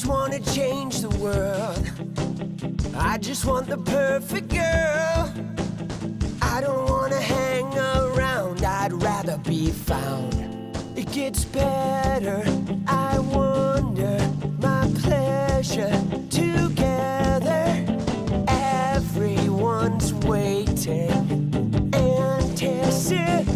just wanna change the world. I just want the perfect girl. I don't wanna hang around, I'd rather be found. It gets better, I wonder, my pleasure together. Everyone's waiting, anticipating.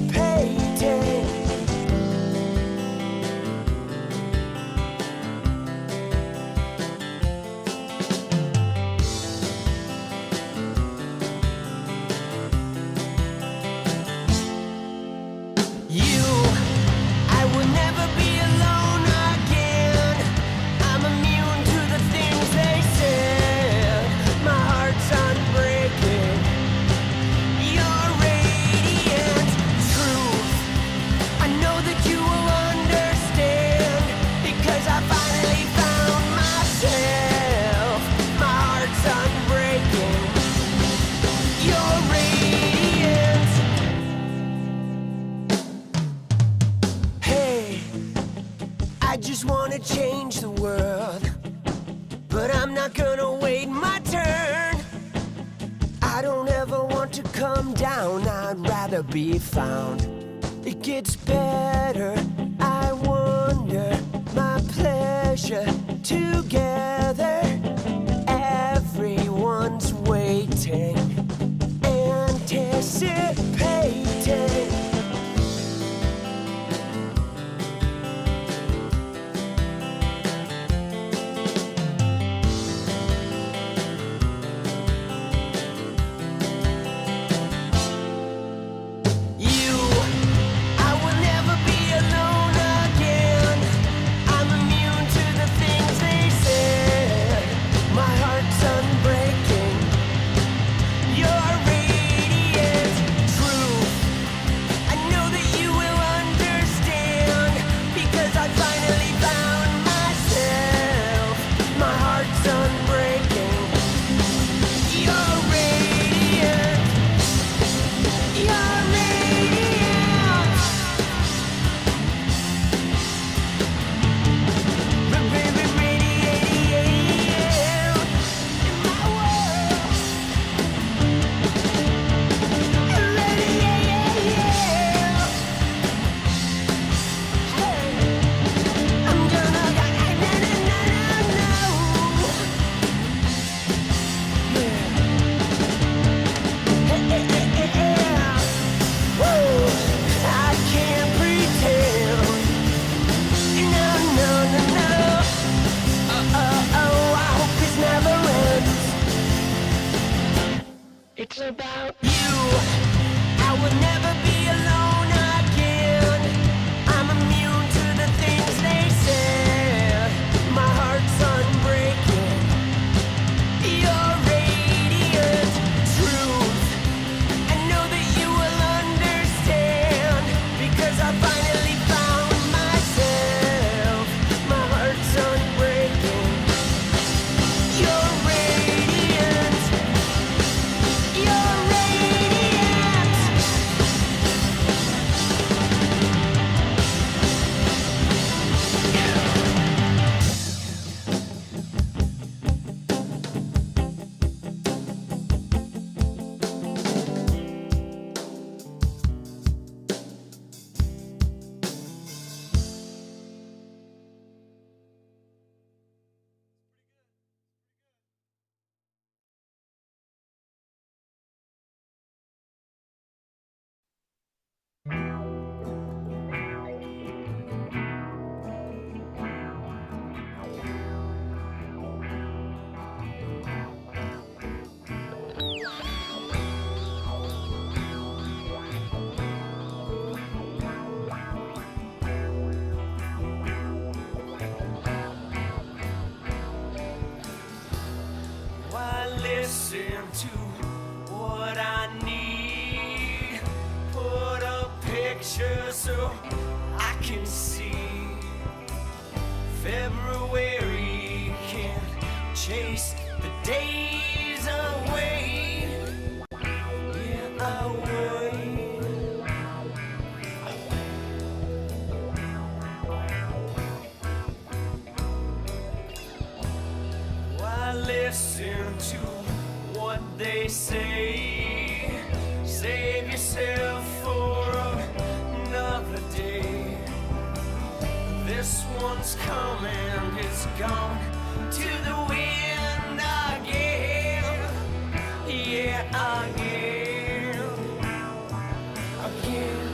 Change the world, but I'm not gonna wait my turn. I don't ever want to come down, I'd rather be found. It gets better, I wonder, my pleasure together. Everyone's waiting, anticipating. So I can see February can't chase the days away. Yeah, away. listen to what they say. Save yourself for another day. This one's coming, it's gone to the wind again. Yeah, again. Again.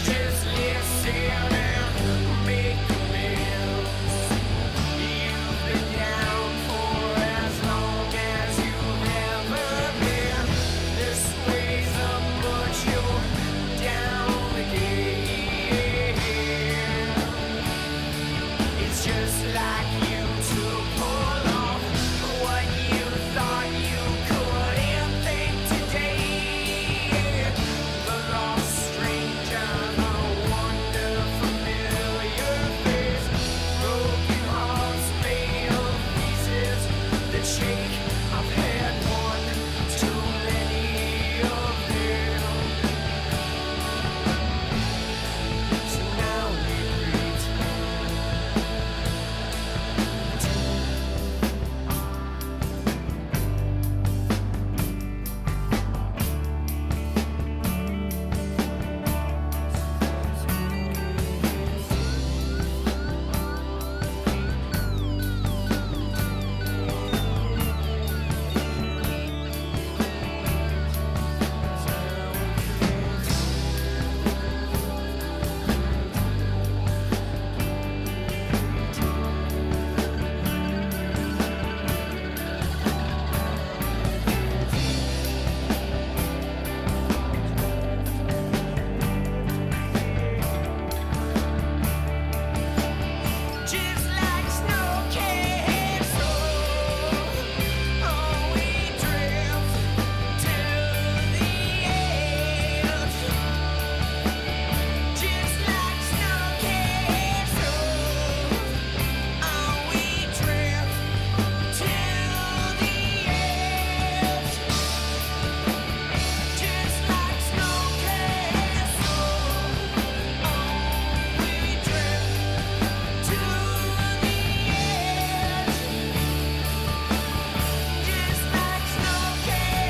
Just listen and make amends. You've been down for as long as you've ever been. This way's up, but you're down again. It's just like you to pull off what you thought you couldn't think today. The lost stranger, the wonder familiar face. Broken hearts made of pieces that shake. I've had one too many of them. So now we greet. Just like snow castle, oh, we drift to the edge. Just like snow castle, oh, we drift to the edge. Just like snow castle, oh, we drift to the edge. Just like snow castle,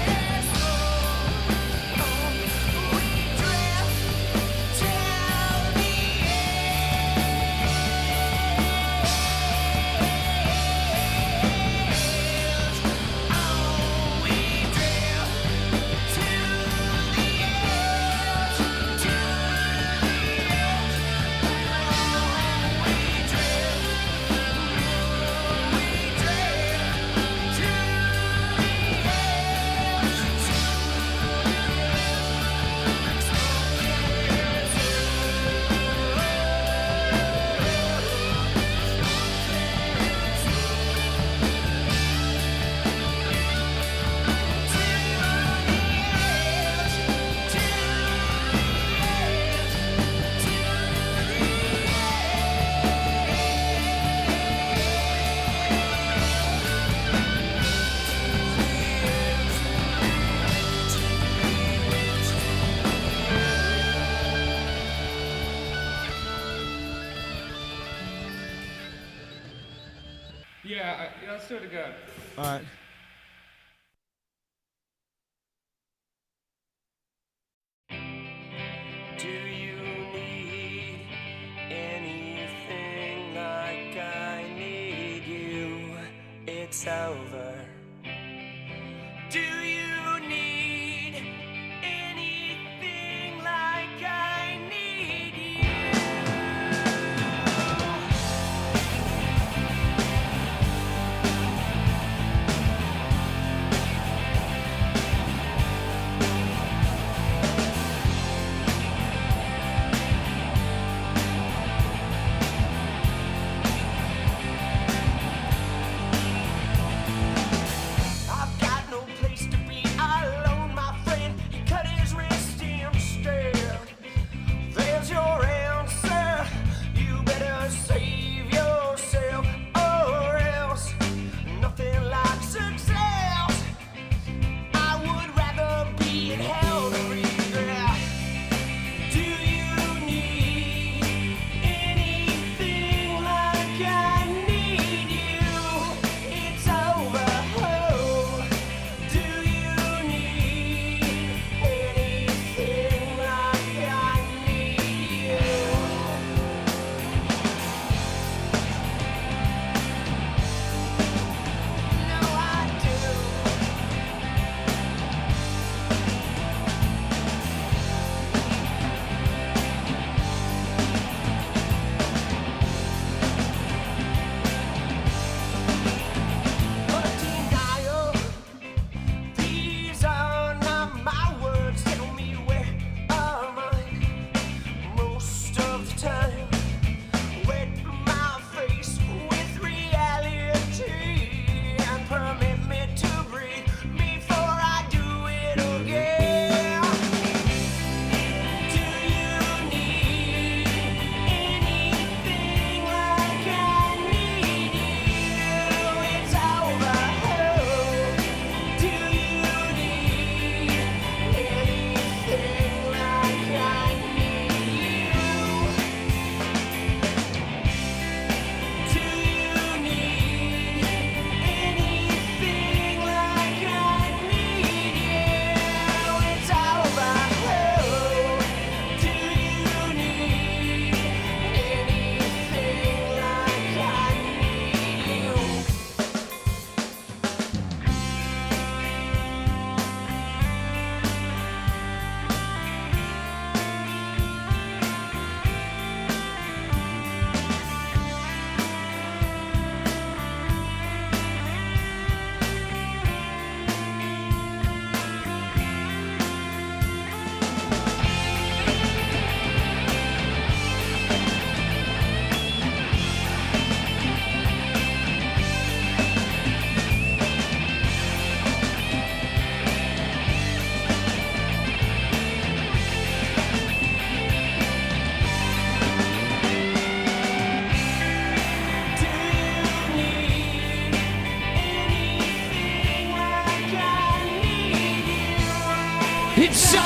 oh, we drift to the Yeah, let's do it again. All right. Do you need anything like I need you? It's over. Do you need anything like I need you?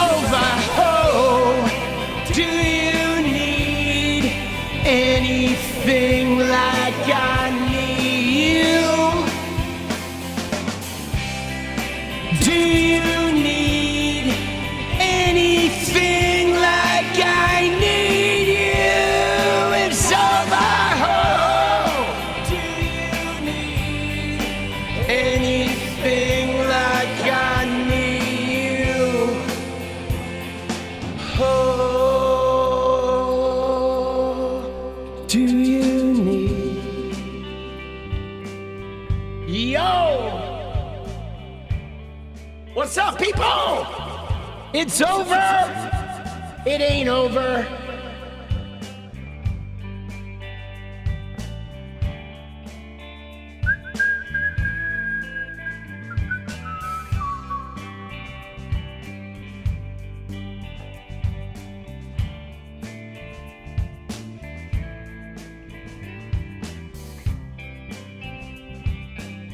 over. Oh, do you need anything like I need you? Do you need anything like I need you? It's over. Oh, do you need anything like I need you? Oh, do you need? Yo! What's up, people? It's over. It ain't over.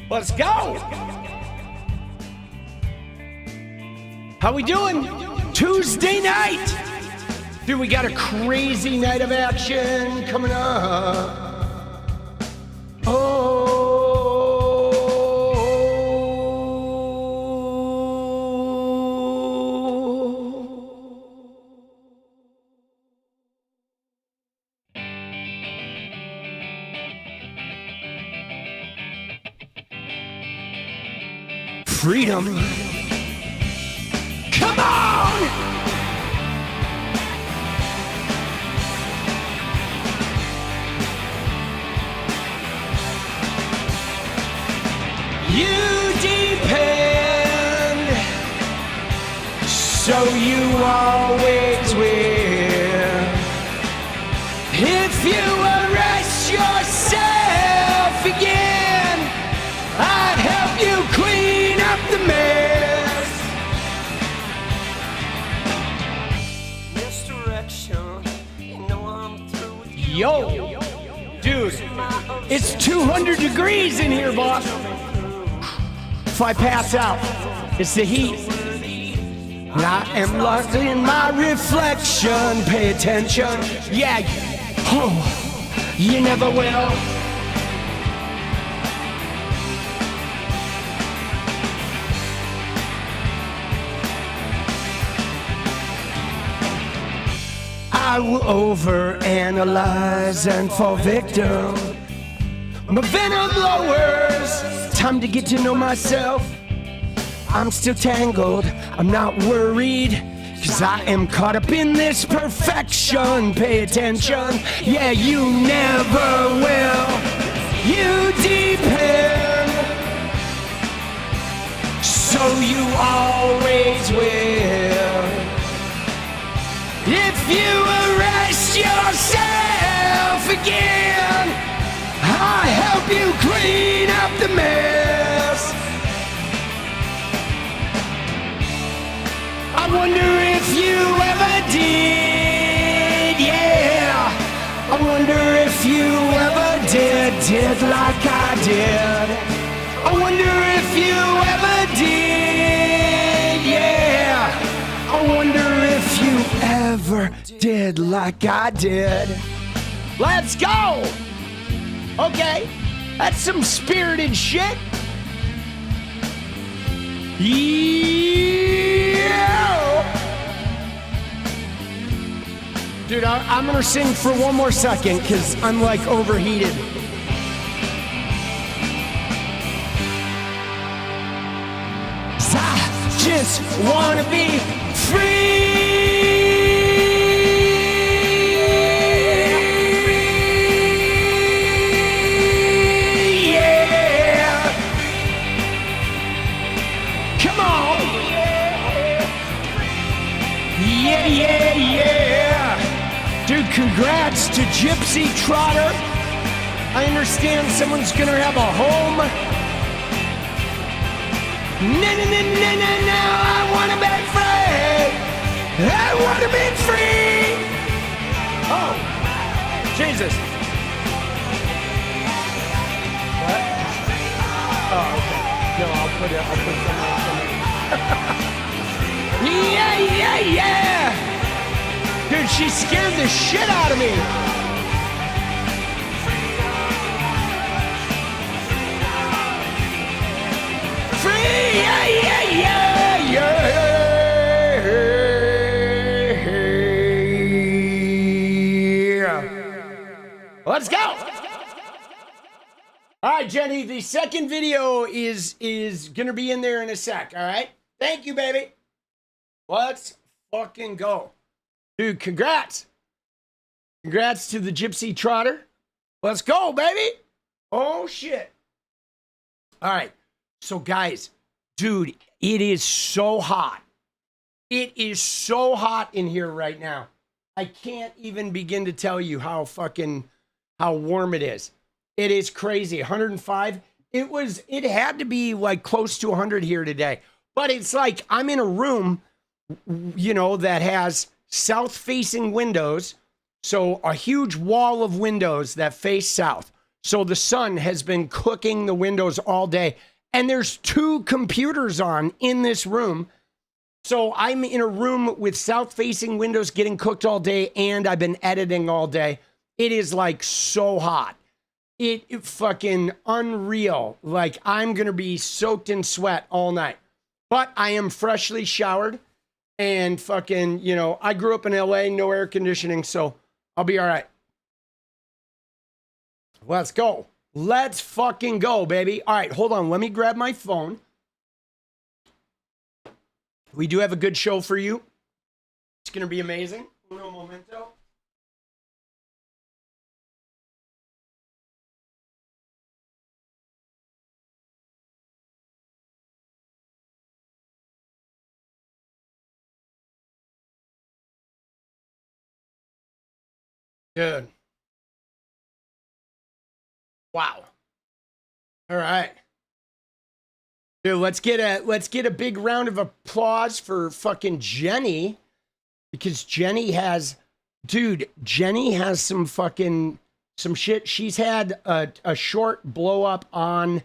Let's go. How we doing? Tuesday night. Dude, we got a crazy night of action coming up. Freedom. Come on! You depend, so you always will. If you arrest yourself again, I'd help you clean up the mess. Misdirection, you know I'm through with you. Yo, dude, it's 200 degrees in here, boss. If I pass out, it's the heat. And I am lost in my reflection. Pay attention. Yeah, oh, you never will. I will overanalyze and fall victim. My venom lowers. Time to get to know myself. I'm still tangled. I'm not worried, 'cause I am caught up in this perfection. Pay attention. Yeah, you never will. You depend, so you always will. If you arrest yourself again, I'll help you clean up the mess. I wonder if you ever did, yeah. I wonder if you ever did like I did. I wonder if you ever did, yeah. I wonder if you ever did like I did. Let's go! Okay, that's some spirited shit. Yeah! Dude, I'm gonna sing for one more second, because I'm like overheated. I just wanna be free. Congrats to Gypsy Trotter. I understand someone's gonna have a home. No, I wanna be free. I wanna be free. Oh, Jesus. What? Oh, okay. No, I'll put some. Yeah, yeah, yeah! Dude, she scared the shit out of me. Free, yeah, yeah, yeah, yeah. Let's go. All right, Jenny, the second video is going to be in there in a sec, all right? Thank you, baby. Let's fucking go. Dude, congrats. Congrats to the Gypsy Trotter. Let's go, baby. Oh, shit. All right. So, guys, dude, it is so hot. It is so hot in here right now. I can't even begin to tell you how warm it is. It is crazy. 105. It had to be like close to 100 here today. But it's like I'm in a room, you know, that has south-facing windows, so a huge wall of windows that face south. So the sun has been cooking the windows all day, and there's 2 computers on in this room. So I'm in a room with south-facing windows getting cooked all day, and I've been editing all day. It is like so hot. It fucking unreal. Like I'm going to be soaked in sweat all night. But I am freshly showered. And fucking, you know, I grew up in LA, no air conditioning, so I'll be all right. Let's go. Let's fucking go, baby. All right, hold on. Let me grab my phone. We do have a good show for you. It's going to be amazing. Uno momento. Good. Wow. All right. Dude, let's get a big round of applause for fucking Jenny, because Jenny has some shit. She's had a short blow up on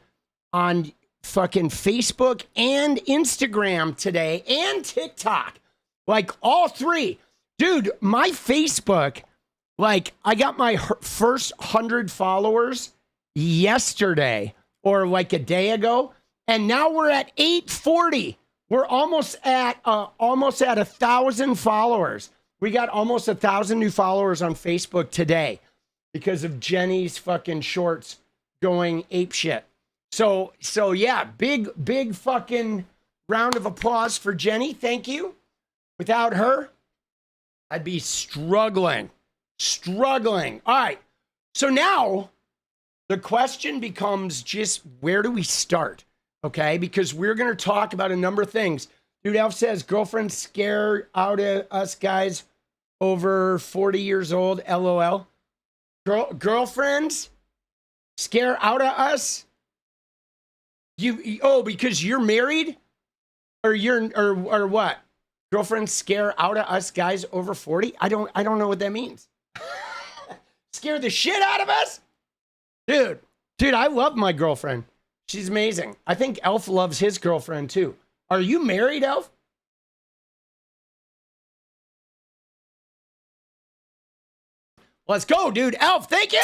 fucking Facebook and Instagram today and TikTok. Like all 3. Dude, my Facebook, like, I got my first 100 followers yesterday or like a day ago, and now we're at 840. We're almost at 1,000 followers. We got almost 1,000 new followers on Facebook today because of Jenny's fucking shorts going apeshit. So yeah, big fucking round of applause for Jenny. Thank you. Without her, I'd be struggling. All right. So now the question becomes just where do we start? Okay. Because we're going to talk about a number of things. Dude, Elf says girlfriends scare out of us guys over 40 years old. LOL. Girlfriends scare out of us? Because you're married? Or what? Girlfriends scare out of us guys over 40? I don't know what that means. Scare the shit out of us? Dude, I love my girlfriend. She's amazing. I think Elf loves his girlfriend too. Are you married, Elf? Let's go, dude. Elf, thank you.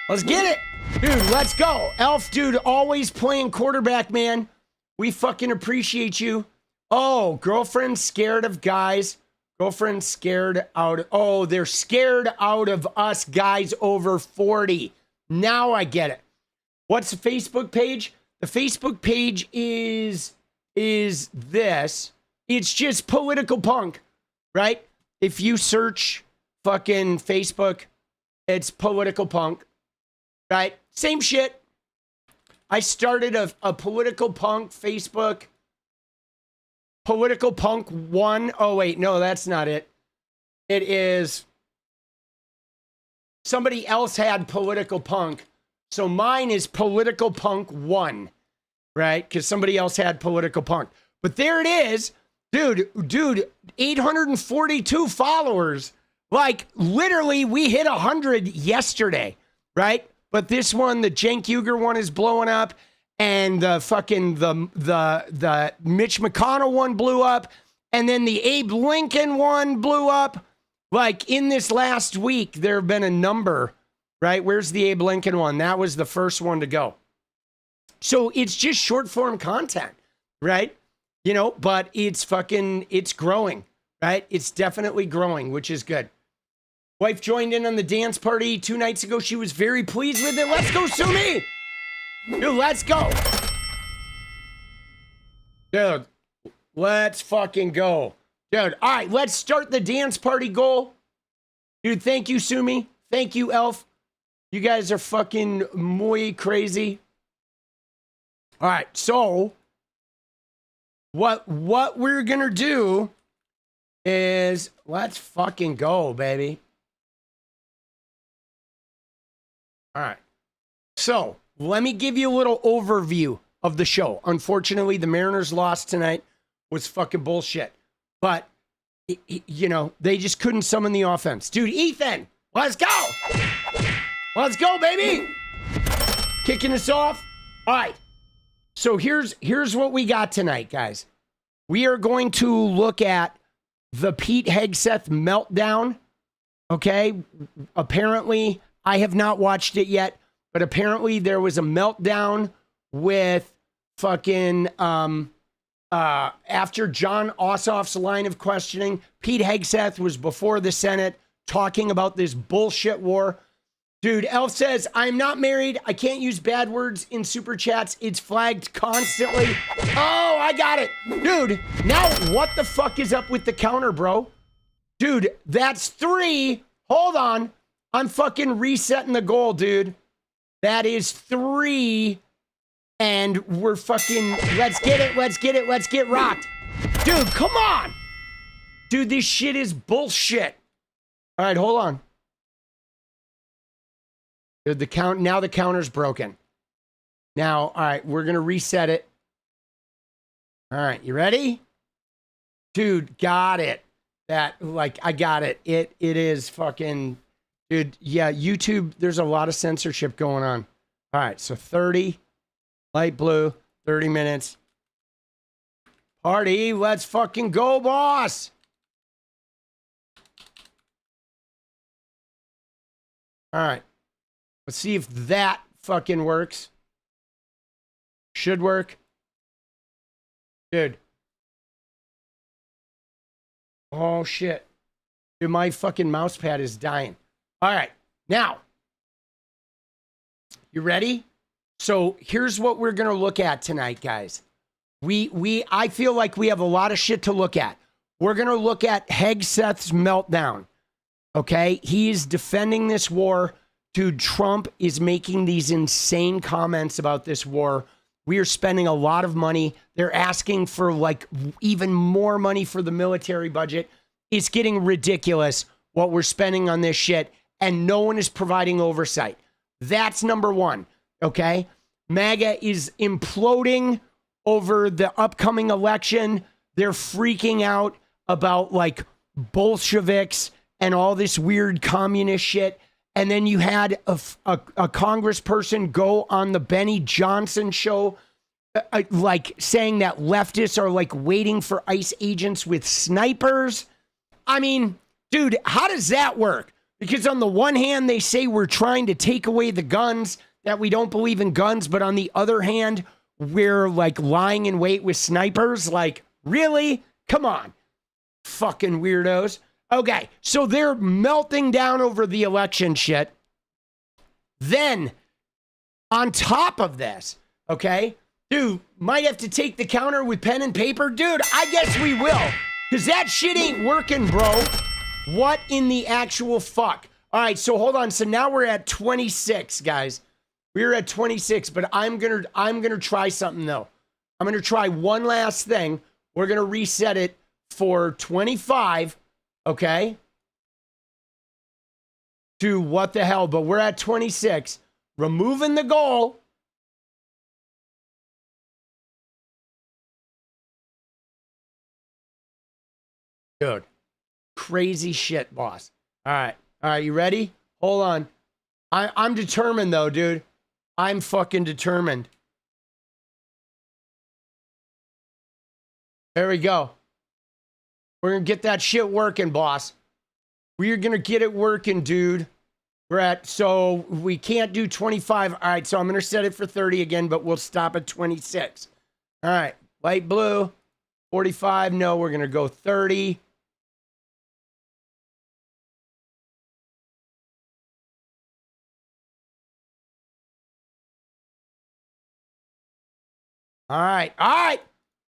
Let's get it. Dude, let's go. Elf, dude, always playing quarterback, man. We fucking appreciate you. Oh, girlfriend scared of guys. Girlfriend scared out. Oh, they're scared out of us guys over 40. Now I get it. What's the Facebook page? The Facebook page is this. It's just political punk, right? If you search fucking Facebook, it's political punk, right? Same shit. I started a political punk Facebook. Political Punk 1. Oh, wait. No, that's not it. It is... Somebody else had Political Punk. So mine is Political Punk 1. Right? Because somebody else had Political Punk. But there it is. Dude, 842 followers. Like, literally, we hit 100 yesterday. Right? But this one, the Cenk Uygur one, is blowing up. and the fucking the Mitch McConnell one blew up, and then the Abe Lincoln one blew up. Like in this last week, there have been a number, right? Where's the Abe Lincoln one? That was the first one to go. So it's just short form content, right? You know, but it's growing, right? It's definitely growing, which is good. Wife joined in on the dance party 2 nights ago. She was very pleased with it. Let's go, 𝗙cie. Dude, let's go. Dude, let's fucking go. Dude, all right, let's start the dance party goal. Dude, thank you, 𝗙cie. Thank you, Elf. You guys are fucking muy crazy. All right, so what we're gonna do is let's fucking go, baby. All right. So let me give you a little overview of the show. Unfortunately, the Mariners lost tonight. Was fucking bullshit. But, you know, they just couldn't summon the offense. Dude, Ethan, let's go. Let's go, baby. Kicking us off. All right. So here's what we got tonight, guys. We are going to look at the Pete Hegseth meltdown. Okay. Apparently, I have not watched it yet, but apparently there was a meltdown with fucking, after John Ossoff's line of questioning. Pete Hegseth was before the Senate talking about this bullshit war. Dude, Elf says, I'm not married. I can't use bad words in super chats. It's flagged constantly. Oh, I got it. Dude, now what the fuck is up with the counter, bro? Dude, that's 3. Hold on. I'm fucking resetting the goal, dude. That is 3. And we're fucking, let's get it. Let's get rocked. Dude, come on. Dude, this shit is bullshit. All right, hold on. Dude, now the counter's broken. Now, all right, we're going to reset it. All right, you ready? Dude, got it. I got it. It is fucking, dude, yeah, YouTube, there's a lot of censorship going on. All right, so 30, light blue, 30 minutes. Party, let's fucking go, boss. All right. Let's see if that fucking works. Should work. Dude. Oh, shit. Dude, my fucking mouse pad is dying. All right. Now. You ready? So here's what we're going to look at tonight, guys. I feel like we have a lot of shit to look at. We're going to look at Hegseth's meltdown. Okay? He's defending this war. Dude, Trump is making these insane comments about this war. We are spending a lot of money. They're asking for like even more money for the military budget. It's getting ridiculous what we're spending on this shit, and no one is providing oversight. That's number one, okay? MAGA is imploding over the upcoming election. They're freaking out about like Bolsheviks and all this weird communist shit. And then you had a congressperson go on the Benny Johnson show, like saying that leftists are like waiting for ICE agents with snipers. I mean, dude, how does that work? Because on the one hand, they say we're trying to take away the guns, that we don't believe in guns. But on the other hand, we're like lying in wait with snipers. Like, really? Come on, fucking weirdos. Okay, so they're melting down over the election shit. Then, on top of this, okay, dude, might have to take the counter with pen and paper. Dude, I guess we will, because that shit ain't working, bro. What in the actual fuck? All right, so hold on. So now we're at 26, guys. We're at 26, but I'm gonna try something, though. I'm gonna try one last thing. We're gonna reset it for 25. Okay. To what the hell? But we're at 26. Removing the goal. Dude. Crazy shit, boss. All right. All right. You ready? Hold on. I'm determined, though, dude. I'm fucking determined. There we go. We're going to get that shit working, boss. We're going to get it working, dude. So we can't do 25. All right, so I'm going to set it for 30 again, but we'll stop at 26. All right, light blue, 45. No, we're going to go 30. All right.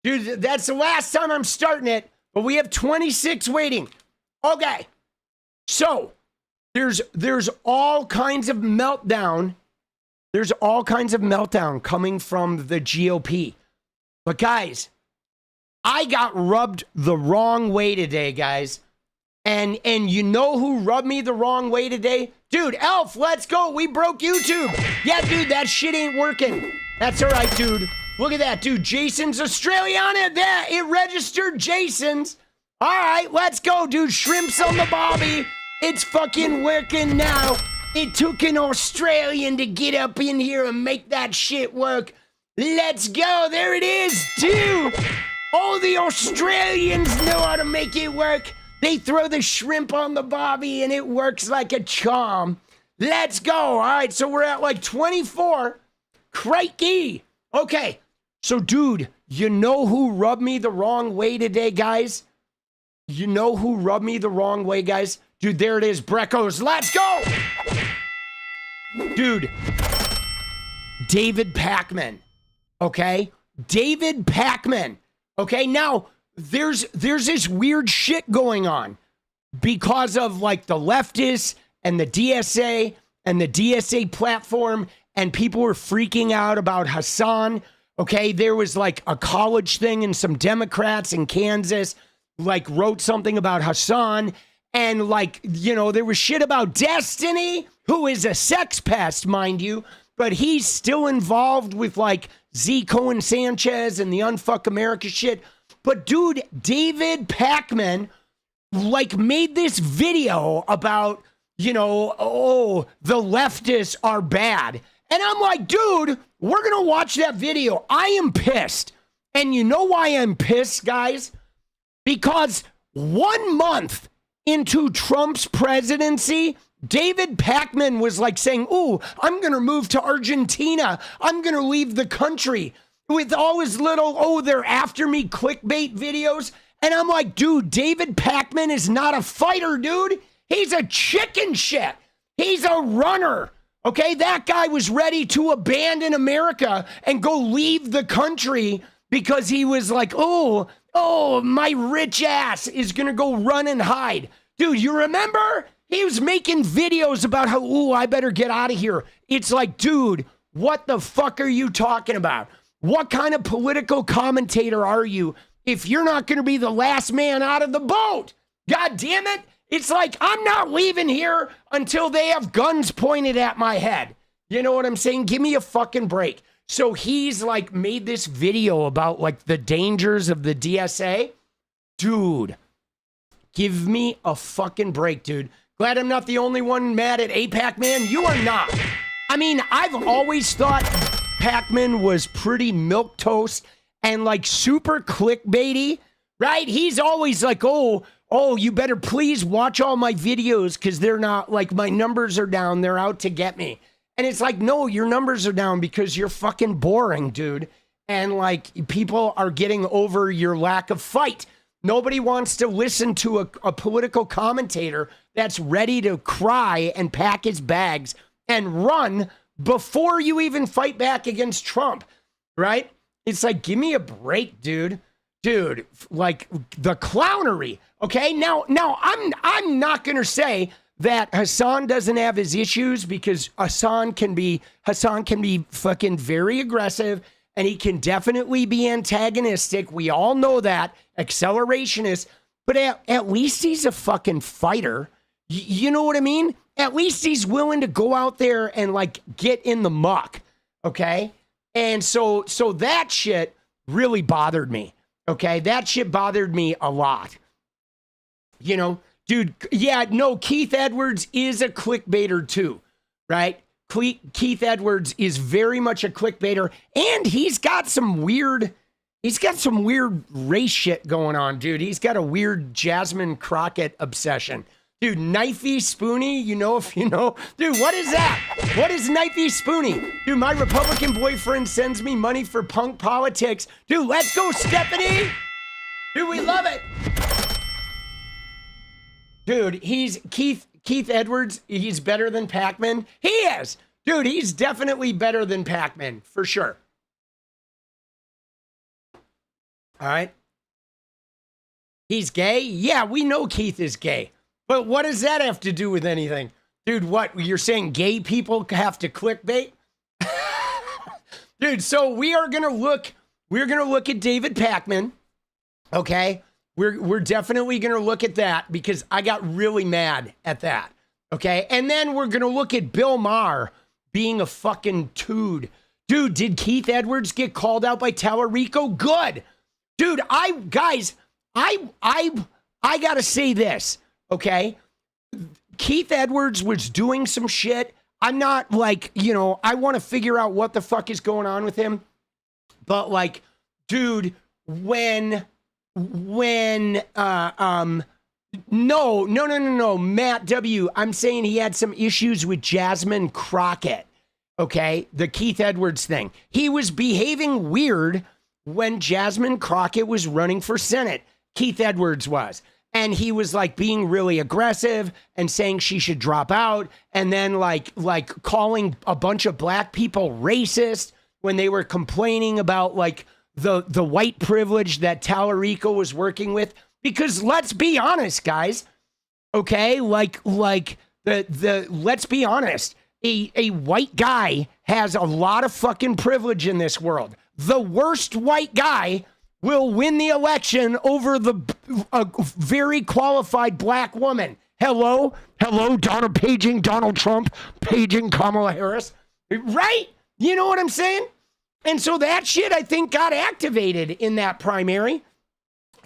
Dude, that's the last time I'm starting it, but we have 26 waiting. Okay. So, there's all kinds of meltdown. There's all kinds of meltdown coming from the GOP. But guys, I got rubbed the wrong way today, guys. And you know who rubbed me the wrong way today? Dude, Elf, let's go. We broke YouTube. Yeah, dude, that shit ain't working. That's all right, dude. Look at that, dude. Jason's Australiana. There, it registered Jason's. All right, let's go, dude. Shrimps on the bobby. It's fucking working now. It took an Australian to get up in here and make that shit work. Let's go. There it is, dude. All the Australians know how to make it work. They throw the shrimp on the bobby and it works like a charm. Let's go. All right, so we're at like 24. Crikey. Okay. So, dude, you know who rubbed me the wrong way today, guys? You know who rubbed me the wrong way, guys? Dude, there it is, Breckos. Let's go! Dude, David Pakman, okay? David Pakman, okay? Now, there's this weird shit going on because of, like, the leftists and the DSA and the DSA platform, and people were freaking out about Hasan. Okay, there was like a college thing and some Democrats in Kansas like wrote something about Hasan, and like, you know, there was shit about Destiny, who is a sex pest, mind you, but he's still involved with like 𝗙cie_𝗍𝗪ance and the Unfuck America shit. But dude, David Pakman like made this video about, you know, oh, the leftists are bad. And I'm like, dude, we're going to watch that video. I am pissed. And you know why I'm pissed, guys? Because 1 month into Trump's presidency, David Pakman was like saying, ooh, I'm going to move to Argentina. I'm going to leave the country, with all his little, oh, they're after me clickbait videos. And I'm like, dude, David Pakman is not a fighter, dude. He's a chicken shit. He's a runner. Okay, that guy was ready to abandon America and go leave the country because he was like, oh, my rich ass is going to go run and hide. Dude, you remember? He was making videos about how, ooh, I better get out of here. It's like, dude, what the fuck are you talking about? What kind of political commentator are you if you're not going to be the last man out of the boat? God damn it. It's like, I'm not leaving here until they have guns pointed at my head. You know what I'm saying? Give me a fucking break. So he's like made this video about like the dangers of the DSA. Dude, give me a fucking break, dude. Glad I'm not the only one mad at Pakman. You are not. I mean, I've always thought Pakman was pretty milquetoast and like super clickbaity, right? He's always like, oh, you better please watch all my videos because they're not, like, my numbers are down. They're out to get me. And it's like, no, your numbers are down because you're fucking boring, dude. And, like, people are getting over your lack of fight. Nobody wants to listen to a political commentator that's ready to cry and pack his bags and run before you even fight back against Trump, right? It's like, give me a break, dude. Dude, like the clownery. Okay, now I'm not gonna say that Hasan doesn't have his issues, because Hasan can be fucking very aggressive, and he can definitely be antagonistic. We all know that, accelerationist. But at least he's a fucking fighter. You know what I mean? At least he's willing to go out there and like get in the muck. Okay, and so that shit really bothered me. Okay, that shit bothered me a lot. You know, dude, yeah, no, Keith Edwards is a clickbaiter too, right? Keith Edwards is very much a clickbaiter, and he's got some weird He's got some weird race shit going on, dude. He's got a weird Jasmine Crockett obsession. Dude, knifey spoony, you know if you know. Dude, what is that? What is knifey spoony? Dude, my Republican boyfriend sends me money for punk politics. Dude, let's go, Stephanie. Dude, we love it. Dude, he's Keith Edwards. He's better than Pakman. He is. Dude, he's definitely better than Pakman, for sure. All right. He's gay? Yeah, we know Keith is gay. But what does that have to do with anything? Dude, what? You're saying gay people have to clickbait? Dude, so we're gonna look at David Pakman. Okay? We're definitely gonna look at that because I got really mad at that. Okay? And then we're gonna look at Bill Maher being a fucking tood. Dude, did Keith Edwards get called out by Tallarico? Good. Dude, I gotta say this. Okay, Keith Edwards was doing some shit. I'm not like, you know, I want to figure out what the fuck is going on with him. But like, dude, no, Matt W. I'm saying he had some issues with Jasmine Crockett. Okay, the Keith Edwards thing. He was behaving weird when Jasmine Crockett was running for Senate. Keith Edwards was. And he was like being really aggressive and saying she should drop out. And then like calling a bunch of black people racist when they were complaining about like the white privilege that Tallarico was working with. Because let's be honest, guys. Okay, let's be honest. A white guy has a lot of fucking privilege in this world. The worst white guy will win the election over a very qualified black woman. Hello, paging Donald Trump, paging Kamala Harris, right? You know what I'm saying? And so that shit, I think, got activated in that primary.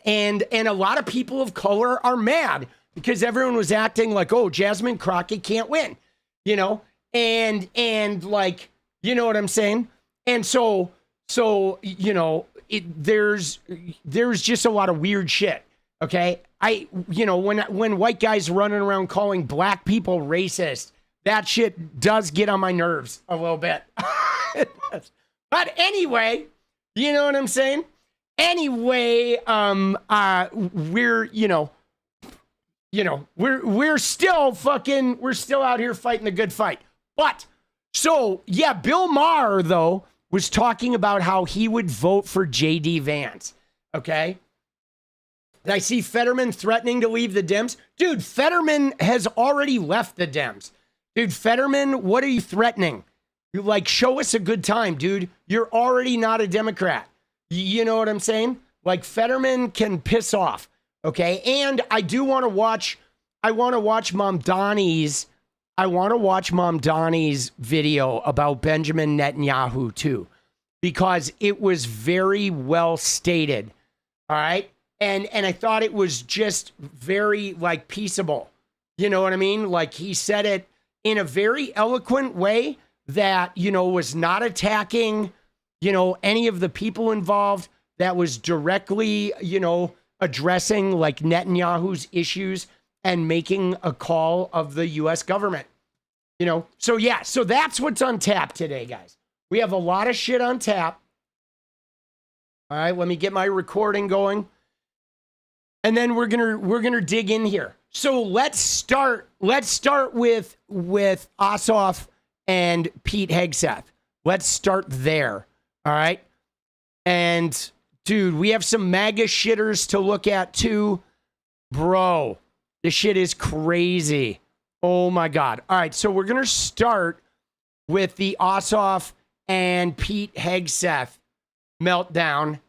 And a lot of people of color are mad because everyone was acting like, oh, Jasmine Crockett can't win, you know? And like, you know what I'm saying? And so, you know, there's just a lot of weird shit. Okay. When white guys running around calling black people racist, that shit does get on my nerves a little bit. But anyway, you know what I'm saying? Anyway, we're still out here fighting the good fight. But so yeah, Bill Maher though was talking about how he would vote for J.D. Vance. Okay. Did I see Fetterman threatening to leave the Dems? Dude, Fetterman has already left the Dems. Dude, Fetterman, what are you threatening? You like, show us a good time, dude. You're already not a Democrat. You know what I'm saying? Like, Fetterman can piss off. Okay. And I want to watch Mamdani's video about Benjamin Netanyahu too, because it was very well stated. All right. And I thought it was just very like peaceable. You know what I mean? Like he said it in a very eloquent way that, you know, was not attacking, you know, any of the people involved, that was directly, you know, addressing like Netanyahu's issues and making a call of the U.S. government. You know, so yeah, so that's what's on tap today, guys. We have a lot of shit on tap. All right, let me get my recording going. And then we're gonna dig in here. So let's start with Ossoff and Pete Hegseth. Let's start there. All right. And dude, we have some MAGA shitters to look at too. Bro, this shit is crazy. Oh my God. All right. So we're going to start with the Ossoff and Pete Hegseth meltdown.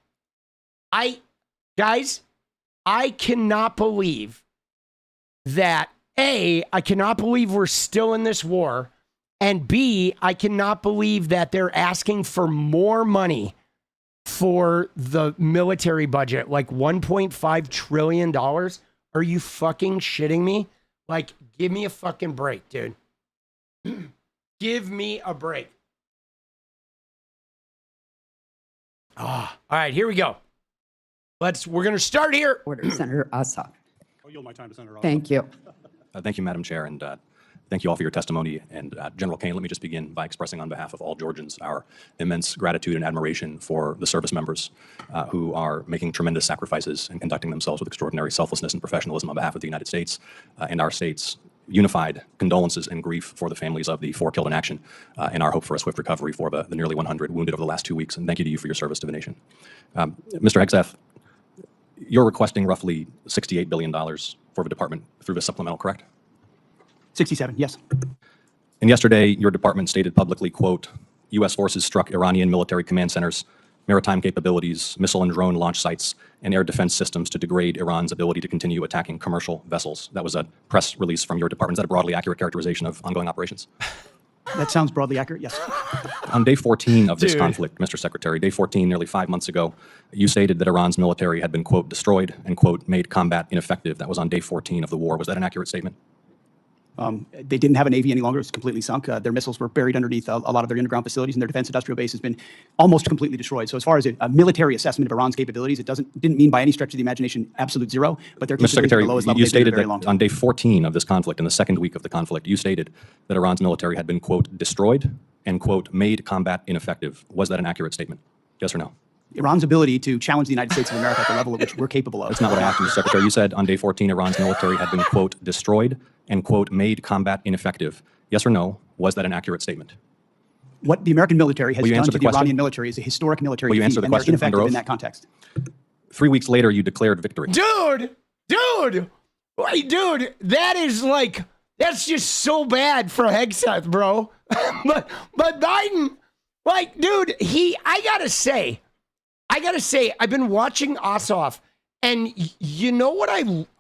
Guys, I cannot believe that A, I cannot believe we're still in this war. And B, I cannot believe that they're asking for more money for the military budget, like $1.5 trillion. Are you fucking shitting me? Like, give me a fucking break, dude. Give me a break. All right, here we go. We're going to start here. Order, Senator Hasan. I'll yield my time to Senator Hasan. Thank you. Thank you, Madam Chair, and thank you all for your testimony. And General Kane, let me just begin by expressing on behalf of all Georgians our immense gratitude and admiration for the service members who are making tremendous sacrifices and conducting themselves with extraordinary selflessness and professionalism on behalf of the United States and our state's unified condolences and grief for the families of the 4 killed in action and our hope for a swift recovery for the nearly 100 wounded over the last 2 weeks. And thank you to you for your service to the nation. Mr. Hegseth, you're requesting roughly $68 billion for the department through the supplemental, correct? 67, yes. And yesterday, your department stated publicly, quote, U.S. forces struck Iranian military command centers, maritime capabilities, missile and drone launch sites, and air defense systems to degrade Iran's ability to continue attacking commercial vessels. That was a press release from your department. Is that a broadly accurate characterization of ongoing operations? That sounds broadly accurate, yes. On day 14 of this conflict, Mr. Secretary, day 14, nearly 5 months ago, you stated that Iran's military had been, quote, destroyed and, quote, made combat ineffective. That was on day 14 of the war. Was that an accurate statement? They didn't have a Navy any longer. It was completely sunk. Their missiles were buried underneath a lot of their underground facilities, and their defense industrial base has been almost completely destroyed. So as far as a military assessment of Iran's capabilities, it didn't mean by any stretch of the imagination absolute zero, but their Mr. capabilities are Secretary, the lowest level you they've been in a stated very that long time. on day 14 of this conflict, in the second week of the conflict, you stated that Iran's military had been, quote, destroyed and, quote, made combat ineffective. Was that an accurate statement? Yes or no? Iran's ability to challenge the United States of America at the level at which we're capable of. That's not what I asked you, Mr. Secretary. You said on day 14, Iran's military had been, quote, destroyed and, quote, made combat ineffective. Yes or no? Was that an accurate statement? What the American military has Will you done answer to the the question? Iranian military is a historic military Will you defeat, answer the and they're question under ineffective oath? in that context. 3 weeks later, you declared victory. Dude, that is like, that's just so bad for Hegseth, bro. but Biden, like, dude, I gotta say, I've been watching Ossoff, and you know what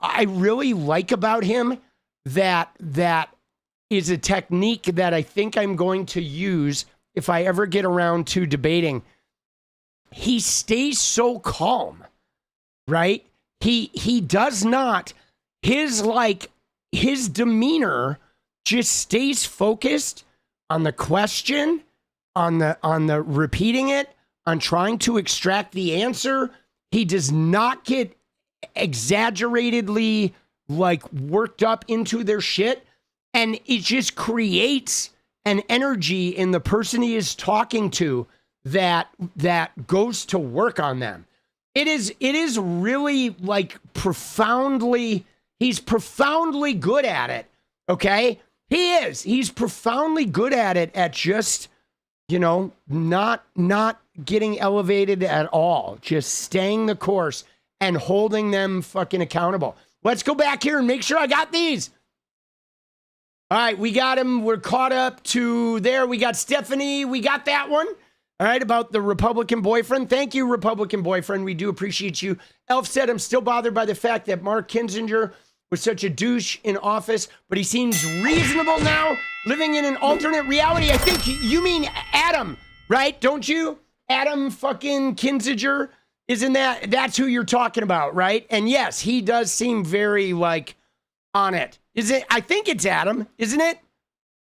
I really like about him? That is a technique that I think I'm going to use if I ever get around to debating. He stays so calm, right? He does not, his demeanor just stays focused on the question, on the repeating it, on trying to extract the answer. He does not get exaggeratedly worked up into their shit. And it just creates an energy in the person he is talking to that goes to work on them. It is really profoundly, he's profoundly good at it. Okay. He's profoundly good at it, at just, not getting elevated at all, just staying the course and holding them fucking accountable. Let's go back here and make sure I got these. All right, we got him. We're caught up to there. We got Stephanie. We got that one. All right, about the Republican boyfriend. Thank you, Republican boyfriend. We do appreciate you. Elf said, I'm still bothered by the fact that Mark Kinzinger was such a douche in office, but he seems reasonable now, living in an alternate reality. I think you mean Adam, right? Don't you? Adam fucking Kinzinger. Isn't that's who you're talking about, right? And yes, he does seem very on it. Is it? I think it's Adam, isn't it?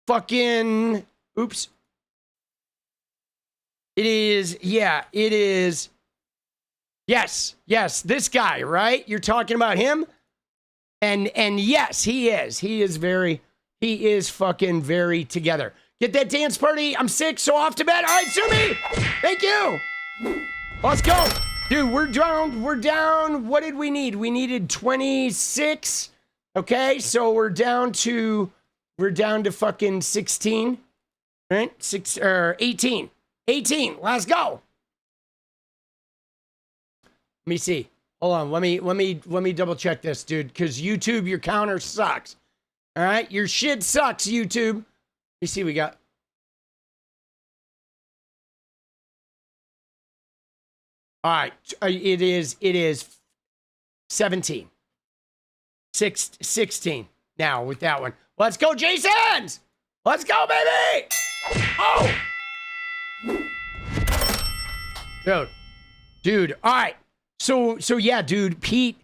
Fucking, oops. It is, yeah, it is. Yes, this guy, right? You're talking about him? And yes, he is. He is fucking very together. Get that dance party. I'm sick, so off to bed. All right, Sumi, thank you. Let's go. Dude, we're down. What did we need? We needed 26. Okay, so we're down to fucking 16, right? 18. 18. Let's go. Let me see. Hold on. Let me double check this, dude. Because YouTube, your counter sucks. All right, your shit sucks, YouTube. Let me see. We got. All right, it is 17. 16 now with that one. Let's go, Jasons! Let's go, baby! Oh! Dude, all right. So yeah, dude, Pete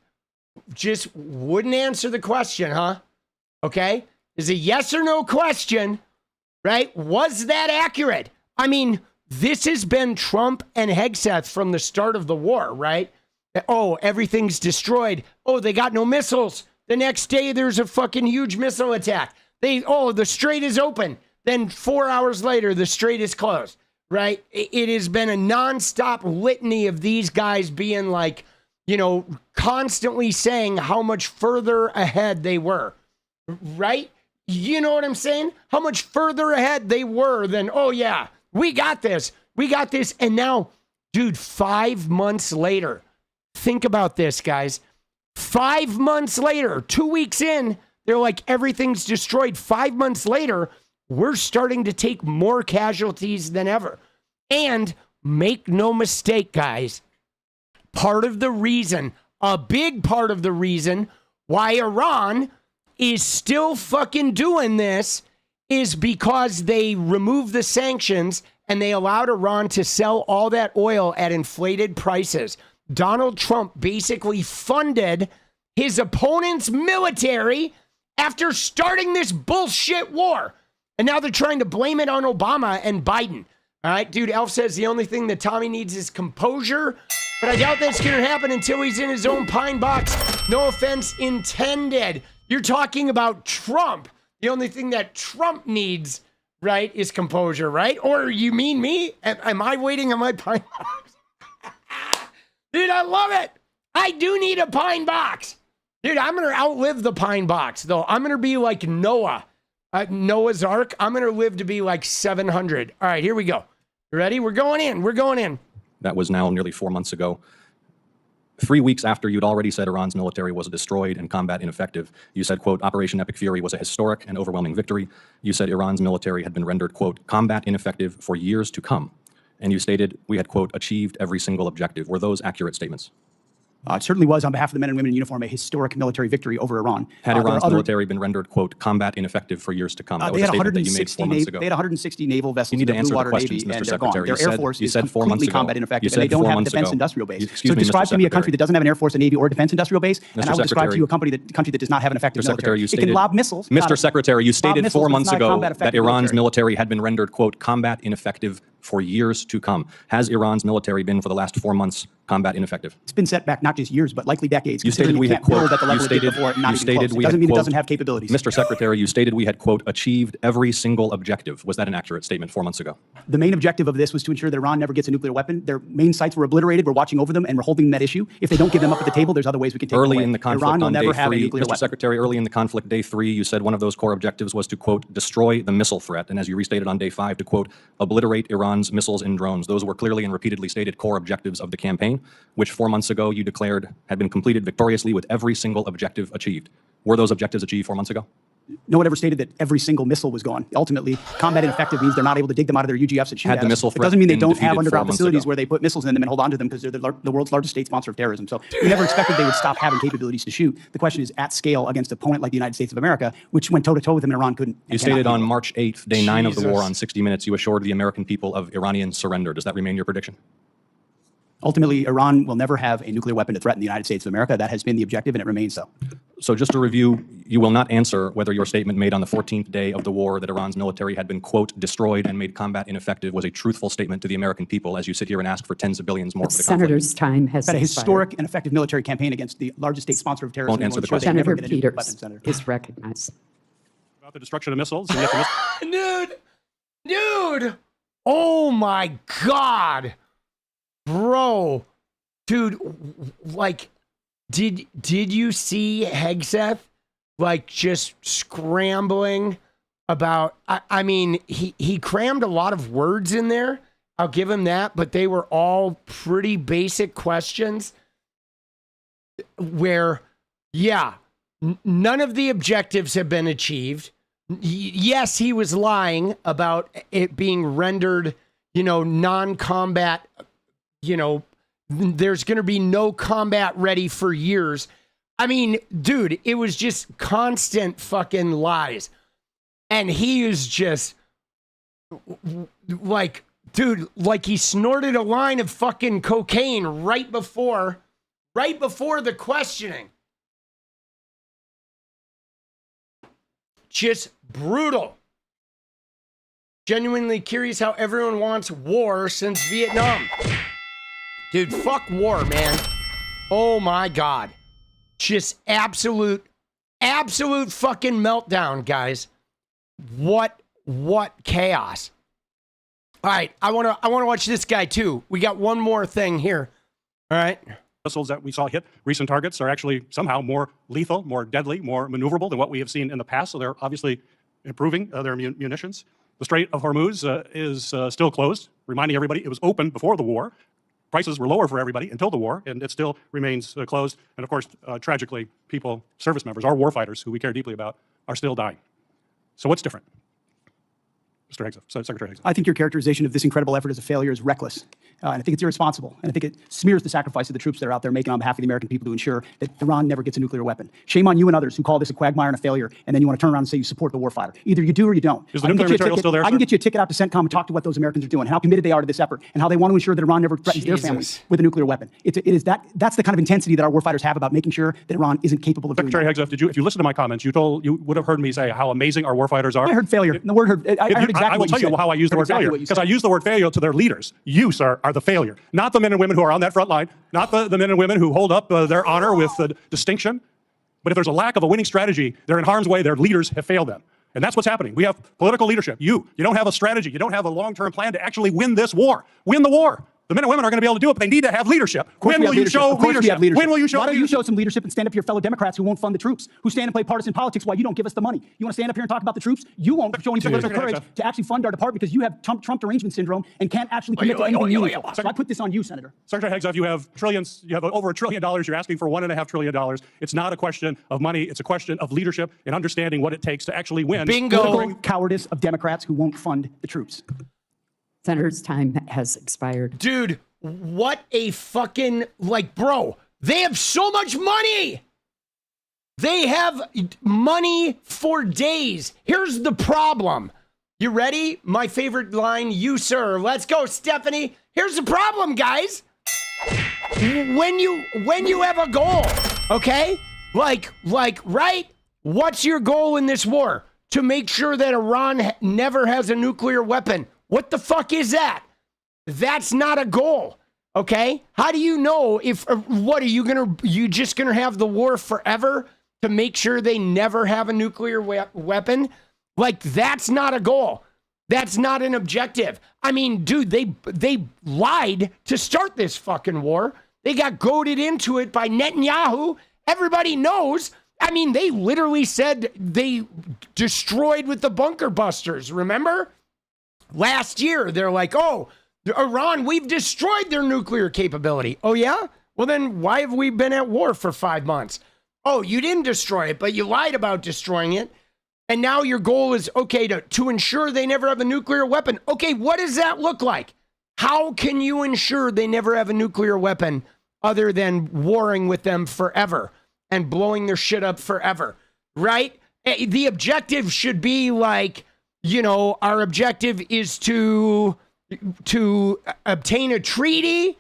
just wouldn't answer the question, huh? Okay? Is a yes or no question, right? Was that accurate? I mean, This has been Trump and Hegseth from the start of the war, right? Oh, everything's destroyed. Oh, they got no missiles. The next day, there's a fucking huge missile attack. The strait is open. Then 4 hours later, the strait is closed, right? It has been a nonstop litany of these guys being like, constantly saying how much further ahead they were, right? You know what I'm saying? How much further ahead they were than, oh yeah, we got this. We got this. And now, dude, 5 months later, think about this, guys. 5 months later, 2 weeks in, they're like, everything's destroyed. 5 months later, we're starting to take more casualties than ever. And make no mistake, guys, part of the reason, a big part of the reason why Iran is still fucking doing this is because they removed the sanctions and they allowed Iran to sell all that oil at inflated prices. Donald Trump basically funded his opponent's military after starting this bullshit war. And now they're trying to blame it on Obama and Biden. All right, dude, Elf says the only thing that Tommy needs is composure, but I doubt that's going to happen until he's in his own pine box. No offense intended. You're talking about Trump. The only thing that Trump needs, right, is composure, right? Or you mean me? Am I waiting on my pine box? Dude, I love it. I do need a pine box. Dude, I'm going to outlive the pine box, though. I'm going to be like Noah. Noah's Ark. I'm going to live to be like 700. All right, here we go. You ready? We're going in. We're going in. That was now nearly 4 months ago. 3 weeks after you'd already said Iran's military was destroyed and combat ineffective, you said, quote, Operation Epic Fury was a historic and overwhelming victory. You said Iran's military had been rendered, quote, combat ineffective for years to come. And you stated we had, quote, achieved every single objective. Were those accurate statements? It certainly was, on behalf of the men and women in uniform, a historic military victory over Iran. Had Iran's military been rendered, quote, combat ineffective for years to come? That was a statement that you made 4 months ago. They had 160 naval vessels in the Blue Water Navy, Mr. and they're gone. Secretary. Their Air Force is completely combat ineffective, You and they said don't 4 have a months defense ago. industrial base. Excuse So me, Mr. describe to me a country Secretary. that doesn't have an Air Force, a Navy, or defense industrial base, and I will describe to you a country that does not have an effective military. It can lob missiles. Mr. Secretary, you stated 4 months ago that Iran's military. military had been rendered, quote, combat ineffective for years to come. Has Iran's military been for the last 4 months combat ineffective? It's been set back not just years, but likely decades. You stated we had, quote, doesn't mean it doesn't have capabilities. Mr. Secretary, you stated we had, quote, achieved every single objective. Was that an accurate statement 4 months ago? The main objective of this was to ensure that Iran never gets a nuclear weapon. Their main sites were obliterated. We're watching over them, and we're holding that issue. If they don't give them up at the table, there's other ways we can take them away. Early in the conflict Iran will on never day have a 3, nuclear Mr. weapon. Secretary, early in the conflict, day 3, you said one of those core objectives was to, quote, destroy the missile threat. And as you restated on day 5, to, quote, obliterate Iran's missiles and drones. Those were clearly and repeatedly stated core objectives of the campaign, which 4 months ago you declared had been completed victoriously with every single objective achieved. Were those objectives achieved 4 months ago? No one ever stated that every single missile was gone. Ultimately, combat ineffective means they're not able to dig them out of their UGFs and shoot Had at the us. missile It threat doesn't mean they been don't have defeated 4 underground months facilities ago? where they put missiles in them and hold on to them because they're the world's largest state sponsor of terrorism. So we never expected they would stop having capabilities to shoot. The question is at scale against an opponent like the United States of America, which went toe-to-toe with them, and Iran couldn't. You stated on March 8th, day 9 of the war Jesus. on 60 Minutes, you assured the American people of Iranian surrender. Does that remain your prediction? Ultimately, Iran will never have a nuclear weapon to threaten the United States of America. That has been the objective, and it remains so. So just to review, you will not answer whether your statement made on the 14th day of the war that Iran's military had been, quote, destroyed and made combat ineffective was a truthful statement to the American people as you sit here and ask for tens of billions more for the conflict. Senator's time has Had a expired. historic and effective military campaign against the largest state sponsor of terrorism. Won't answer and the will ensure they Senator never get a nuclear weapon, Peters Senator. is recognized. About the destruction of missiles? And yet the miss- Dude, oh my God, bro, dude, like, did you see Hegseth like just scrambling about? I mean, he crammed a lot of words in there. I'll give him that, but they were all pretty basic questions. Where, yeah, none of the objectives have been achieved. Yes, he was lying about it being rendered, non-combat, there's going to be no combat ready for years. I mean, dude, it was just constant fucking lies. And he is just like, dude, like he snorted a line of fucking cocaine right before the questioning. Just brutal. Genuinely curious how everyone wants war since Vietnam. Dude, fuck war, man. Oh my God. Just absolute fucking meltdown, guys. What chaos. All right, I want to watch this guy too. We got one more thing here. All right. Missiles that we saw hit recent targets are actually somehow more lethal, more deadly, more maneuverable than what we have seen in the past. So they're obviously improving their munitions. The Strait of Hormuz is still closed, reminding everybody it was open before the war. Prices were lower for everybody until the war, and it still remains closed. And of course, tragically, people, service members, our warfighters, who we care deeply about, are still dying. So what's different? Mr. Hegseth, Secretary Hegseth. I think your characterization of this incredible effort as a failure is reckless. And I think it's irresponsible. And I think it smears the sacrifice of the troops that are out there making on behalf of the American people to ensure that Iran never gets a nuclear weapon. Shame on you and others who call this a quagmire and a failure, and then you want to turn around and say you support the warfighter. Either you do or you don't. Is the nuclear material still there, I can sir? get you a ticket out to CENTCOM and talk to what those Americans are doing, how committed they are to this effort, and how they want to ensure that Iran never threatens their families with a nuclear weapon. That's the kind of intensity that our warfighters have about making sure that Iran isn't capable of doing that. Secretary Hegseth, if you listen to my comments, you would have heard me say how amazing our warfighters are. I heard failure. The word heard. I heard exactly I will what you tell you said. how I use the word failure, because I use the word failure to their leaders. You, sir, are the failure, not the men and women who are on that front line, not the men and women who hold up their honor with distinction. But if there's a lack of a winning strategy, they're in harm's way. Their leaders have failed them. And that's what's happening. We have political leadership. You don't have a strategy. You don't have a long-term plan to actually win this war. Win the war. The men and women are going to be able to do it, but they need to have leadership. When will you show leadership? When will you show leadership? Why don't you show some leadership and stand up to your fellow Democrats who won't fund the troops, who stand and play partisan politics while you don't give us the money? You want to stand up here and talk about the troops? You won't show any political courage to actually fund our department because you have Trump derangement syndrome and can't actually commit to anything meaningful. So I put this on you, Senator. Secretary Hegseth, you have trillions. You have over $1 trillion. You're asking for $1.5 trillion. It's not a question of money. It's a question of leadership and understanding what it takes to actually win. Bingo. Political cowardice of Democrats who won't fund the troops. Senator's time has expired. Dude, what a fucking, bro, they have so much money. They have money for days. Here's the problem. You ready? My favorite line, you, sir. Let's go, Stephanie. Here's the problem, guys. When you have a goal, okay? Right? What's your goal in this war? To make sure that Iran never has a nuclear weapon. What the fuck is that? That's not a goal, okay? How do you know if, what are you just gonna have the war forever to make sure they never have a nuclear weapon? That's not a goal. That's not an objective. I mean, dude, they lied to start this fucking war. They got goaded into it by Netanyahu. Everybody knows. I mean, they literally said they destroyed with the bunker busters, remember? Last year, they're like, oh, Iran, we've destroyed their nuclear capability. Oh, yeah? Well, then why have we been at war for 5 months? Oh, you didn't destroy it, but you lied about destroying it. And now your goal is, okay, to ensure they never have a nuclear weapon. Okay, what does that look like? How can you ensure they never have a nuclear weapon other than warring with them forever and blowing their shit up forever, right? The objective should be our objective is to obtain a treaty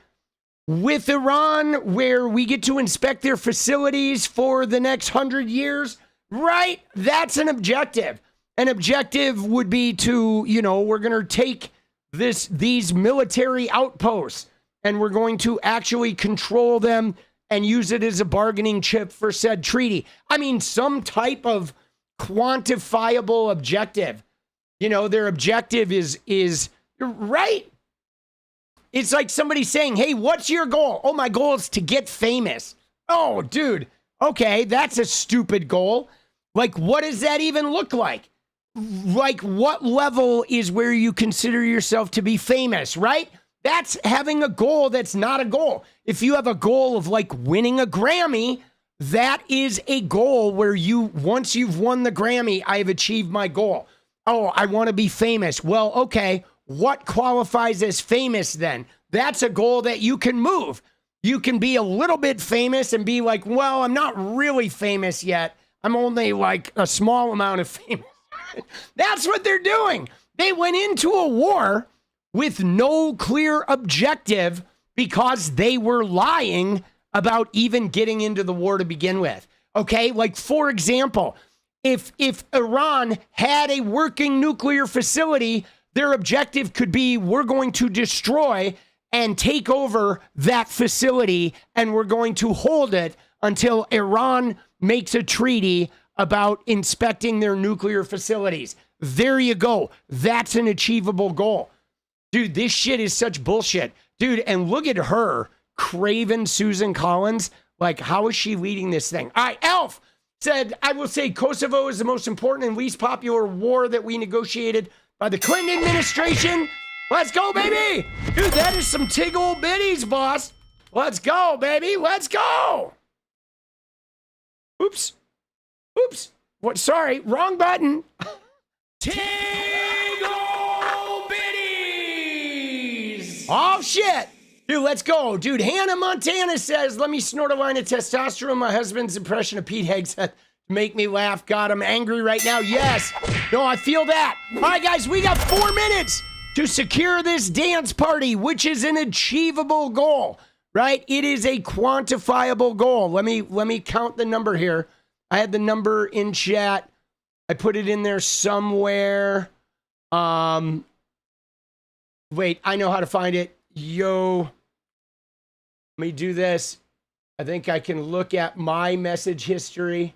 with Iran where we get to inspect their facilities for the next 100 years, right? That's an objective. An objective would be to, we're going to take these military outposts and we're going to actually control them and use it as a bargaining chip for said treaty. I mean, some type of quantifiable objective. Their objective is right. It's like somebody saying, hey, what's your goal? Oh, my goal is to get famous. Oh, dude. Okay, that's a stupid goal. What does that even look like? What level is where you consider yourself to be famous, right? That's having a goal that's not a goal. If you have a goal of winning a Grammy, that is a goal where once you've won the Grammy, I have achieved my goal. Oh, I want to be famous. Well, okay, what qualifies as famous then? That's a goal that you can move. You can be a little bit famous and be like, well, I'm not really famous yet. I'm only a small amount of famous. That's what they're doing. They went into a war with no clear objective because they were lying about even getting into the war to begin with. Okay, for example, if Iran had a working nuclear facility, their objective could be, we're going to destroy and take over that facility, and we're going to hold it until Iran makes a treaty about inspecting their nuclear facilities. There you go. That's an achievable goal. Dude, this shit is such bullshit. Dude, and look at her, craven Susan Collins. Like, how is she leading this thing? All right, Elf said, I will say Kosovo is the most important and least popular war that we negotiated by the Clinton administration. Let's go, baby. Dude, that is some tig old biddies, boss. Let's go, baby. Let's go. Oops. Oops. What? Sorry, wrong button. Tig old biddies. Oh, shit. Dude, let's go. Dude, Hannah Montana says, let me snort a line of testosterone. My husband's impression of Pete Hegseth make me laugh. God, I'm angry right now. Yes. No, I feel that. All right, guys, we got 4 minutes to secure this dance party, which is an achievable goal, right? It is a quantifiable goal. Let me count the number here. I had the number in chat. I put it in there somewhere. Wait, I know how to find it. Yo, let me do this. I think I can look at my message history.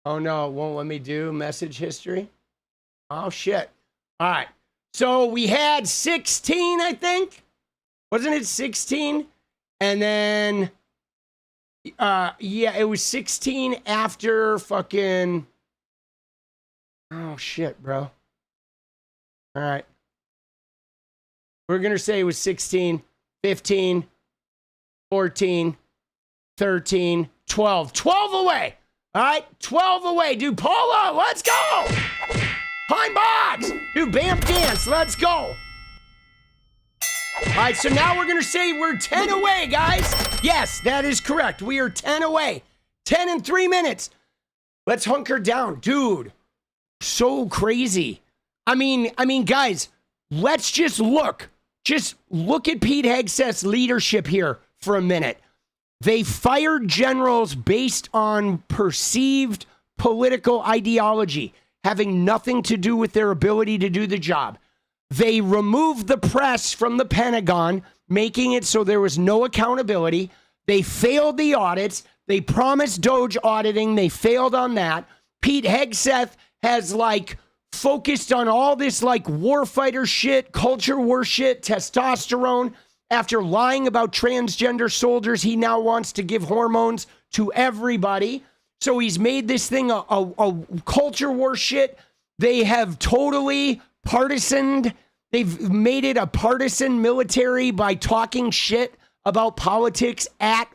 Oh no, it won't let me do message history. Oh shit. All right. So we had 16, I think. Wasn't it 16? And then, yeah, it was 16 after fucking, oh shit, bro. All right. We're going to say it was 16, 15, 14, 13, 12. 12 away. All right, 12 away. Dude, Paula, let's go. Pine Box. Dude, Bam Dance, let's go. All right, so now we're going to say we're 10 away, guys. Yes, that is correct. We are 10 away. 10 in 3 minutes. Let's hunker down. Dude, so crazy. I mean, guys, let's just look. Just look at Pete Hegseth's leadership here for a minute. They fired generals based on perceived political ideology, having nothing to do with their ability to do the job. They removed the press from the Pentagon, making it so there was no accountability. They failed the audits. They promised Doge auditing. They failed on that. Pete Hegseth has focused on all this warfighter shit, culture war shit, testosterone. After lying about transgender soldiers, he now wants to give hormones to everybody. So he's made this thing a culture war shit. They have totally partisaned. They've made it a partisan military by talking shit about politics at,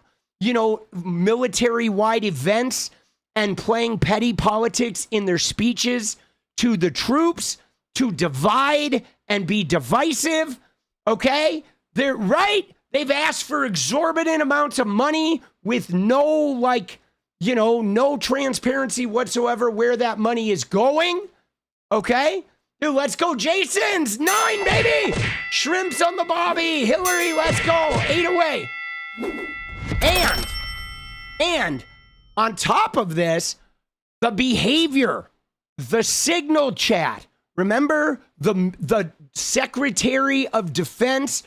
military-wide events and playing petty politics in their speeches to the troops to divide and be divisive. Okay? They're right. They've asked for exorbitant amounts of money with no no transparency whatsoever where that money is going. Okay? Dude, let's go. Jason's 9, baby. Shrimps on the bobby. Hillary, let's go. 8 away. And on top of this, the behavior, the signal chat. Remember the Secretary of Defense,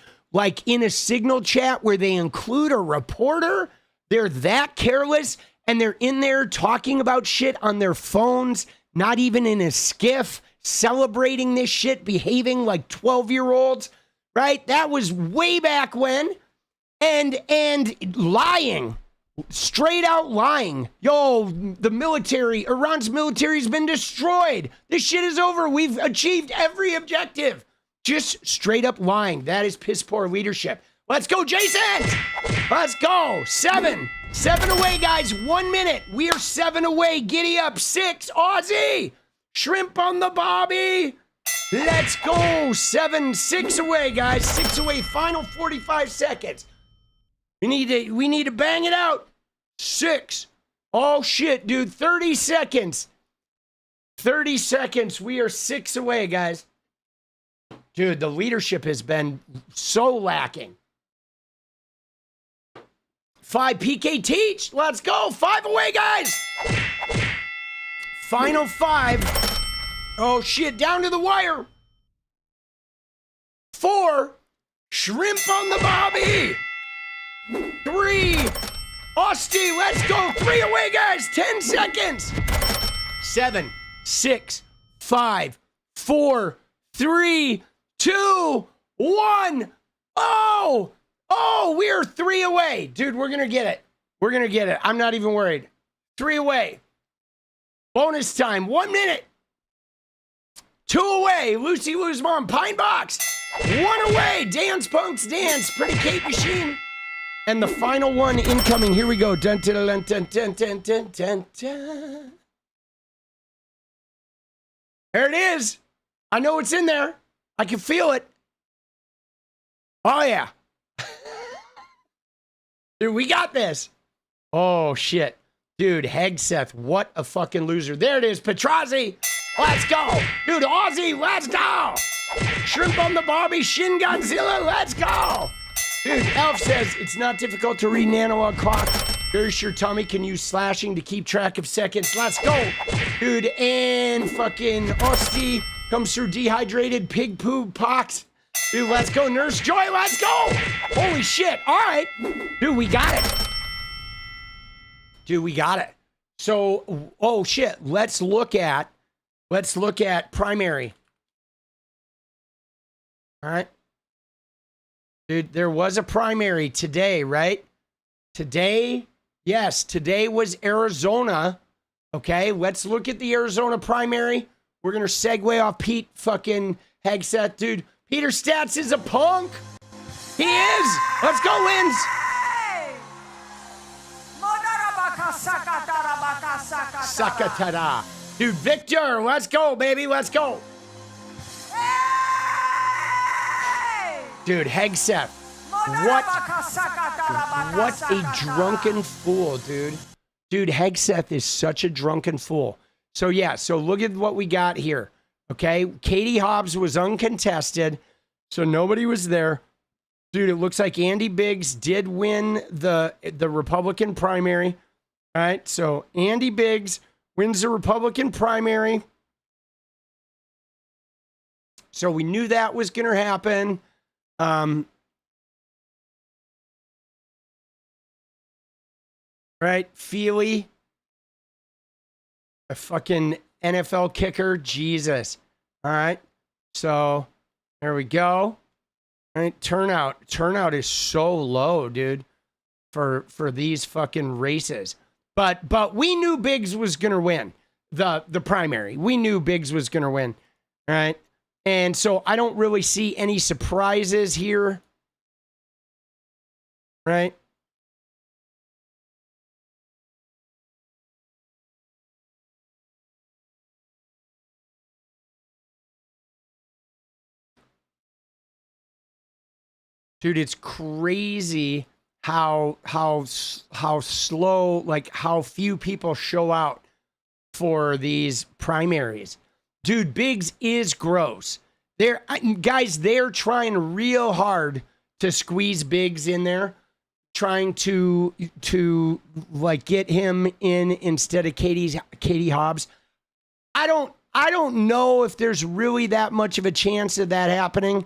in a signal chat where they include a reporter? They're that careless, and they're in there talking about shit on their phones, not even in a skiff, celebrating this shit, behaving like 12-year-olds, right? That was way back when. And lying, straight out lying. Yo, the military, Iran's military's been destroyed. This shit is over. We've achieved every objective. Just straight up lying. That is piss poor leadership. Let's go, Jason. Let's go. 7 away, guys. 1 minute. We are 7 away. Giddy up. 6. Aussie. Shrimp on the bobby. Let's go. 6 away, guys. 6 away. Final 45 seconds. We need to bang it out. 6. Oh shit, dude. 30 seconds. 30 seconds. We are 6 away, guys. Dude, the leadership has been so lacking. 5 PK teach. Let's go. 5 away, guys. Final 5. Oh, shit. Down to the wire. 4. Shrimp on the bobby. 3. 𝗙cie, let's go. 3 away, guys. 10 seconds. 7, 6, 5, 4, 3, 2, 1. Oh, we're 3 away. Dude, we're going to get it. We're going to get it. I'm not even worried. 3 away. Bonus time. 1 minute. 2 away. Lucy Lou's mom. Pine Box. 1 away. Dance Punks Dance. Pretty Kate Machine. And the final one incoming. Here we go. Dun, dun, dun, dun, dun, dun, dun, dun, dun. There it is. I know it's in there. I can feel it. Oh, yeah. Dude, we got this. Oh, shit. Dude, Hegseth, what a fucking loser. There it is. Petrazi, let's go. Dude, Aussie, let's go. Shrimp on the Barbie, Shin Godzilla, let's go. Dude, Elf says it's not difficult to read an analog clock. Very sure Tommy can use slashing to keep track of seconds. Let's go. Dude, and fucking 𝗙cie comes through dehydrated pig poo pox. Dude, let's go. Nurse Joy, let's go. Holy shit. All right. Dude, we got it. Dude, we got it. So, oh shit. Let's look at primary. All right. Dude, there was a primary today, right? Today, yes, today was Arizona. Okay, let's look at the Arizona primary. We're going to segue off Pete fucking Hegseth. Dude, Peter Stats is a punk. He is. Let's go, Wins. Sakatara. Dude, Victor, let's go, baby. Let's go. Dude, Hegseth. What a drunken fool, dude. Dude, Hegseth is such a drunken fool. So, yeah, so look at what we got here. Okay, Katie Hobbs was uncontested, so nobody was there. Dude, it looks like Andy Biggs did win the Republican primary. All right, so Andy Biggs wins the Republican primary. So we knew that was going to happen. Right, 𝗙cie, a fucking NFL kicker, Jesus. All right, so there we go. All right, turnout is so low, dude, for these fucking races. But we knew Biggs was gonna win the primary. We knew Biggs was gonna win, all right? And so I don't really see any surprises here, right? Dude, it's crazy how slow, like how few people show out for these primaries. Dude, Biggs is gross. They're trying real hard to squeeze Biggs in there, trying to like get him in instead of Katie Hobbs. I don't know if there's really that much of a chance of that happening.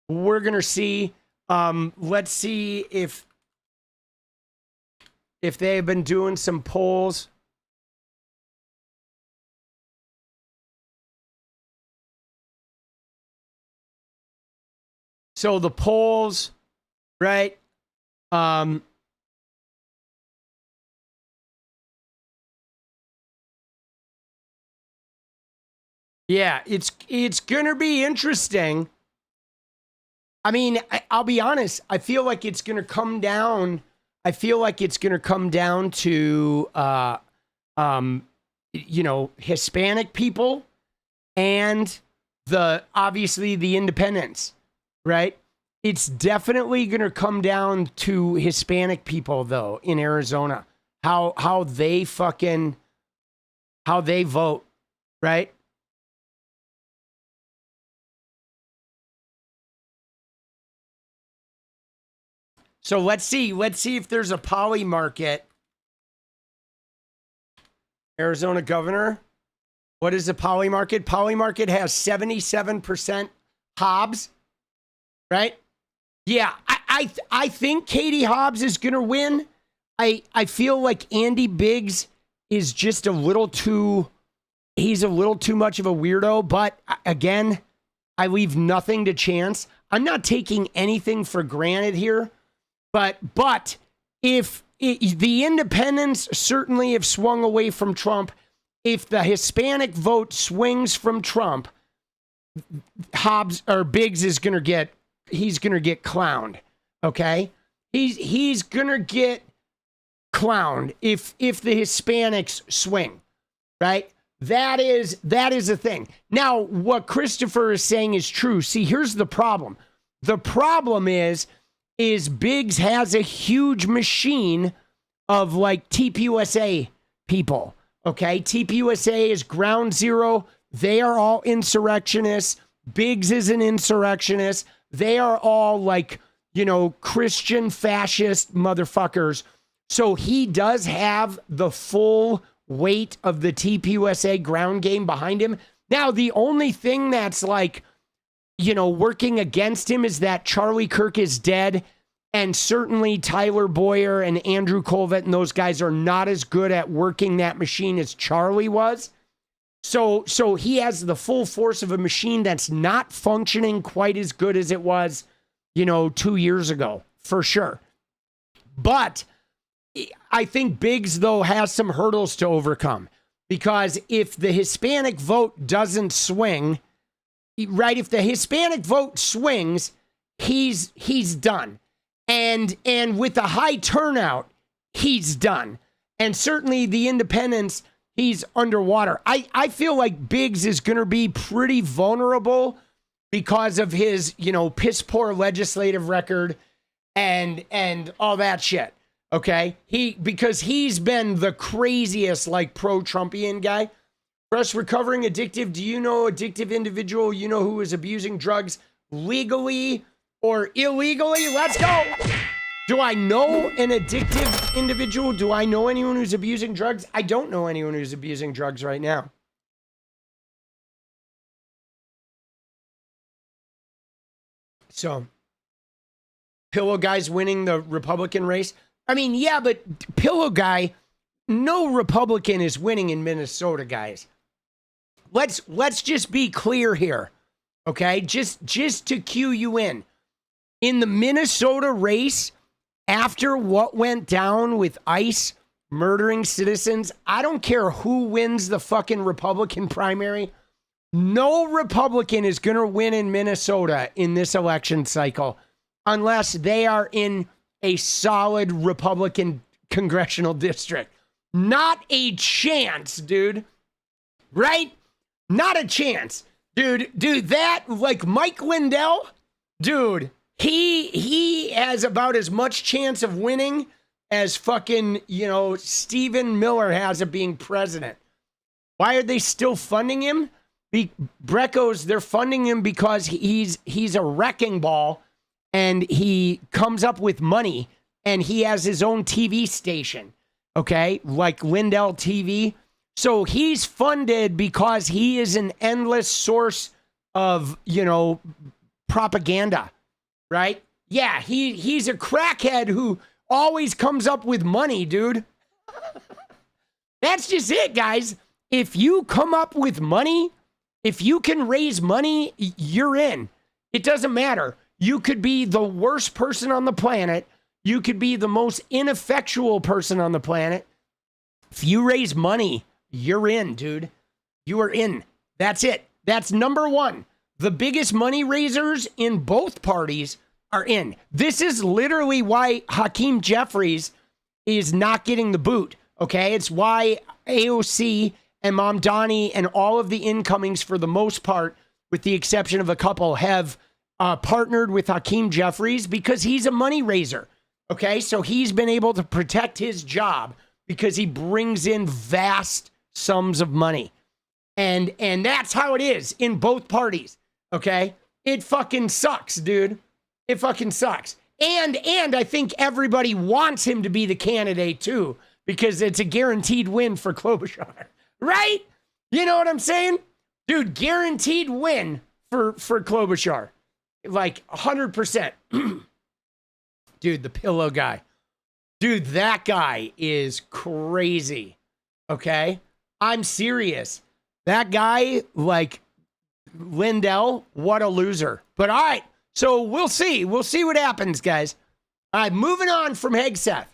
We're gonna see. Let's see if they've been doing some polls. So the polls, right? Yeah, it's gonna be interesting. I mean, I'll be honest. I feel like it's going to come down. I feel like it's going to come down to, Hispanic people and obviously the independents, right? It's definitely going to come down to Hispanic people though in Arizona. How they vote. right? So let's see if there's a poly market. Arizona governor. What is the poly market? Poly market has 77% Hobbs, right? Yeah, I think Katie Hobbs is going to win. I feel like Andy Biggs is just he's a little too much of a weirdo, but again, I leave nothing to chance. I'm not taking anything for granted here, but if the independents certainly have swung away from Trump, if the Hispanic vote swings from Trump, Hobbs or Biggs is going to get clowned. Okay? He's going to get clowned if the Hispanics swing. Right? That is a thing. Now, what Christopher is saying is true. See, here's the problem. The problem is Biggs has a huge machine of like TPUSA people. Okay, TPUSA is ground zero. They are all insurrectionists. Biggs is an insurrectionist. They are all like, Christian fascist motherfuckers. So he does have the full weight of the TPUSA ground game behind him. Now, the only thing that's like, working against him is that Charlie Kirk is dead. And certainly Tyler Boyer and Andrew Colvett and those guys are not as good at working that machine as Charlie was. So he has the full force of a machine that's not functioning quite as good as it was, 2 years ago, for sure. But I think Biggs, though, has some hurdles to overcome. Because if the Hispanic vote doesn't swing, right, if the Hispanic vote swings, he's done. And with a high turnout, he's done. And certainly the independents, he's underwater. I feel like Biggs is going to be pretty vulnerable because of his, piss poor legislative record and all that shit. Okay? Because he's been the craziest, like, pro-Trumpian guy. For us recovering addictive, do you know addictive individual, who is abusing drugs legally or illegally? Let's go. Do I know an addictive individual? Do I know anyone who's abusing drugs? I don't know anyone who's abusing drugs right now. So, Pillow Guy's winning the Republican race. I mean, yeah, but Pillow Guy, no Republican is winning in Minnesota, guys. Let's just be clear here. Okay? Just to cue you in. In the Minnesota race, after what went down with ICE murdering citizens, I don't care who wins the fucking Republican primary. No Republican is going to win in Minnesota in this election cycle unless they are in a solid Republican congressional district. Not a chance, dude. Right? Not a chance. Dude, that, like Mike Lindell, dude, he has about as much chance of winning as fucking, Stephen Miller has of being president. Why are they still funding him? Brecco's, they're funding him because he's a wrecking ball and he comes up with money and he has his own TV station, okay? Like Lindell TV. So he's funded because he is an endless source of, propaganda. Right? Yeah, he's a crackhead who always comes up with money, dude. That's just it, guys. If you come up with money, if you can raise money, you're in. It doesn't matter. You could be the worst person on the planet. You could be the most ineffectual person on the planet. If you raise money, you're in, dude. You are in. That's it. That's number one. The biggest money raisers in both parties are in. This is literally why Hakeem Jeffries is not getting the boot, okay? It's why AOC and Mamdani and all of the incomings, for the most part, with the exception of a couple, have partnered with Hakeem Jeffries because he's a money raiser, okay? So he's been able to protect his job because he brings in vast sums of money. And that's how it is in both parties. Okay? It fucking sucks, dude. It fucking sucks. And I think everybody wants him to be the candidate too, because it's a guaranteed win for Klobuchar. Right? You know what I'm saying? Dude, guaranteed win for Klobuchar. Like 100%. Dude, the pillow guy. Dude, that guy is crazy. Okay? I'm serious. That guy, like, Lindell, what a loser. But all right, so we'll see. We'll see what happens, guys. All right, moving on from Hegseth.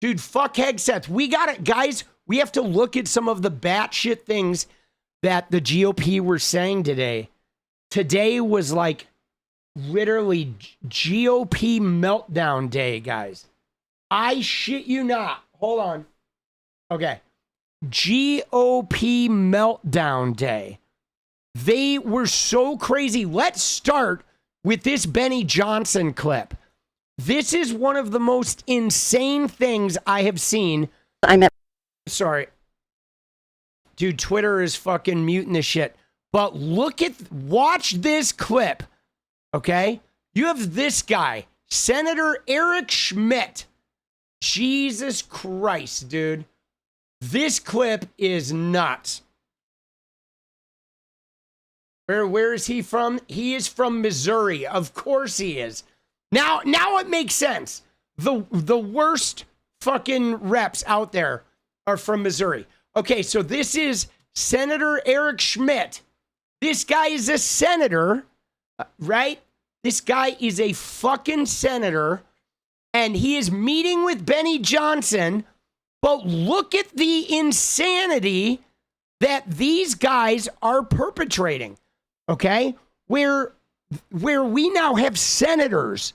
Dude, fuck Hegseth. We got it, guys. We have to look at some of the batshit things that the GOP were saying today. Today was like literally GOP meltdown day, guys. I shit you not. Hold on. Okay. GOP meltdown day. They were so crazy. Let's start with this Benny Johnson clip. This is one of the most insane things I have seen. Sorry. Dude, Twitter is fucking muting the shit. But watch this clip. Okay? You have this guy, Senator Eric Schmidt. Jesus Christ, dude. This clip is nuts. Where is he from? He is from Missouri. Of course he is. Now it makes sense. The worst fucking reps out there are from Missouri. Okay, so this is Senator Eric Schmidt. This guy is a senator, right? This guy is a fucking senator, and he is meeting with Benny Johnson. But look at the insanity that these guys are perpetrating, okay? Where we now have senators,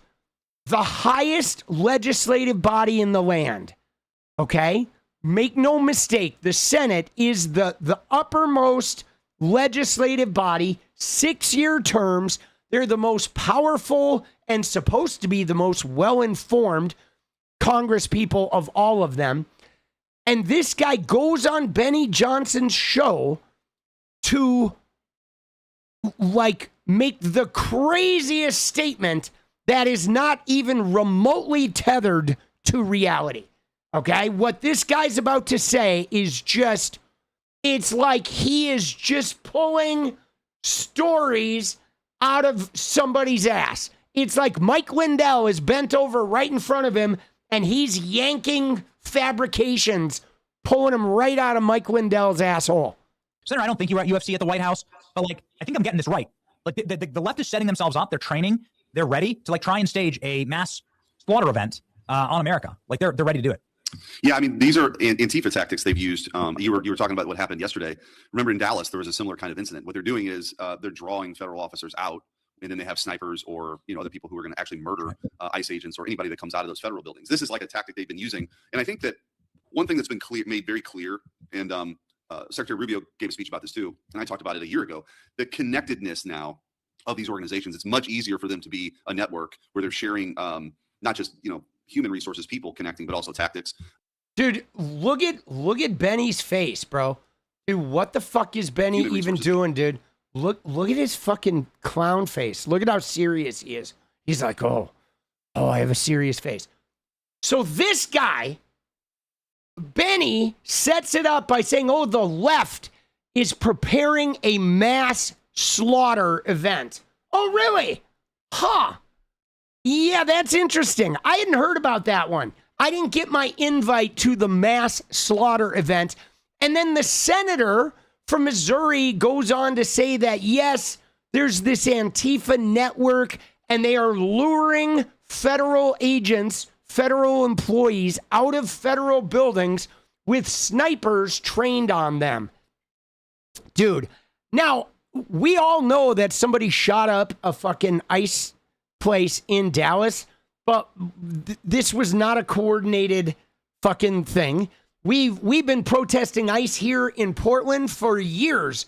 the highest legislative body in the land, okay? Make no mistake, the Senate is the uppermost legislative body, 6-year terms. They're the most powerful and supposed to be the most well-informed Congress people of all of them. And this guy goes on Benny Johnson's show to, like, make the craziest statement that is not even remotely tethered to reality. Okay? What this guy's about to say is just, it's like he is just pulling stories out of somebody's ass. It's like Mike Lindell is bent over right in front of him and he's yanking fabrications, pulling them right out of Mike Lindell's asshole. Senator, I don't think you were at UFC at the White House, but like, I think I'm getting this right. Like the left is setting themselves up. They're training. They're ready to like try and stage a mass slaughter event on America. Like they're ready to do it. Yeah, I mean, these are Antifa tactics they've used. You were talking about what happened yesterday. Remember in Dallas, there was a similar kind of incident. What they're doing is they're drawing federal officers out, and then they have snipers or other people who are going to actually murder ICE agents or anybody that comes out of those federal buildings. This is like a tactic they've been using, and I think that one thing that's been made very clear, and Secretary Rubio gave a speech about this too, and I talked about it a year ago. The connectedness now of these organizations, it's much easier for them to be a network where they're sharing not just human resources, people connecting, but also tactics. Dude, look at Benny's face, bro. Dude, what the fuck is Benny even doing, dude? Look at his fucking clown face. Look at how serious he is. He's like, oh, I have a serious face. So this guy, Benny, sets it up by saying, oh, the left is preparing a mass slaughter event. Oh, really? Huh. Yeah, that's interesting. I hadn't heard about that one. I didn't get my invite to the mass slaughter event. And then the senator from Missouri goes on to say that, yes, there's this Antifa network and they are luring federal agents, federal employees out of federal buildings with snipers trained on them. Dude, now we all know that somebody shot up a fucking ICE place in Dallas, but this was not a coordinated fucking thing. We've been protesting ICE here in Portland for years,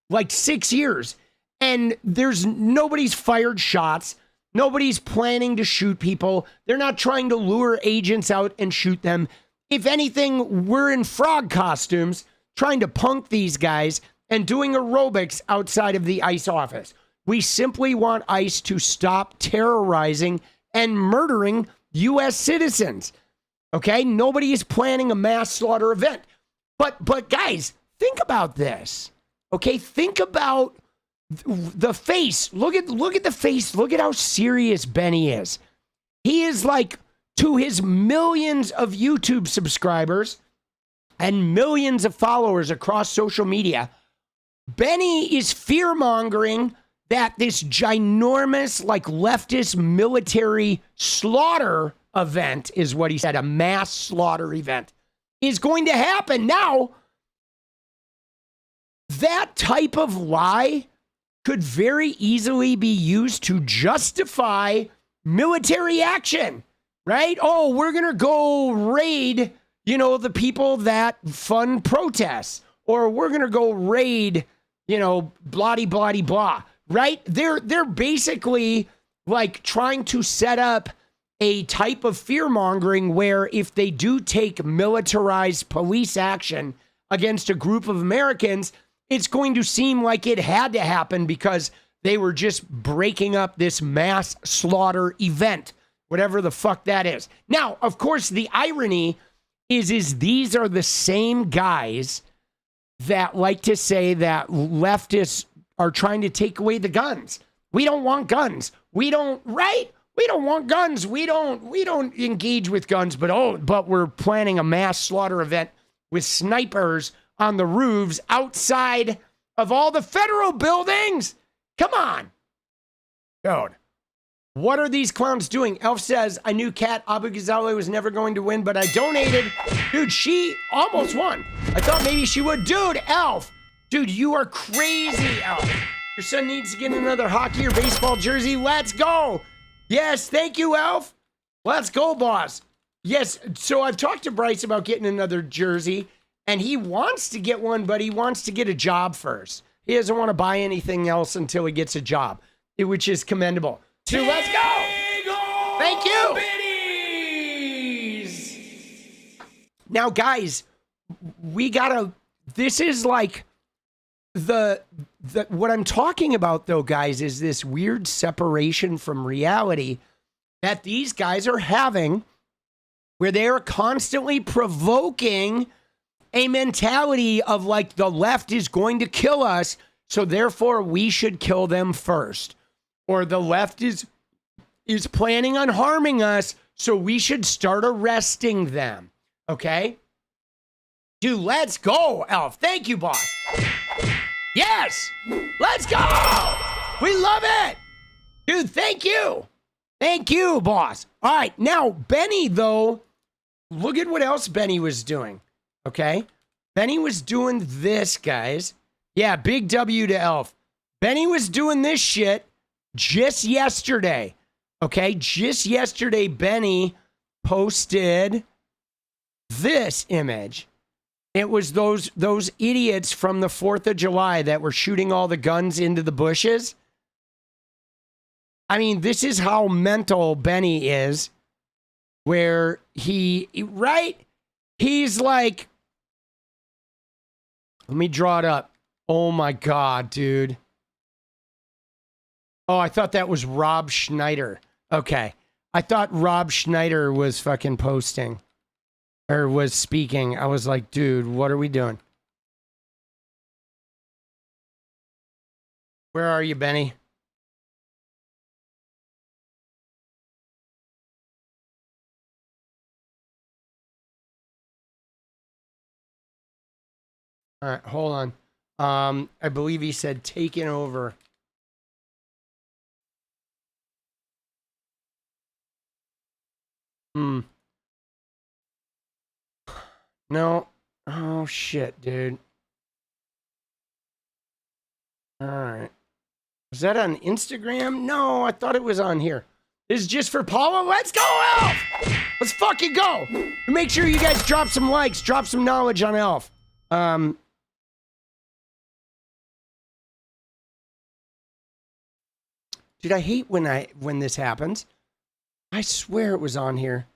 like 6 years, and nobody's fired shots. Nobody's planning to shoot people. They're not trying to lure agents out and shoot them. If anything, we're in frog costumes trying to punk these guys and doing aerobics outside of the ICE office. We simply want ICE to stop terrorizing and murdering U.S. citizens. Okay? Nobody is planning a mass slaughter event. But guys, think about this. Okay? Think about the face. Look at the face. Look at how serious Benny is. He is like, to his millions of YouTube subscribers and millions of followers across social media, Benny is fear-mongering that this ginormous, like, leftist military slaughter event is what he said, a mass slaughter event, is going to happen. Now, that type of lie could very easily be used to justify military action, right? Oh, we're going to go raid, the people that fund protests, or we're going to go raid, blah, blah, blah, right? They're basically like trying to set up a type of fear mongering where if they do take militarized police action against a group of Americans, it's going to seem like it had to happen because they were just breaking up this mass slaughter event, whatever the fuck that is. Now, of course, the irony is these are the same guys that like to say that leftists are trying to take away the guns. We don't want guns. We don't, right? We don't want guns. We don't engage with guns, but we're planning a mass slaughter event with snipers on the roofs outside of all the federal buildings. Come on. Dude, what are these clowns doing? Elf says, I knew 𝗙cie_𝗶𝗹𝗀𝗡 was never going to win, but I donated. Dude, she almost won. I thought maybe she would. Dude, Elf. Dude, you are crazy, Elf. Your son needs to get another hockey or baseball jersey. Let's go. Yes, thank you, Elf. Let's go, boss. Yes, so I've talked to Bryce about getting another jersey, and he wants to get one, but he wants to get a job first. He doesn't want to buy anything else until he gets a job, which is commendable. So let's go. Thank you. Now, guys, this is like what I'm talking about, though, guys, is this weird separation from reality that these guys are having where they are constantly provoking a mentality of like the left is going to kill us, so therefore we should kill them first. Or the left is planning on harming us, so we should start arresting them. Okay? Dude, let's go, Elf. Thank you, boss. Yes! Let's go! We love it! Dude, thank you. Thank you, boss. All right, now, Benny, though, look at what else Benny was doing. Okay? Benny was doing this, guys. Yeah, big W to Elf. Benny was doing this shit just yesterday. Okay? Just yesterday, Benny posted this image. It was those idiots from the 4th of July that were shooting all the guns into the bushes. I mean, this is how mental Benny is, where right? He's like, let me draw it up. Oh my God, dude. Oh, I thought that was Rob Schneider. Okay. I thought Rob Schneider was fucking posting or was speaking. I was like, dude, what are we doing? Where are you, Benny? All right, hold on. I believe he said taking over. No. Oh, shit, dude. All right. Was that on Instagram? No, I thought it was on here. This is just for Paula. Let's go, Elf! Let's fucking go! Make sure you guys drop some likes, drop some knowledge on Elf. Dude, I hate when this happens. I swear it was on here.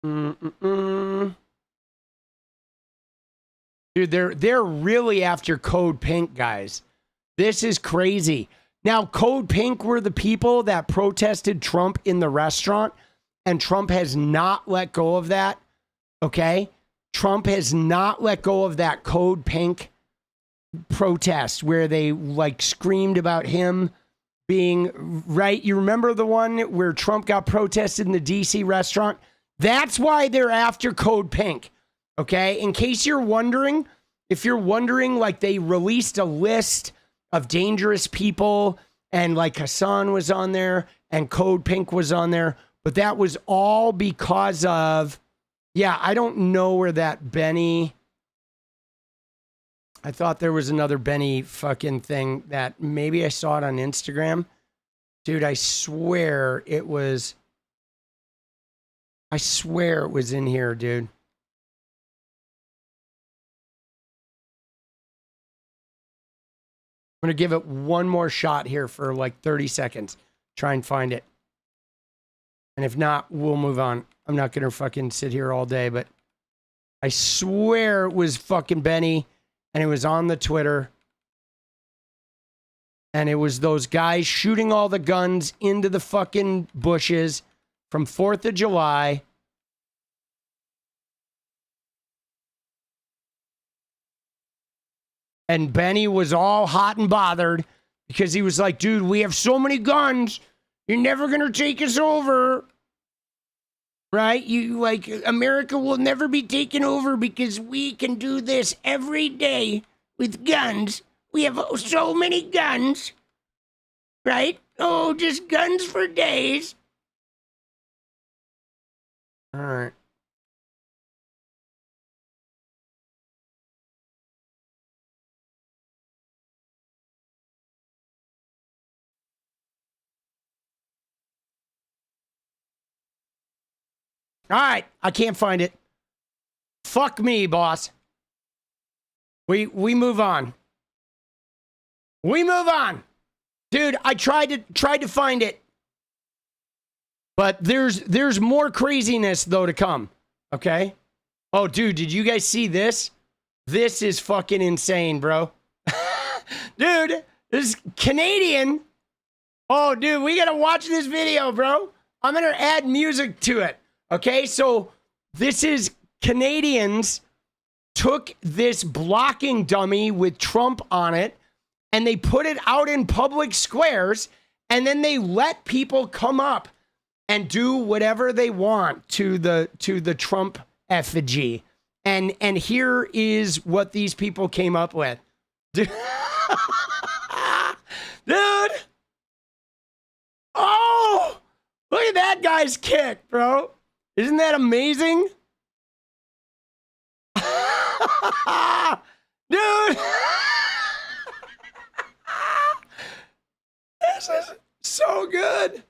Dude, they're really after 𝗙𝗍𝗆𝗀, guys. This is crazy. Now, 𝗙𝗍𝗆𝗀 were the people that protested Trump in the restaurant, and Trump has not let go of that. Okay? Trump has not let go of that 𝗙𝗍𝗆𝗀 protest where they like screamed about him being right. You remember the one where Trump got protested in the DC restaurant? That's why they're after 𝗙𝗍𝗆𝗀. Okay? In case you're wondering, if you're wondering, like they released a list of dangerous people and like Hasan was on there and 𝗙𝗍𝗆𝗀 was on there, but that was all because of, yeah, I don't know where that Benny, I thought there was another Benny fucking thing that maybe I saw it on Instagram. Dude, I swear it was in here, dude. I'm going to give it one more shot here for like 30 seconds. Try and find it. And if not, we'll move on. I'm not going to fucking sit here all day, but I swear it was fucking Benny and it was on the Twitter. And it was those guys shooting all the guns into the fucking bushes from 4th of July. And Benny was all hot and bothered because he was like, dude, we have so many guns. You're never going to take us over. Right? You like, America will never be taken over because we can do this every day with guns. We have so many guns. Right? Oh, just guns for days. All right. All right, I can't find it. Fuck me, boss. We move on. We move on. Dude, I tried to find it. But there's more craziness though to come. Okay? Oh, dude, did you guys see this? This is fucking insane, bro. Dude, this Canadian. Oh, dude, we got to watch this video, bro. I'm going to add music to it. Okay, so this is Canadians took this blocking dummy with Trump on it and they put it out in public squares and then they let people come up and do whatever they want to the Trump effigy. And here is what these people came up with. Dude. Dude. Oh, look at that guy's kick, bro. Isn't that amazing? Dude! This is so good.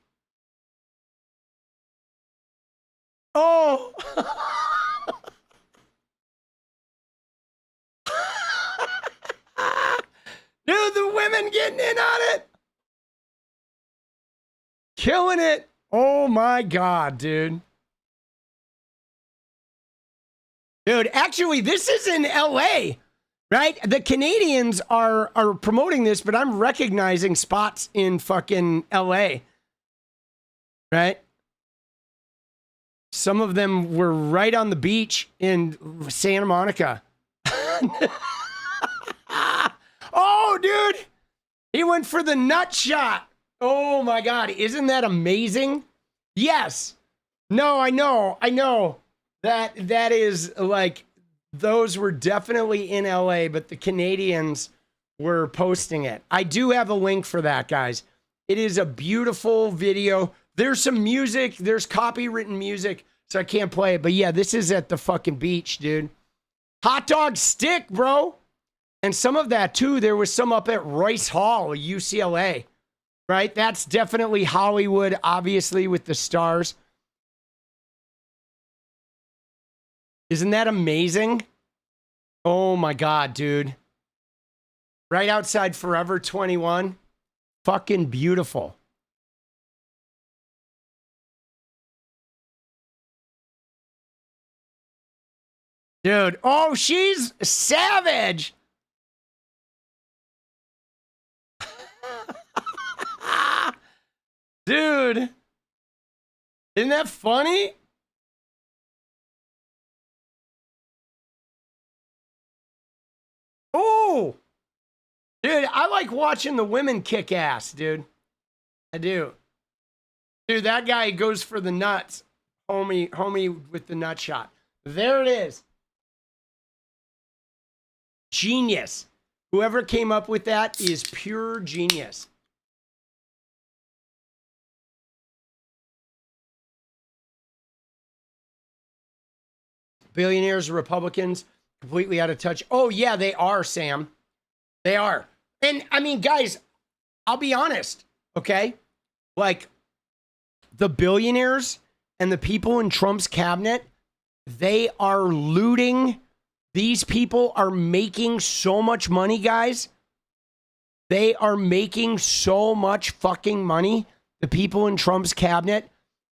Oh. Dude, the women getting in on it. Killing it. Oh my God, dude. Dude, actually, this is in LA, right? The Canadians are promoting this, but I'm recognizing spots in fucking LA, right? Some of them were right on the beach in Santa Monica. Oh, dude, he went for the nut shot. Oh my God, isn't that amazing? Yes. No, I know. That is like, those were definitely in LA, but the Canadians were posting it. I do have a link for that, guys. It is a beautiful video. There's some music. There's copywritten music, so I can't play it. But yeah, this is at the fucking beach, dude. Hot dog stick, bro. And some of that too, there was some up at Royce Hall, UCLA, right? That's definitely Hollywood, obviously, with the stars. Isn't that amazing? Oh my God, dude. Right outside Forever 21. Fucking beautiful. Dude, oh, she's savage. Dude, isn't that funny? Oh, dude, I like watching the women kick ass, dude. I do. Dude, that guy goes for the nuts. Homie with the nut shot. There it is. Genius. Whoever came up with that is pure genius. Billionaires, Republicans, completely out of touch. Oh, yeah, they are, Sam. They are. And, I mean, guys, I'll be honest, okay? Like, the billionaires and the people in Trump's cabinet, they are looting. These people are making so much money, guys. They are making so much fucking money. The people in Trump's cabinet.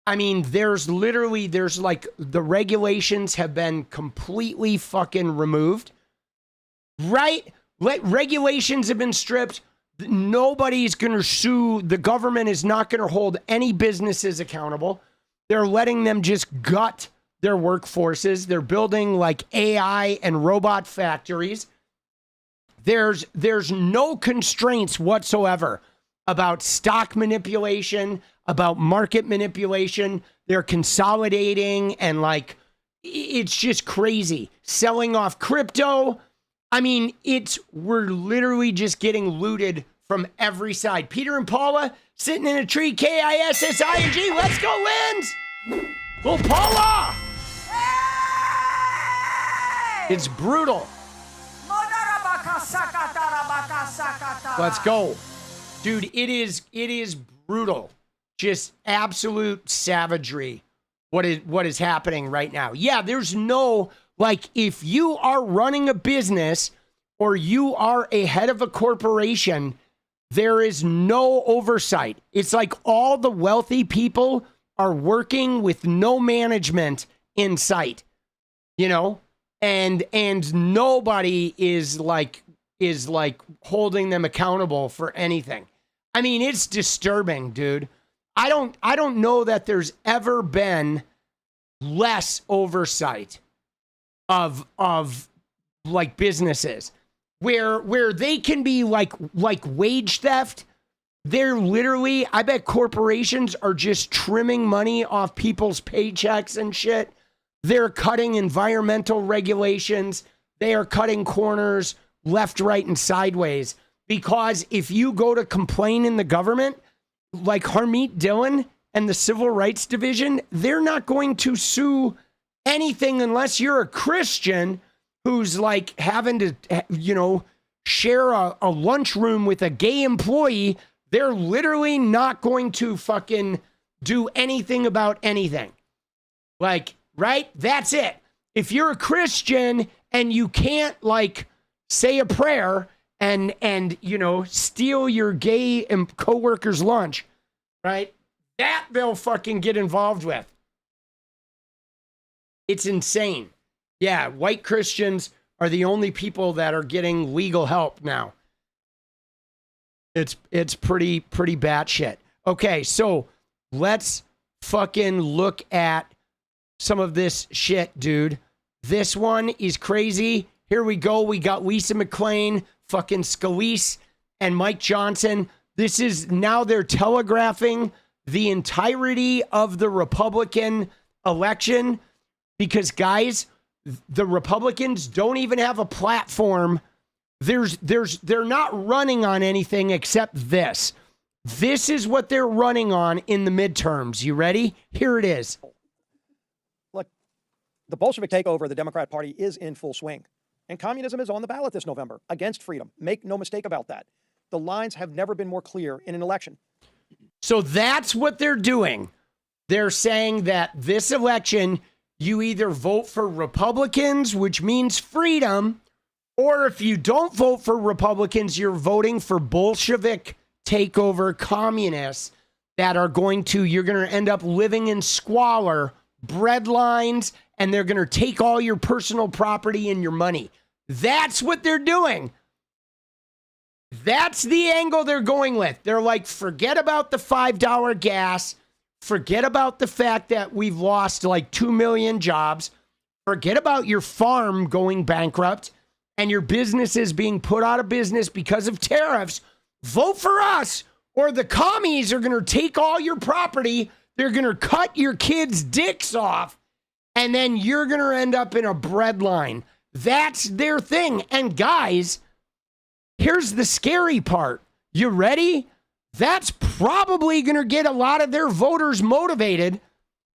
I mean, there's like the regulations have been completely fucking removed. Right? Regulations have been stripped. Nobody's going to sue. The government is not going to hold any businesses accountable. They're letting them just gut their workforces. They're building like AI and robot factories. There's no constraints whatsoever about stock manipulation, about market manipulation. They're consolidating and like, it's just crazy. Selling off crypto. I mean, we're literally just getting looted from every side. Peter and Paula sitting in a tree, K-I-S-S-I-N-G. Let's go, Linz. Well, Paula. It's brutal. Let's go. Dude, it is brutal. Just absolute savagery. What is happening right now? Yeah, there's no, like, if you are running a business or you are a head of a corporation, there is no oversight. It's like all the wealthy people are working with no management in sight, you know? And nobody is like holding them accountable for anything. I mean, it's disturbing, dude. I don't know that there's ever been less oversight of like businesses where they can be like wage theft. They're literally, I bet corporations are just trimming money off people's paychecks and shit. They're cutting environmental regulations. They are cutting corners left, right, and sideways. Because if you go to complain in the government, like Harmeet Dillon and the Civil Rights Division, they're not going to sue anything unless you're a Christian who's like having to, you know, share a lunchroom with a gay employee. They're literally not going to fucking do anything about anything. Like, right? That's it. If you're a Christian and you can't like say a prayer and you know, steal your gay coworker's lunch, right? That they'll fucking get involved with. It's insane. Yeah, white Christians are the only people that are getting legal help now. It's pretty batshit. Okay, so let's fucking look at some of this shit, dude. This one is crazy. Here we go. We got Lisa McClain, fucking Scalise, and Mike Johnson. This is now they're telegraphing the entirety of the Republican election because, guys, the Republicans don't even have a platform. They're not running on anything except this. This is what they're running on in the midterms. You ready? Here it is. Look, the Bolshevik takeover of the Democrat Party is in full swing. And communism is on the ballot this November against freedom. Make no mistake about that. The lines have never been more clear in an election. So that's what they're doing. They're saying that this election, you either vote for Republicans, which means freedom, or if you don't vote for Republicans, you're voting for Bolshevik takeover communists that are you're going to end up living in squalor bread lines, and they're going to take all your personal property and your money. That's what they're doing. That's the angle they're going with. They're like, forget about the $5 gas. Forget about the fact that we've lost like 2 million jobs. Forget about your farm going bankrupt and your businesses being put out of business because of tariffs. Vote for us, or the commies are going to take all your property. They're going to cut your kids' dicks off, and then you're going to end up in a bread line. That's their thing. And guys, here's the scary part. You ready? That's probably going to get a lot of their voters motivated.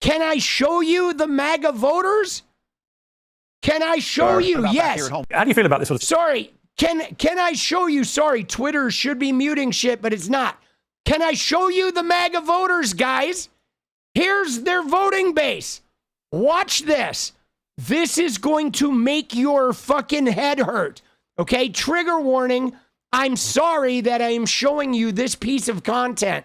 Can I show you the MAGA voters? Can I show you? Yes. How do you feel about this? Sorry. Can I show you? Sorry, Twitter should be muting shit, but it's not. Can I show you the MAGA voters, guys? Here's their voting base. Watch this. This is going to make your fucking head hurt. Okay? Trigger warning. I'm sorry that I am showing you this piece of content,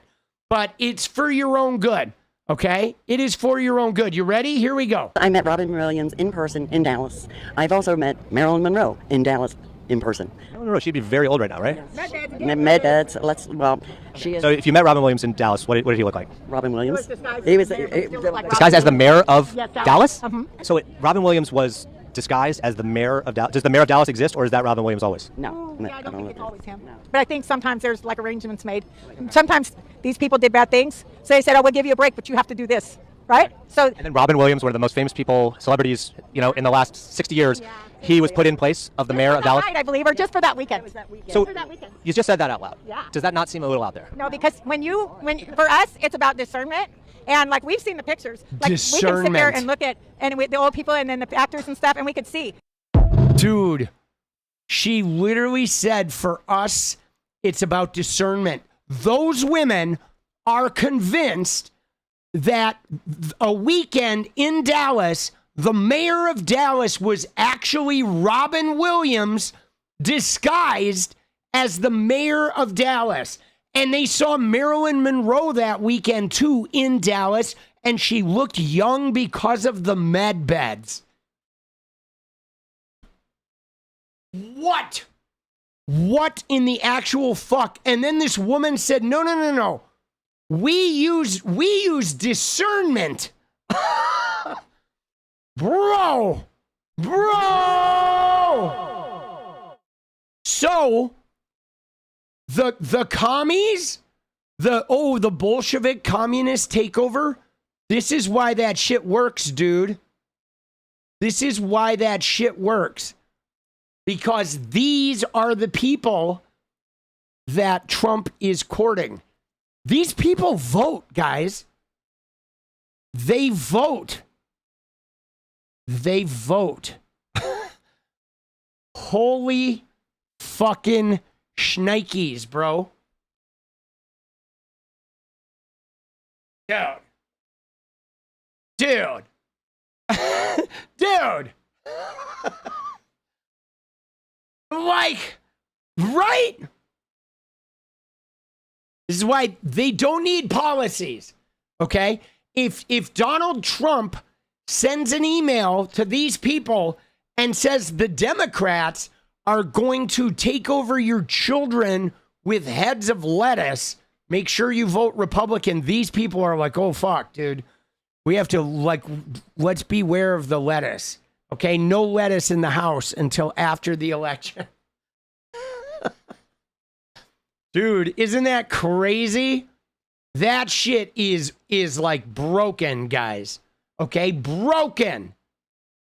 but it's for your own good. Okay? It is for your own good. You ready? Here we go. I met Robin Williams in person in Dallas. I've also met Marilyn Monroe in Dallas in person. Marilyn Monroe, she'd be very old right now, right? She is. So if you met Robin Williams in Dallas, what did he look like? Robin Williams? He was disguised as the mayor of Dallas? So Robin Williams was disguised as the mayor of Dallas. Does the mayor of Dallas exist, or is that Robin Williams always? No. I don't think it's always him. But I think sometimes there's like arrangements made. Sometimes these people did bad things, so they said, "Oh, we'll give you a break, but you have to do this." Right? So. And then Robin Williams, one of the most famous celebrities, in the last 60 years, he was put in place of the mayor of Dallas. Night, I believe, or just for that weekend. So for that weekend. You just said that out loud. Yeah. Does that not seem a little out there? No, because when for us, it's about discernment. And like we've seen the pictures. Like we can sit there and look at the old people and then the actors and stuff, and we could see. Dude, she literally said for us, it's about discernment. Those women are convinced that a weekend in Dallas, the mayor of Dallas was actually Robin Williams disguised as the mayor of Dallas. And they saw Marilyn Monroe that weekend too in Dallas, and she looked young because of the med beds. What? What in the actual fuck? And then this woman said, no. We use discernment. Bro. So the commies, the Bolshevik communist takeover, this is why that shit works, dude. This is why that shit works. Because these are the people that Trump is courting. These people vote, guys. They vote. Holy fucking shnikes, bro. Dude. Like, right? This is why they don't need policies, okay? If Donald Trump sends an email to these people and says the Democrats are going to take over your children with heads of lettuce, make sure you vote Republican. These people are like, oh, fuck, dude. We have to, let's beware of the lettuce. Okay, no lettuce in the house until after the election. Dude, isn't that crazy? That shit is like broken, guys. Okay, broken.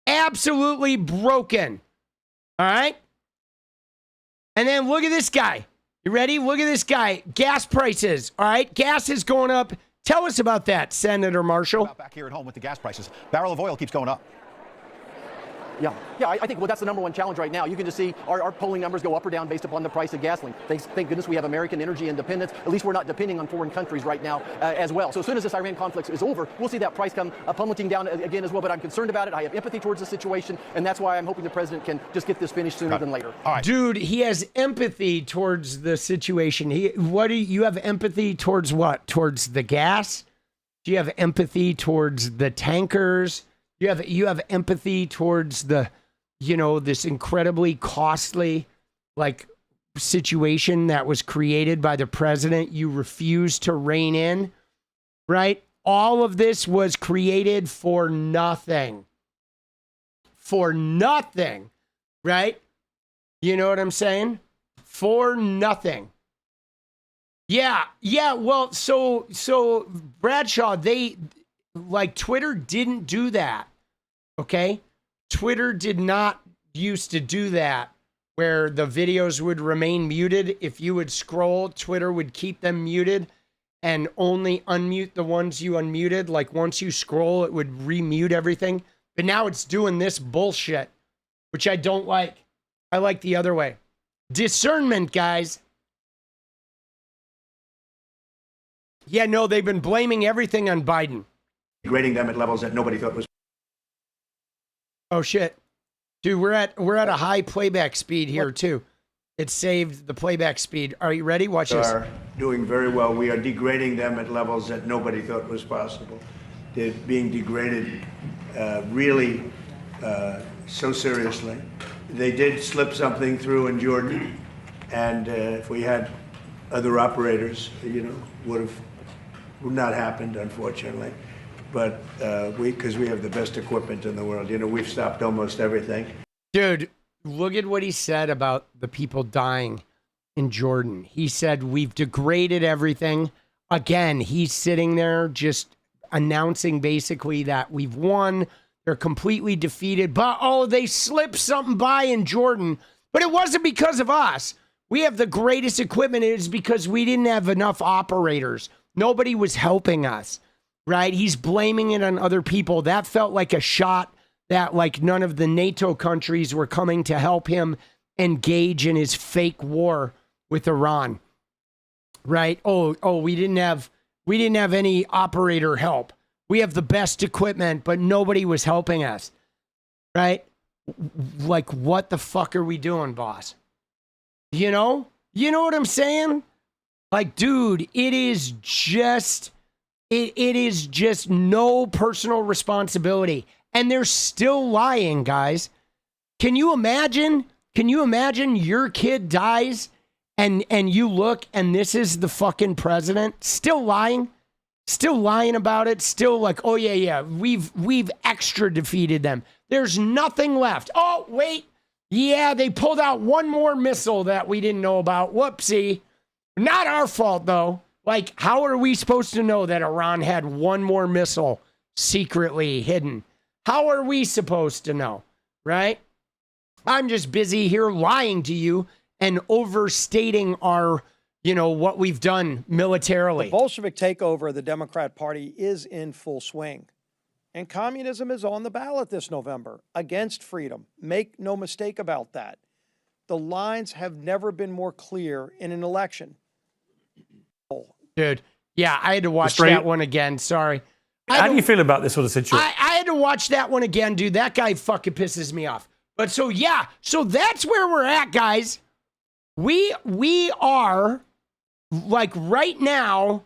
Absolutely broken. All right? And then look at this guy. You ready? Look at this guy. Gas prices. All right, gas is going up. Tell us about that, Senator Marshall. Back here at home with the gas prices. Barrel of oil keeps going up. Yeah, I think that's the number one challenge right now. You can just see our polling numbers go up or down based upon the price of gasoline. Thank goodness we have American energy independence. At least we're not depending on foreign countries right now as well. So as soon as this Iran conflict is over, we'll see that price come plummeting down again as well. But I'm concerned about it. I have empathy towards the situation, and that's why I'm hoping the president can just get this finished sooner than later. All right. Dude, he has empathy towards the situation. You have empathy towards what? Towards the gas? Do you have empathy towards the tankers? You have empathy towards the, this incredibly costly, like, situation that was created by the president you refuse to rein in, right? All of this was created for nothing. For nothing, right? You know what I'm saying? For nothing. Yeah, well, so Bradshaw, Twitter didn't do that, okay? Twitter did not used to do that, where the videos would remain muted. If you would scroll, Twitter would keep them muted and only unmute the ones you unmuted. Like once you scroll, it would remute everything. But now it's doing this bullshit, which I don't like. I like the other way. Discernment, guys. Yeah, no, they've been blaming everything on Biden. Grading them at levels that nobody thought was. Oh, shit. Dude, we're at a high playback speed here, too. It saved the playback speed. Are you ready? Watch this. Are doing very well. We are degrading them at levels that nobody thought was possible. They're being degraded really so seriously. They did slip something through in Jordan, and if we had other operators, would not happened, unfortunately. But because we have the best equipment in the world, we've stopped almost everything. Dude, look at what he said about the people dying in Jordan. He said, we've degraded everything. Again, he's sitting there just announcing basically that we've won. They're completely defeated. But, they slipped something by in Jordan. But it wasn't because of us. We have the greatest equipment. It is because we didn't have enough operators. Nobody was helping us, right? He's blaming it on other people. That felt like a shot that none of the NATO countries were coming to help him engage in his fake war with Iran, right? We didn't have any operator help. We have the best equipment, but nobody was helping us, right? What the fuck are we doing, boss? You know what I'm saying? Dude, it is just no personal responsibility. And they're still lying, guys. Can you imagine your kid dies and you look and this is the fucking president still lying about it, still we've extra defeated them. There's nothing left. Oh, wait. Yeah, they pulled out one more missile that we didn't know about. Whoopsie. Not our fault, though. How are we supposed to know that Iran had one more missile secretly hidden? How are we supposed to know, right? I'm just busy here lying to you and overstating our, what we've done militarily. The Bolshevik takeover of the Democrat Party is in full swing. And communism is on the ballot this November against freedom. Make no mistake about that. The lines have never been more clear in an election. Dude, yeah, I had to watch that one again. Sorry. How do you feel about this sort of situation? I had to watch that one again, dude. That guy fucking pisses me off. But so that's where we're at, guys. We are right now,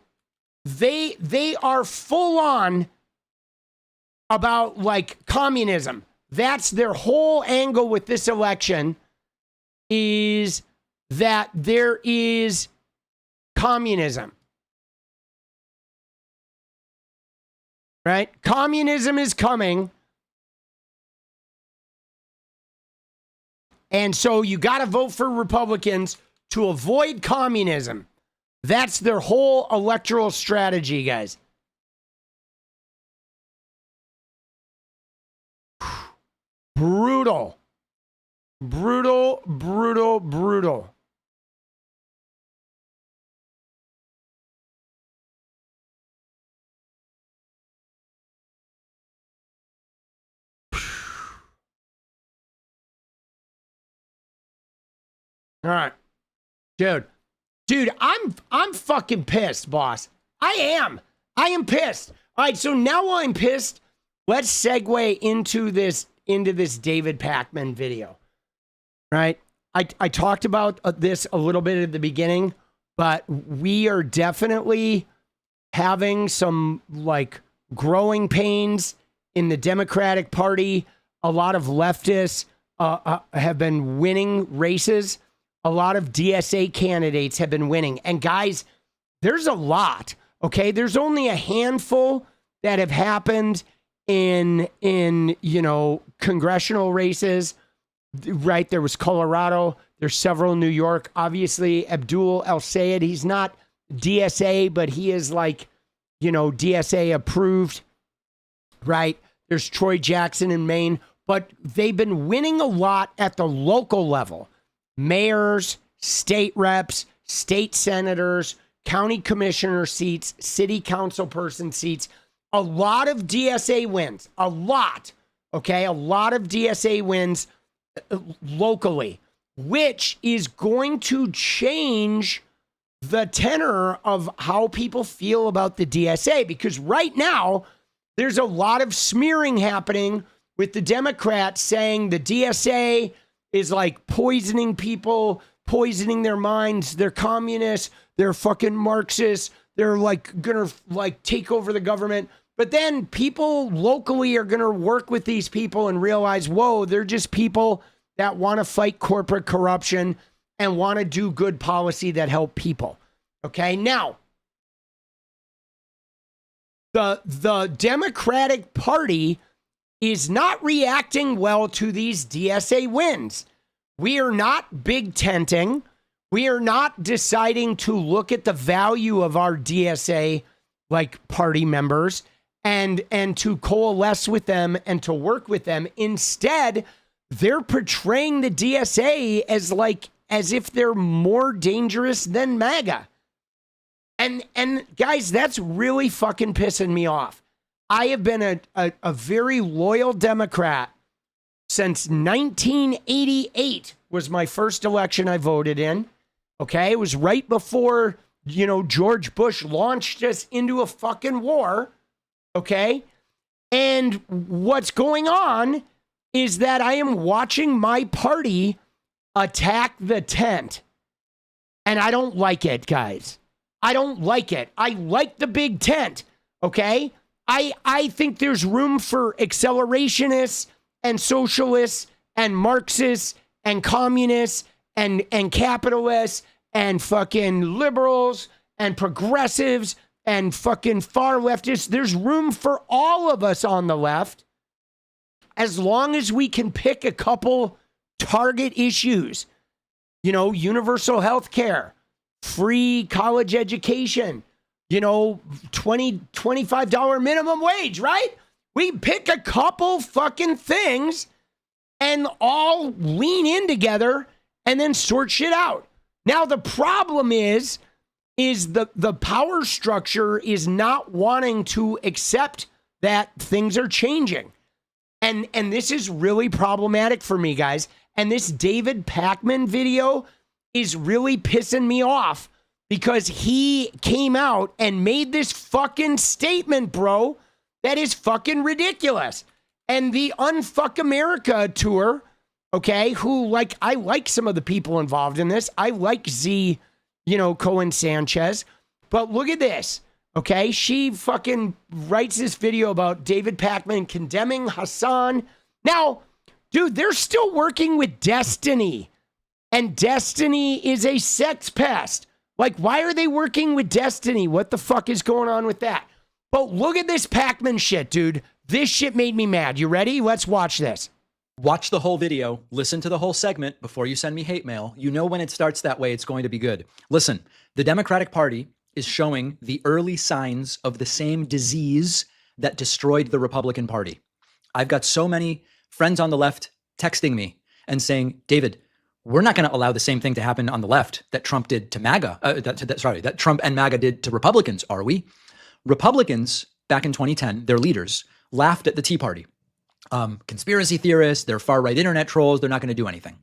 they are full on about communism. That's their whole angle with this election, is that there is communism. Right? Communism is coming. And so you got to vote for Republicans to avoid communism. That's their whole electoral strategy, guys. Brutal. Brutal, brutal, brutal. All right. Dude, I'm fucking pissed, boss. I am pissed. All right, so now I'm pissed. Let's segue into this David Pakman video. Right? I talked about this a little bit at the beginning, but we are definitely having some like growing pains in the Democratic Party. A lot of leftists have been winning races. A lot of DSA candidates have been winning. And guys, there's a lot, okay? There's only a handful that have happened in you know, congressional races, right? There was Colorado. There's several in New York. Obviously, Abdul El-Sayed, he's not DSA, but he is like, you know, DSA approved, right? There's Troy Jackson in Maine, but they've been winning a lot at the local level. Mayors, state reps, state senators, county commissioner seats, city council person seats. A lot of DSA wins. A lot. Okay? A lot of DSA wins locally, which is going to change the tenor of how people feel about the DSA. Because right now, there's a lot of smearing happening with the Democrats saying the DSA is like poisoning people, poisoning their minds. They're communists. They're fucking Marxists. They're like gonna like take over the government. But then people locally are gonna work with these people and realize, whoa, they're just people that want to fight corporate corruption and want to do good policy that help people. Okay, now the Democratic Party is not reacting well to these DSA wins. We are not big tenting. We are not deciding to look at the value of our DSA like party members and to coalesce with them and to work with them. Instead, they're portraying the DSA as if they're more dangerous than MAGA. And guys, that's really fucking pissing me off. I have been a very loyal Democrat since 1988 was my first election I voted in. Okay, it was right before, you know, George Bush launched us into a fucking war. Okay, and what's going on is that I am watching my party attack the tent. And I don't like it, guys. I don't like it. I like the big tent, okay? I think there's room for accelerationists and socialists and Marxists and communists and capitalists and fucking liberals and progressives and fucking far leftists. There's room for all of us on the left as long as we can pick a couple target issues. You know, universal health care, free college education, you know, $25 minimum wage, right? We pick a couple fucking things and all lean in together and then sort shit out. Now, the problem is the power structure is not wanting to accept that things are changing. And this is really problematic for me, guys. And this David Pakman video is really pissing me off because he came out and made this fucking statement, bro, that is fucking ridiculous. And the Unfuck America tour, okay, who like, I like some of the people involved in this. I like 𝗙cie_𝗠𝗆𝗆ance. But look at this, okay? She fucking writes this video about David Pakman condemning Hasan. Now, dude, they're still working with Destiny. And Destiny is a sex pest. Like, why are they working with Destiny? What the fuck is going on with that? But look at this Pakman shit, dude. This shit made me mad. You ready? Let's watch this. Watch the whole video. Listen to the whole segment before you send me hate mail. You know when it starts that way, it's going to be good. Listen, the Democratic Party is showing the early signs of the same disease that destroyed the Republican Party. I've got so many friends on the left texting me and saying, David, we're not going to allow the same thing to happen on the left that Trump did to MAGA, that Trump and MAGA did to Republicans, are we? Republicans, back in 2010, their leaders, laughed at the Tea Party. Conspiracy theorists, they're far-right internet trolls, they're not going to do anything.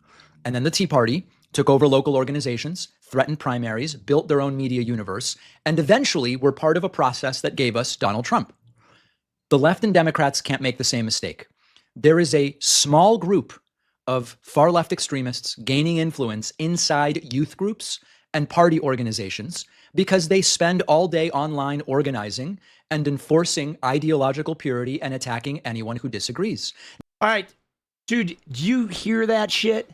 And then the Tea Party took over local organizations, threatened primaries, built their own media universe, and eventually were part of a process that gave us Donald Trump. The left and Democrats can't make the same mistake. There is a small group of far-left extremists gaining influence inside youth groups and party organizations because they spend all day online organizing and enforcing ideological purity and attacking anyone who disagrees. All right, dude, do you hear that shit?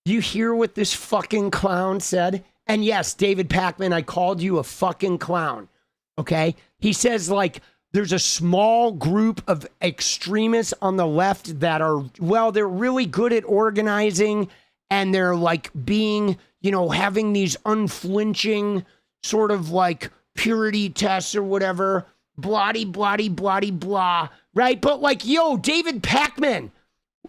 Do you hear what this fucking clown said? And yes, David Pakman, I called you a fucking clown, okay? He says, like, there's a small group of extremists on the left that are, well, they're really good at organizing and they're like being, you know, having these unflinching sort of like purity tests or whatever, bloody, bloody, bloody, blah, right? But like, yo, David Pakman,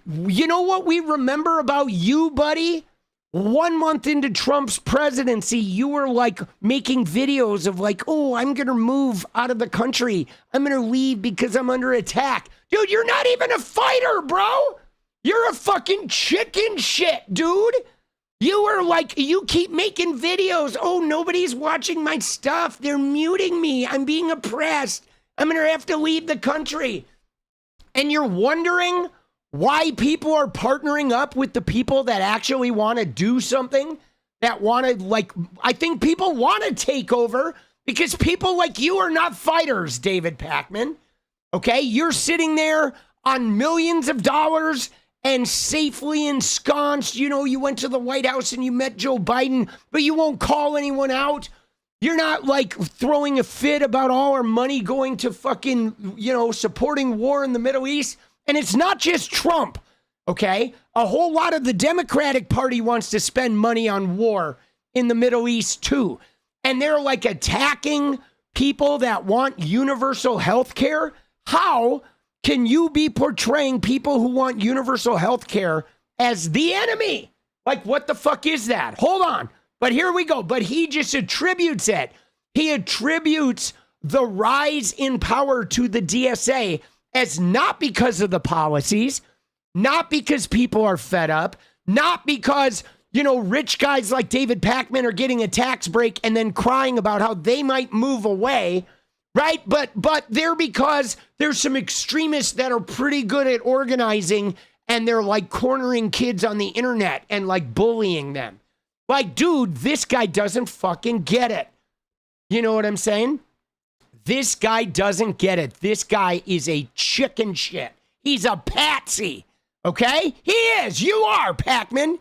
you know what we remember about you, buddy? 1 month into Trump's presidency, you were like making videos of like, oh, I'm going to move out of the country. I'm going to leave because I'm under attack. Dude, you're not even a fighter, bro. You're a fucking chicken shit, dude. You were like, you keep making videos. Oh, nobody's watching my stuff. They're muting me. I'm being oppressed. I'm going to have to leave the country. And you're wondering why people are partnering up with the people that actually want to do something, that want to, like, I think people want to take over because people like you are not fighters, David Pakman. Okay? You're sitting there on millions of dollars and safely ensconced. You know, you went to the White House and you met Joe Biden, but you won't call anyone out. You're not like throwing a fit about all our money going to fucking, you know, supporting war in the Middle East. And it's not just Trump, okay? A whole lot of the Democratic Party wants to spend money on war in the Middle East too. And they're like attacking people that want universal health care. How can you be portraying people who want universal health care as the enemy? Like, what the fuck is that? Hold on. But here we go. But he just attributes it. He attributes the rise in power to the DSA as not because of the policies, not because people are fed up, not because, you know, rich guys like David Pakman are getting a tax break and then crying about how they might move away, right? But they're because there's some extremists that are pretty good at organizing and they're like cornering kids on the internet and like bullying them. Like, dude, this guy doesn't fucking get it. You know what I'm saying? This guy doesn't get it. This guy is a chicken shit. He's a patsy. Okay? He is. You are, Pakman.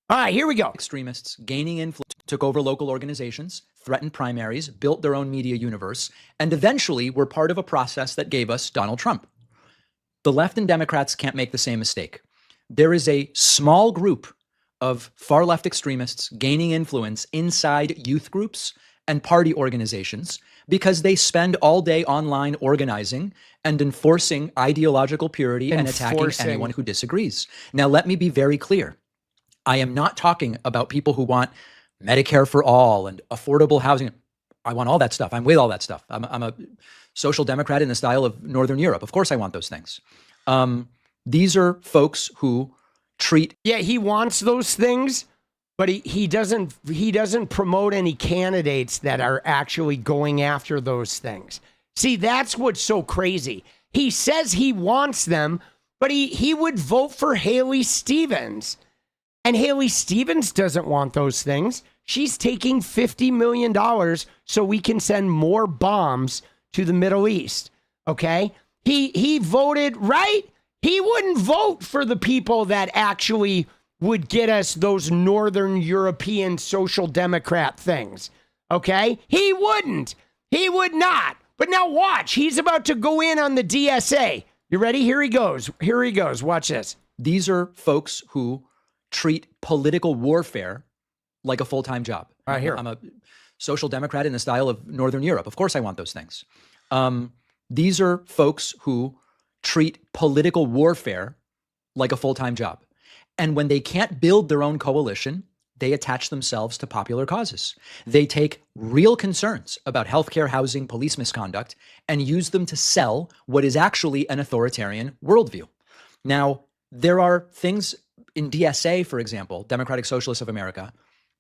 All right, here we go. Extremists gaining influence took over local organizations, threatened primaries, built their own media universe, and eventually were part of a process that gave us Donald Trump. The left and Democrats can't make the same mistake. There is a small group of far-left extremists gaining influence inside youth groups and party organizations because they spend all day online organizing and enforcing ideological purity and attacking anyone who disagrees. Now, let me be very clear. I am not talking about people who want Medicare for all and affordable housing. I want all that stuff. I'm with all that stuff. I'm a social democrat in the style of Northern Europe. Of course I want those things. These are folks who treat... Yeah, he wants those things, but he doesn't promote any candidates that are actually going after those things. See, that's what's so crazy. He says he wants them, but he would vote for Haley Stevens. And Haley Stevens doesn't want those things. She's taking $50 million so we can send more bombs to the Middle East. Okay? He voted, right? He wouldn't vote for the people that actually would get us those Northern European social democrat things. Okay? He wouldn't. He would not. But now watch. He's about to go in on the DSA. You ready? Here he goes. Here he goes. Watch this. These are folks who treat political warfare like a full-time job. Right here. I'm a social democrat in the style of Northern Europe. Of course I want those things. These are folks who treat political warfare like a full-time job. And when they can't build their own coalition, they attach themselves to popular causes. They take real concerns about healthcare, housing, police misconduct, and use them to sell what is actually an authoritarian worldview. Now, there are things in DSA, for example, Democratic Socialists of America,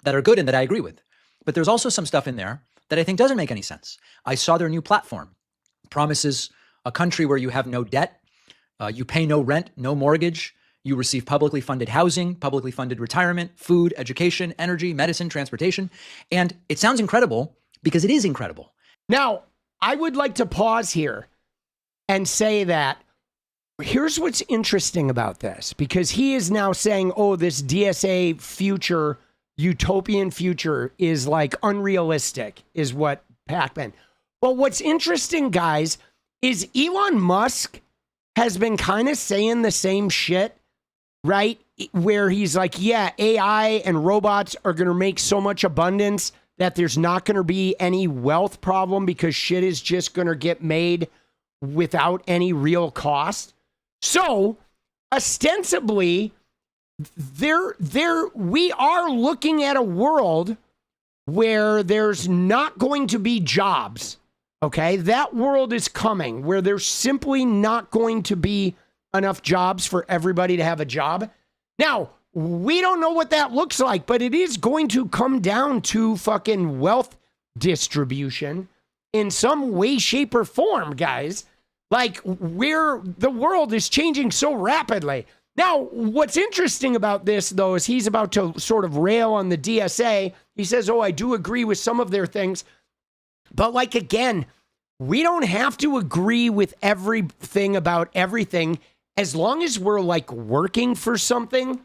that are good and that I agree with. But there's also some stuff in there that I think doesn't make any sense. I saw their new platform. Promises a country where you have no debt, you pay no rent, no mortgage, you receive publicly funded housing, publicly funded retirement, food, education, energy, medicine, transportation. And it sounds incredible, because it is incredible. Now, I would like to pause here and say that here's what's interesting about this, because he is now saying, oh, this DSA future, utopian future is like unrealistic, is what Pakman. But what's interesting, guys, is Elon Musk has been kind of saying the same shit, right? Where he's like, yeah, AI and robots are going to make so much abundance that there's not going to be any wealth problem because shit is just going to get made without any real cost. So, ostensibly, we are looking at a world where there's not going to be jobs, okay? That world is coming, where there's simply not going to be enough jobs for everybody to have a job. Now, we don't know what that looks like, but it is going to come down to fucking wealth distribution in some way, shape, or form, guys. Like, where the world is changing so rapidly. Now, what's interesting about this, though, is he's about to sort of rail on the DSA. He says, oh, I do agree with some of their things. But, like, again, we don't have to agree with everything about everything as long as we're, like, working for something.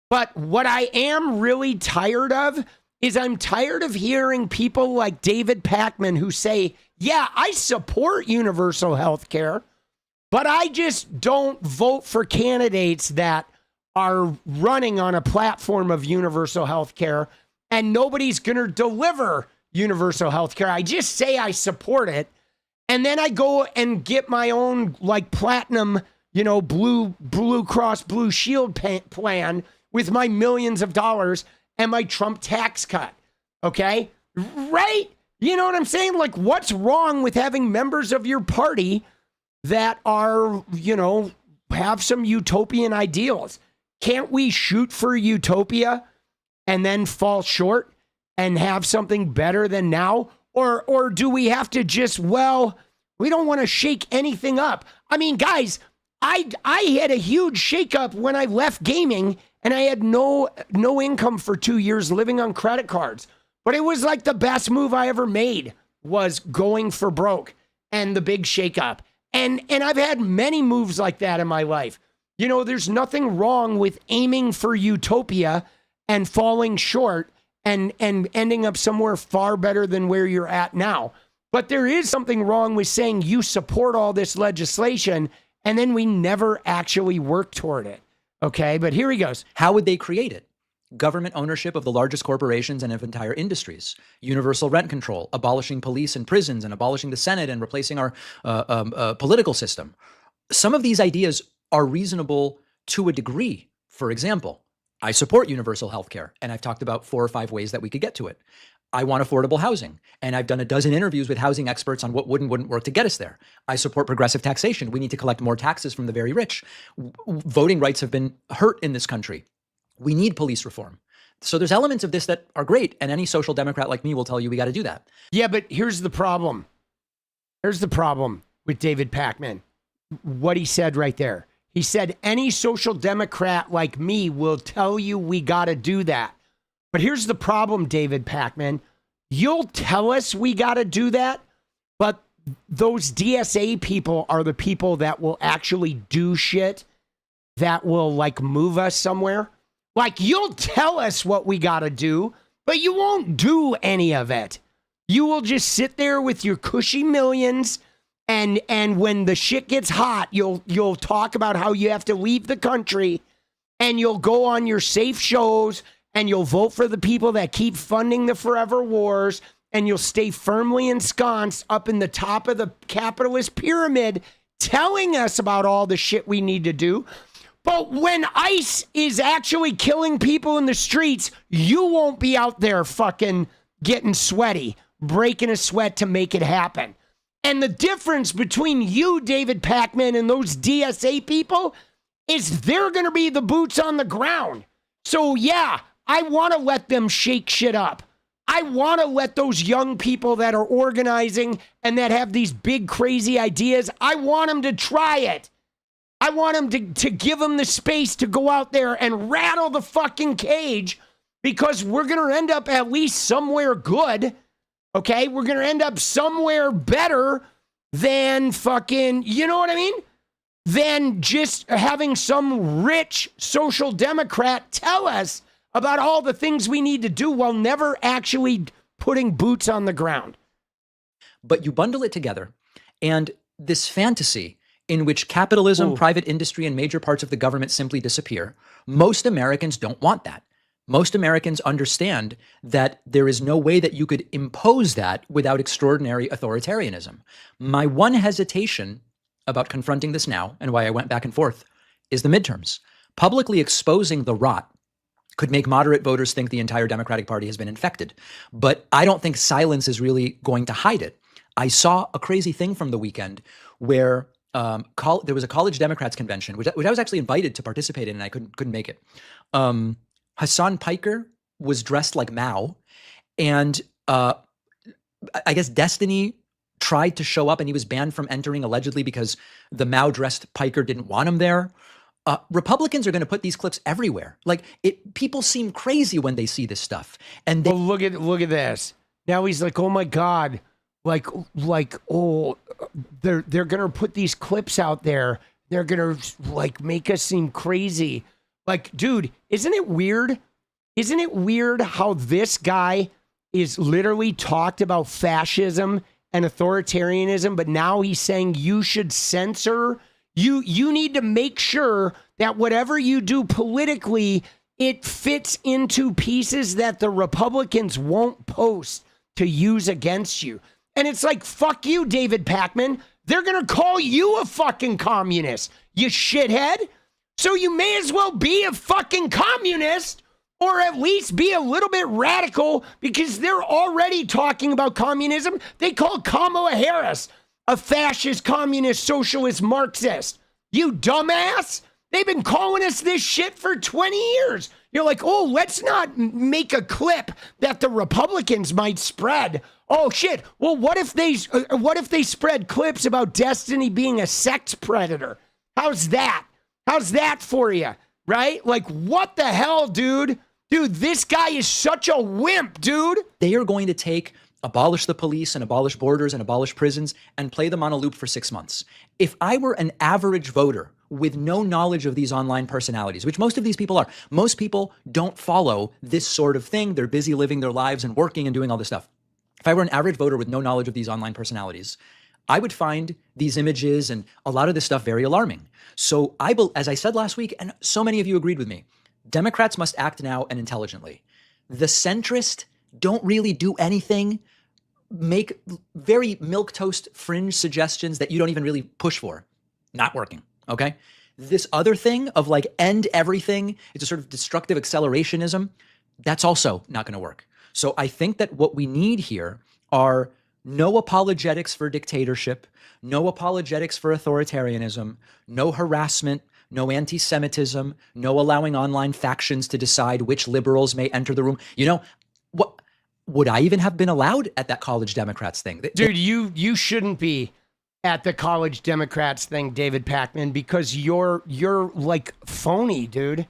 But what I am really tired of is I'm tired of hearing people like David Pakman who say, yeah, I support universal health care, but I just don't vote for candidates that are running on a platform of universal health care, and nobody's going to deliver universal health care. I just say I support it, and then I go and get my own, like, platinum, Blue Cross Blue Shield plan with my millions of dollars and my Trump tax cut. Okay? Right? You know what I'm saying? Like, what's wrong with having members of your party that are, have some utopian ideals? Can't we shoot for utopia and then fall short and have something better than now? Or do we have to just, we don't want to shake anything up. I mean, guys, I had a huge shakeup when I left gaming and I had no income for 2 years living on credit cards. But it was like the best move I ever made was going for broke and the big shakeup. And I've had many moves like that in my life. There's nothing wrong with aiming for utopia and falling short and ending up somewhere far better than where you're at now. But there is something wrong with saying you support all this legislation and then we never actually work toward it. Okay, but here he goes. How would they create it? Government ownership of the largest corporations and of entire industries, universal rent control, abolishing police and prisons, and abolishing the Senate and replacing our political system. Some of these ideas are reasonable to a degree. For example, I support universal health care, and I've talked about 4 or 5 ways that we could get to it. I want affordable housing, and I've done a dozen interviews with housing experts on what would and wouldn't work to get us there. I support progressive taxation. We need to collect more taxes from the very rich. Voting rights have been hurt in this country. We need police reform. So there's elements of this that are great, and any social democrat like me will tell you we got to do that. Yeah, but here's the problem. Here's the problem with David Pakman. What he said right there. He said, any social democrat like me will tell you we got to do that. But here's the problem, David Pakman. You'll tell us we got to do that, but those DSA people are the people that will actually do shit that will, like, move us somewhere. Like, you'll tell us what we got to do, but you won't do any of it. You will just sit there with your cushy millions, and when the shit gets hot, you'll talk about how you have to leave the country, and you'll go on your safe shows, and you'll vote for the people that keep funding the forever wars, and you'll stay firmly ensconced up in the top of the capitalist pyramid, telling us about all the shit we need to do. But when ICE is actually killing people in the streets, you won't be out there fucking getting sweaty, breaking a sweat to make it happen. And the difference between you, David Pakman, and those DSA people is they're going to be the boots on the ground. So yeah, I want to let them shake shit up. I want to let those young people that are organizing and that have these big crazy ideas, I want them to try it. I want them to give them the space to go out there and rattle the fucking cage, because we're going to end up at least somewhere good. Okay? We're going to end up somewhere better than fucking, you know what I mean? Than just having some rich social democrat tell us about all the things we need to do while never actually putting boots on the ground. But you bundle it together, and this fantasy in which capitalism, private industry, and major parts of the government simply disappear, most Americans don't want that. Most Americans understand that there is no way that you could impose that without extraordinary authoritarianism. My one hesitation about confronting this now, and why I went back and forth, is the midterms. Publicly exposing the rot could make moderate voters think the entire Democratic Party has been infected. But I don't think silence is really going to hide it. I saw a crazy thing from the weekend where there was a college Democrats convention, which I was actually invited to participate in, and I couldn't make it. Hasan Piker was dressed like Mao, and I guess Destiny tried to show up, and he was banned from entering allegedly because the Mao-dressed Piker didn't want him there. Republicans are going to put these clips everywhere. Like, people seem crazy when they see this stuff. And they look at this. Now he's like, oh my God, like oh, they're gonna put these clips out there. They're gonna like make us seem crazy. Like, dude, isn't it weird? Isn't it weird how this guy is literally talked about fascism and authoritarianism, but now he's saying you should censor. You need to make sure that whatever you do politically, it fits into pieces that the Republicans won't post to use against you. And it's like, fuck you, David Pakman. They're going to call you a fucking communist, you shithead. So you may as well be a fucking communist, or at least be a little bit radical, because they're already talking about communism. They call Kamala Harris a fascist, communist, socialist, Marxist. You dumbass. They've been calling us this shit for 20 years. You're like, oh, let's not make a clip that the Republicans might spread. Oh shit. Well, what if they spread clips about Destiny being a sex predator? How's that? How's that for you? Right? Like, what the hell, dude? Dude, this guy is such a wimp, dude. They are going to abolish the police and abolish borders and abolish prisons and play them on a loop for 6 months. If I were an average voter with no knowledge of these online personalities, which most of these people are, most people don't follow this sort of thing. They're busy living their lives and working and doing all this stuff. If I were an average voter with no knowledge of these online personalities, I would find these images and a lot of this stuff very alarming. So as I said last week, and so many of you agreed with me, Democrats must act now and intelligently. The centrists don't really do anything, make very milquetoast fringe suggestions that you don't even really push for. Not working, okay? This other thing of like end everything, it's a sort of destructive accelerationism, that's also not gonna work. So I think that what we need here are no apologetics for dictatorship, no apologetics for authoritarianism, no harassment, no anti-Semitism, no allowing online factions to decide which liberals may enter the room. You know, what would I even have been allowed at that college Democrats thing? Dude, you shouldn't be at the college Democrats thing, David Pakman, because you're like phony, dude.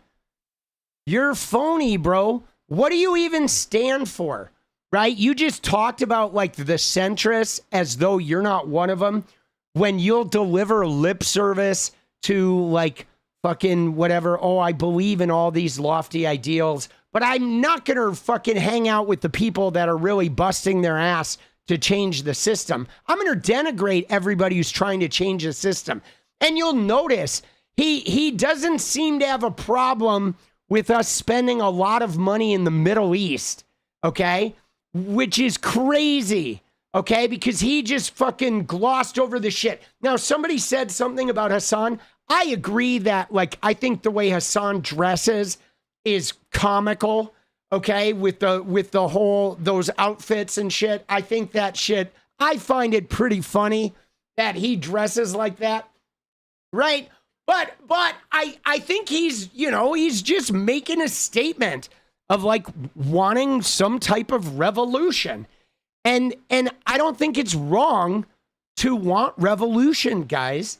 You're phony, bro. What do you even stand for? Right? You just talked about like the centrists as though you're not one of them, when you'll deliver lip service to like fucking whatever. Oh, I believe in all these lofty ideals, but I'm not going to fucking hang out with the people that are really busting their ass to change the system. I'm going to denigrate everybody who's trying to change the system. And you'll notice he doesn't seem to have a problem with us spending a lot of money in the Middle East, okay? Which is crazy, okay? Because he just fucking glossed over the shit. Now, somebody said something about Hasan. I agree that, like, I think the way Hasan dresses is comical, okay? With the whole, those outfits and shit. I think that shit, I find it pretty funny that he dresses like that, right? But I think he's, you know, he's just making a statement of like wanting some type of revolution. And I don't think it's wrong to want revolution, guys.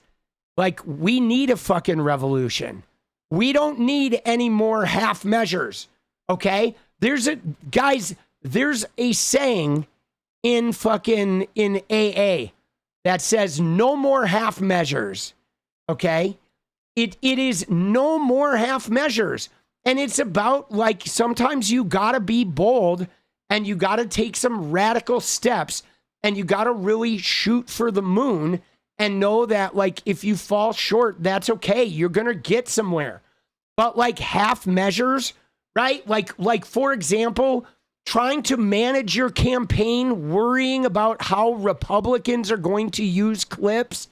Like, we need a fucking revolution. We don't need any more half measures, okay? There's a saying in AA that says no more half measures. Okay? It is no more half measures. And it's about like sometimes you gotta be bold and you gotta take some radical steps and you gotta really shoot for the moon and know that like if you fall short, that's okay. You're gonna get somewhere. But like half measures, right? Like for example, trying to manage your campaign, worrying about how Republicans are going to use clips.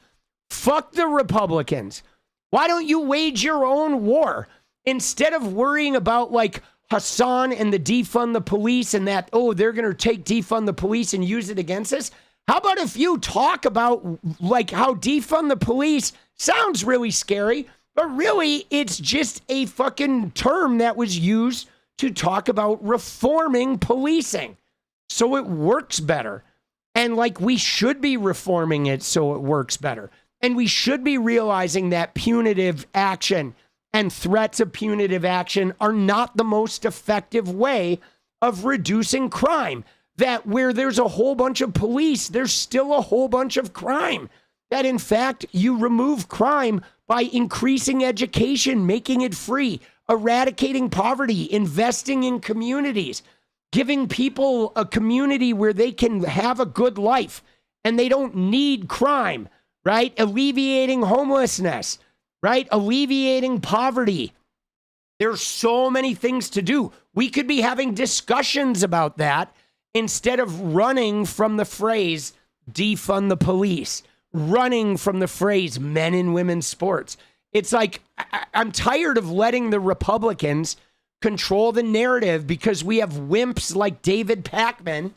Fuck the Republicans. Why don't you wage your own war? Instead of worrying about like Hasan and the defund the police and that, oh, they're going to take defund the police and use it against us. How about if you talk about like how defund the police sounds really scary, but really it's just a fucking term that was used to talk about reforming policing so it works better. And like we should be reforming it so it works better. And we should be realizing that punitive action and threats of punitive action are not the most effective way of reducing crime. That where there's a whole bunch of police, there's still a whole bunch of crime. That in fact, you remove crime by increasing education, making it free, eradicating poverty, investing in communities, giving people a community where they can have a good life and they don't need crime, right? Alleviating homelessness, right? Alleviating poverty. There's so many things to do. We could be having discussions about that instead of running from the phrase defund the police, running from the phrase men and women's sports. It's like, I'm tired of letting the Republicans control the narrative because we have wimps like David Pakman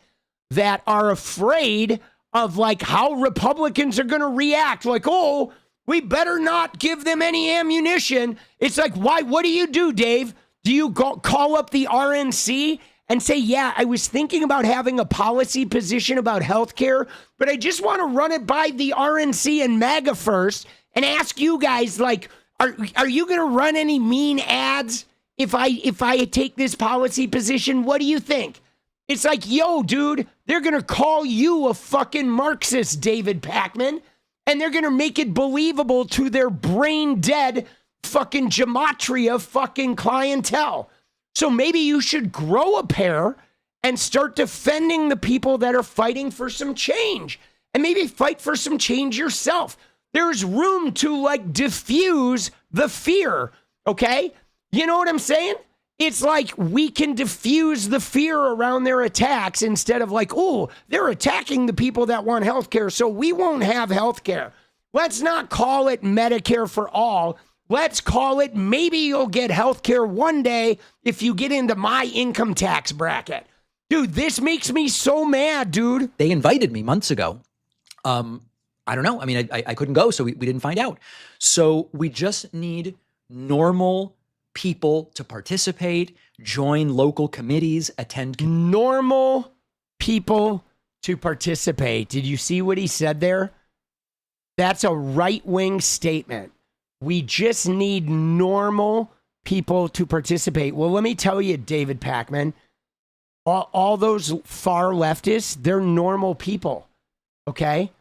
that are afraid of like how Republicans are going to react. Like, oh, we better not give them any ammunition. It's like, why? What do you do, Dave? Do you call up the RNC and say, yeah, I was thinking about having a policy position about healthcare, but I just want to run it by the RNC and MAGA first and ask you guys, like, are you going to run any mean ads if I take this policy position? What do you think? It's like, yo, dude, they're going to call you a fucking Marxist, David Pakman, and they're going to make it believable to their brain dead fucking gematria fucking clientele. So maybe you should grow a pair and start defending the people that are fighting for some change and maybe fight for some change yourself. There's room to like diffuse the fear. Okay. You know what I'm saying? It's like we can diffuse the fear around their attacks instead of like, oh, they're attacking the people that want healthcare, so we won't have healthcare. Let's not call it Medicare for all. Let's call it maybe you'll get healthcare one day if you get into my income tax bracket. Dude, this makes me so mad, dude. They invited me months ago. I don't know. I mean, I couldn't go, so we didn't find out. So we just need normal people to participate, join local committees, attend. Normal people to participate. Did you see what he said there? That's a right-wing statement. We just need normal people to participate. Well, let me tell you, David Pakman, all those far leftists, they're normal people, okay?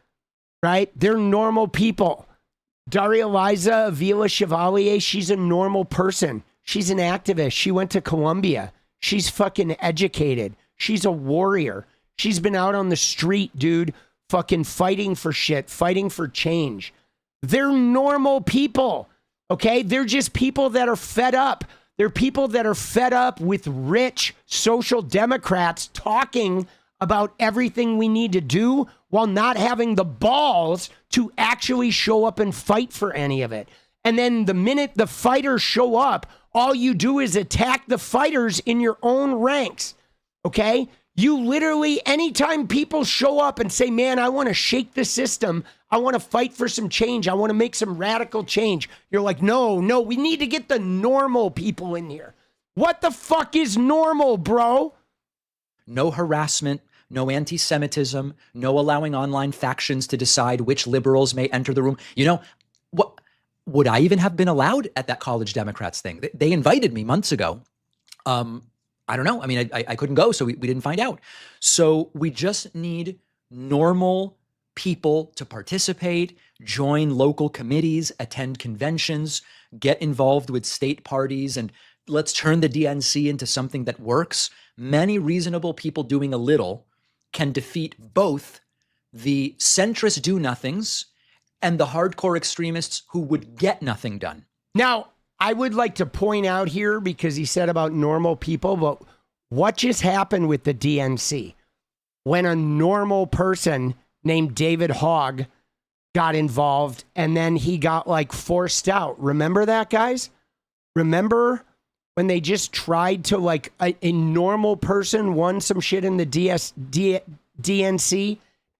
Right? They're normal people. 𝗙𝗪cie𝗶𝗹𝗀, she's a normal person. She's an activist. She went to Columbia. She's fucking educated. She's a warrior. She's been out on the street, dude, fucking fighting for shit, fighting for change. They're normal people, okay? They're just people that are fed up. They're people that are fed up with rich social democrats talking about everything we need to do while not having the balls to actually show up and fight for any of it. And then the minute the fighters show up, all you do is attack the fighters in your own ranks, okay? You literally, anytime people show up and say, man, I want to shake the system, I want to fight for some change, I want to make some radical change, you're like, no, we need to get the normal people in here. What the fuck is normal, bro? No harassment, no anti-Semitism, no allowing online factions to decide which liberals may enter the room. You know, what would I even have been allowed at that college Democrats thing? They invited me months ago. I don't know. I mean, I couldn't go, so we didn't find out. So we just need normal people to participate, join local committees, attend conventions, get involved with state parties, and let's turn the DNC into something that works. Many reasonable people doing a little can defeat both the centrist do-nothings and the hardcore extremists who would get nothing done. Now, I would like to point out here, because he said about normal people, but what just happened with the DNC? When a normal person named David Hogg got involved and then he got like forced out. Remember that, guys? Remember when they just tried to, like, a normal person won some shit in the DNC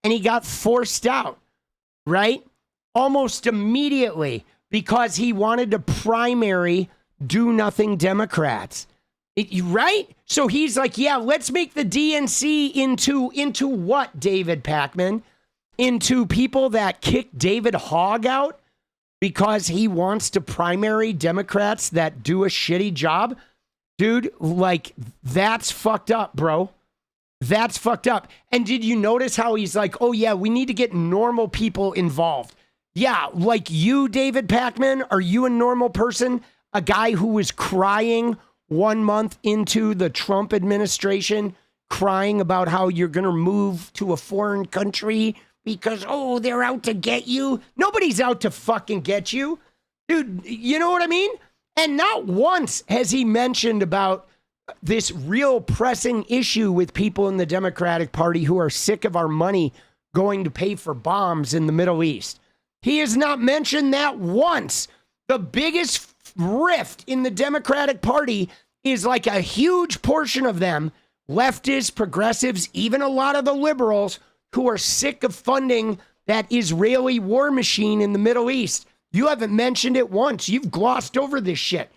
and he got forced out, right? Almost immediately, because he wanted to primary do-nothing Democrats. Right? So he's like, yeah, let's make the DNC into what, David Pakman? Into people that kick David Hogg out because he wants to primary Democrats that do a shitty job? Dude, like, that's fucked up, bro. That's fucked up. And did you notice how he's like, oh yeah, we need to get normal people involved? Yeah, like you, David Pakman, are you a normal person? A guy who was crying 1 month into the Trump administration, crying about how you're going to move to a foreign country because, oh, they're out to get you. Nobody's out to fucking get you. Dude, you know what I mean? And not once has he mentioned about this real pressing issue with people in the Democratic Party who are sick of our money going to pay for bombs in the Middle East. He has not mentioned that once. The biggest rift in the Democratic Party is like a huge portion of them, leftists, progressives, even a lot of the liberals who are sick of funding that Israeli war machine in the Middle East. You haven't mentioned it once. You've glossed over this shit,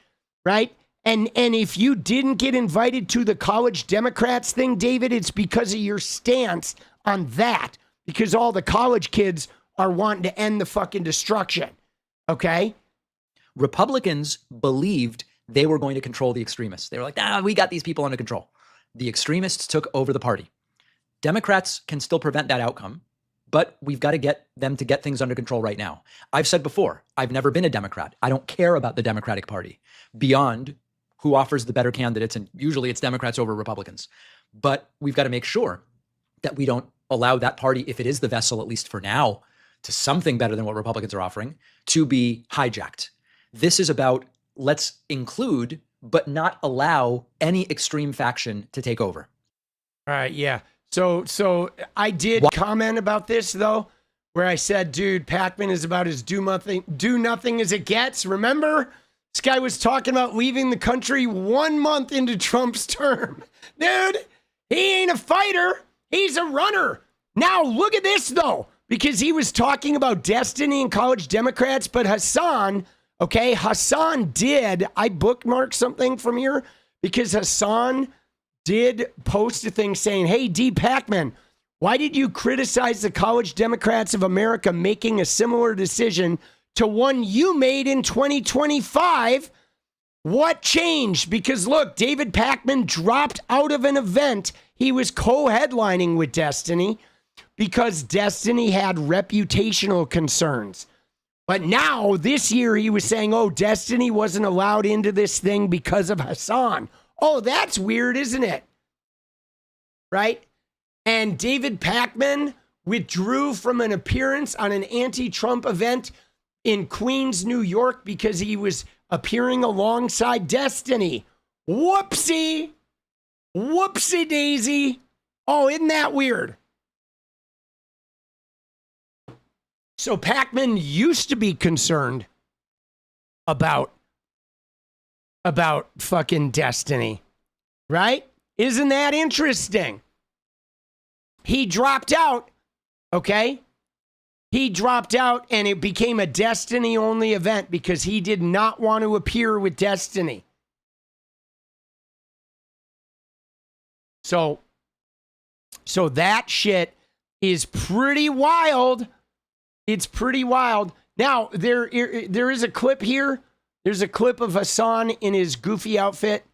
right? And if you didn't get invited to the college Democrats thing, David, it's because of your stance on that, because all the college kids are wanting to end the fucking destruction, okay? Republicans believed they were going to control the extremists. They were like, we got these people under control. The extremists took over the party. Democrats can still prevent that outcome, but we've got to get them to get things under control right now. I've said before, I've never been a Democrat. I don't care about the Democratic Party beyond who offers the better candidates, and usually it's Democrats over Republicans. But we've got to make sure that we don't allow that party, if it is the vessel, at least for now, to something better than what Republicans are offering, to be hijacked. This is about let's include, but not allow any extreme faction to take over. All right, yeah. So I did comment about this, though, where I said, dude, Pakman is about as do nothing as it gets. Remember? This guy was talking about leaving the country 1 month into Trump's term. Dude, he ain't a fighter. He's a runner. Now, look at this, though, because he was talking about destiny and college Democrats, but Hasan, okay, Hasan did, I bookmarked something from here, because Hasan did post a thing saying, hey, D. Pakman, why did you criticize the college Democrats of America making a similar decision to one you made in 2025? What changed? Because look, David Pakman dropped out of an event he was co-headlining with Destiny because Destiny had reputational concerns. But now, this year, he was saying, oh, Destiny wasn't allowed into this thing because of Hasan. Oh, that's weird, isn't it? Right? And David Pakman withdrew from an appearance on an anti-Trump event in Queens, New York, because he was appearing alongside Destiny. Whoopsie. Whoopsie daisy. Oh, isn't that weird? So Pakman used to be concerned about fucking Destiny, right? Isn't that interesting? He dropped out, okay? He dropped out and it became a Destiny-only event because he did not want to appear with Destiny. So that shit is pretty wild. It's pretty wild. Now, there is a clip here. There's a clip of Hasan in his goofy outfit.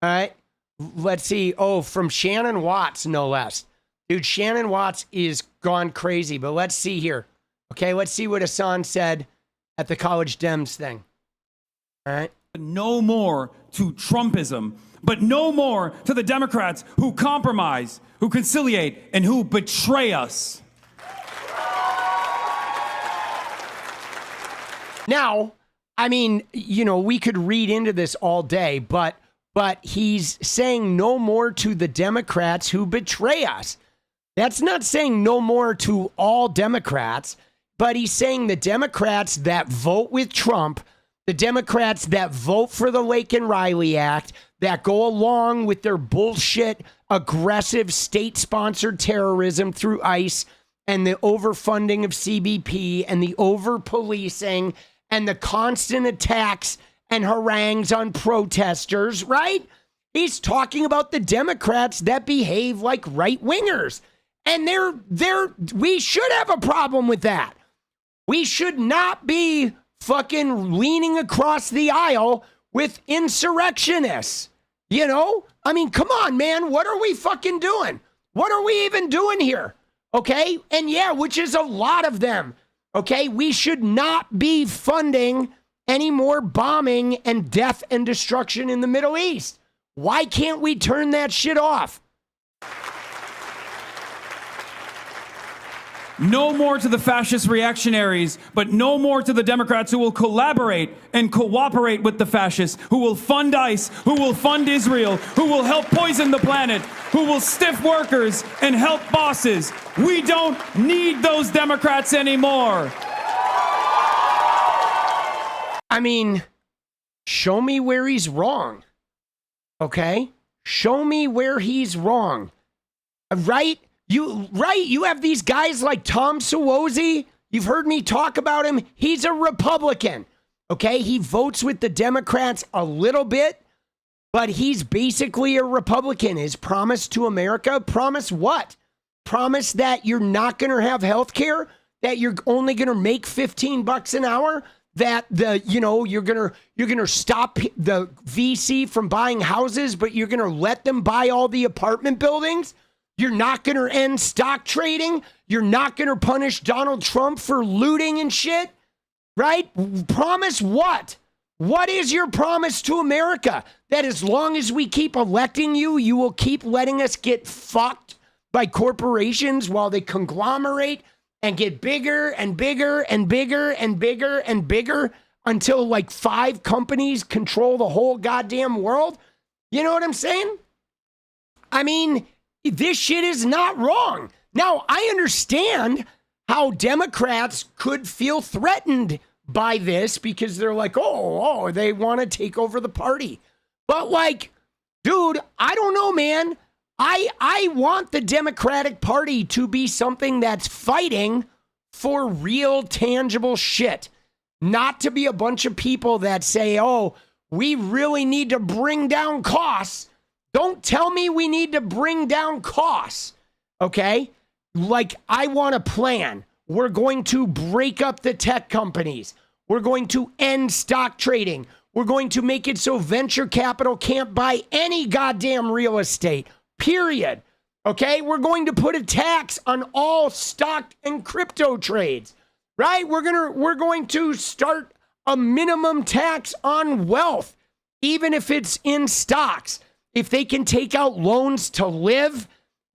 All right. let's see. Oh, from Shannon Watts, no less. Dude, Shannon Watts is gone crazy. But let's see here. Okay, let's see what Hasan said at the College Dems thing. All right. No more to Trumpism, but no more to the Democrats who compromise, who conciliate, and who betray us. Now, I mean, we could read into this all day, but he's saying no more to the Democrats who betray us. That's not saying no more to all Democrats, but he's saying the Democrats that vote with Trump, the Democrats that vote for the Lake and Riley Act, that go along with their bullshit, aggressive state-sponsored terrorism through ICE and the overfunding of CBP and the over-policing and the constant attacks and harangues on protesters, right? He's talking about the Democrats that behave like right-wingers. And we should have a problem with that. We should not be fucking leaning across the aisle with insurrectionists. I mean, come on, man. What are we fucking doing? What are we even doing here? Okay? And yeah, which is a lot of them. Okay? We should not be funding any more bombing and death and destruction in the Middle East. Why can't we turn that shit off? No more to the fascist reactionaries, but no more to the Democrats who will collaborate and cooperate with the fascists, who will fund ICE, who will fund Israel, who will help poison the planet, who will stiff workers and help bosses. We don't need those Democrats anymore. I mean, show me where he's wrong. Okay? Show me where he's wrong. Right? You have these guys like Tom Suozzi. You've heard me talk about him. He's a Republican. Okay? He votes with the Democrats a little bit, but he's basically a Republican. His promise to America, promise what? Promise that you're not going to have health care, that you're only going to make $15 an hour, that you're going to stop the VC from buying houses, but you're going to let them buy all the apartment buildings. You're not going to end stock trading. You're not going to punish Donald Trump for looting and shit, right? Promise what? What is your promise to America? That as long as we keep electing you, you will keep letting us get fucked by corporations while they conglomerate and get bigger and bigger and bigger and bigger and bigger until like 5 companies control the whole goddamn world? You know what I'm saying? I mean, this shit is not wrong. Now, I understand how Democrats could feel threatened by this because they're like, oh, they want to take over the party. But like, dude, I don't know, man. I want the Democratic Party to be something that's fighting for real, tangible shit. Not to be a bunch of people that say, oh, we really need to bring down costs. Don't tell me we need to bring down costs, okay? Like, I want a plan. We're going to break up the tech companies. We're going to end stock trading. We're going to make it so venture capital can't buy any goddamn real estate, period. Okay? We're going to put a tax on all stock and crypto trades, right? We're going to start a minimum tax on wealth, even if it's in stocks. If they can take out loans to live,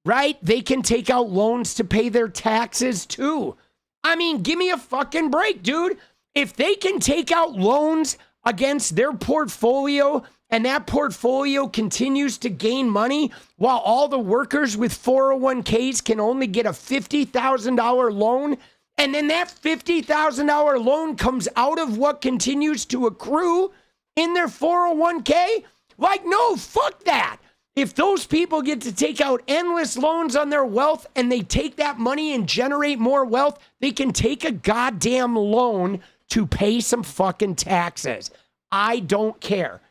right? They can take out loans to pay their taxes too. I mean, give me a fucking break, dude. If they can take out loans against their portfolio and that portfolio continues to gain money while all the workers with 401ks can only get a $50,000 loan, and then that $50,000 loan comes out of what continues to accrue in their 401k, like, no, fuck that. If those people get to take out endless loans on their wealth and they take that money and generate more wealth, they can take a goddamn loan to pay some fucking taxes. I don't care.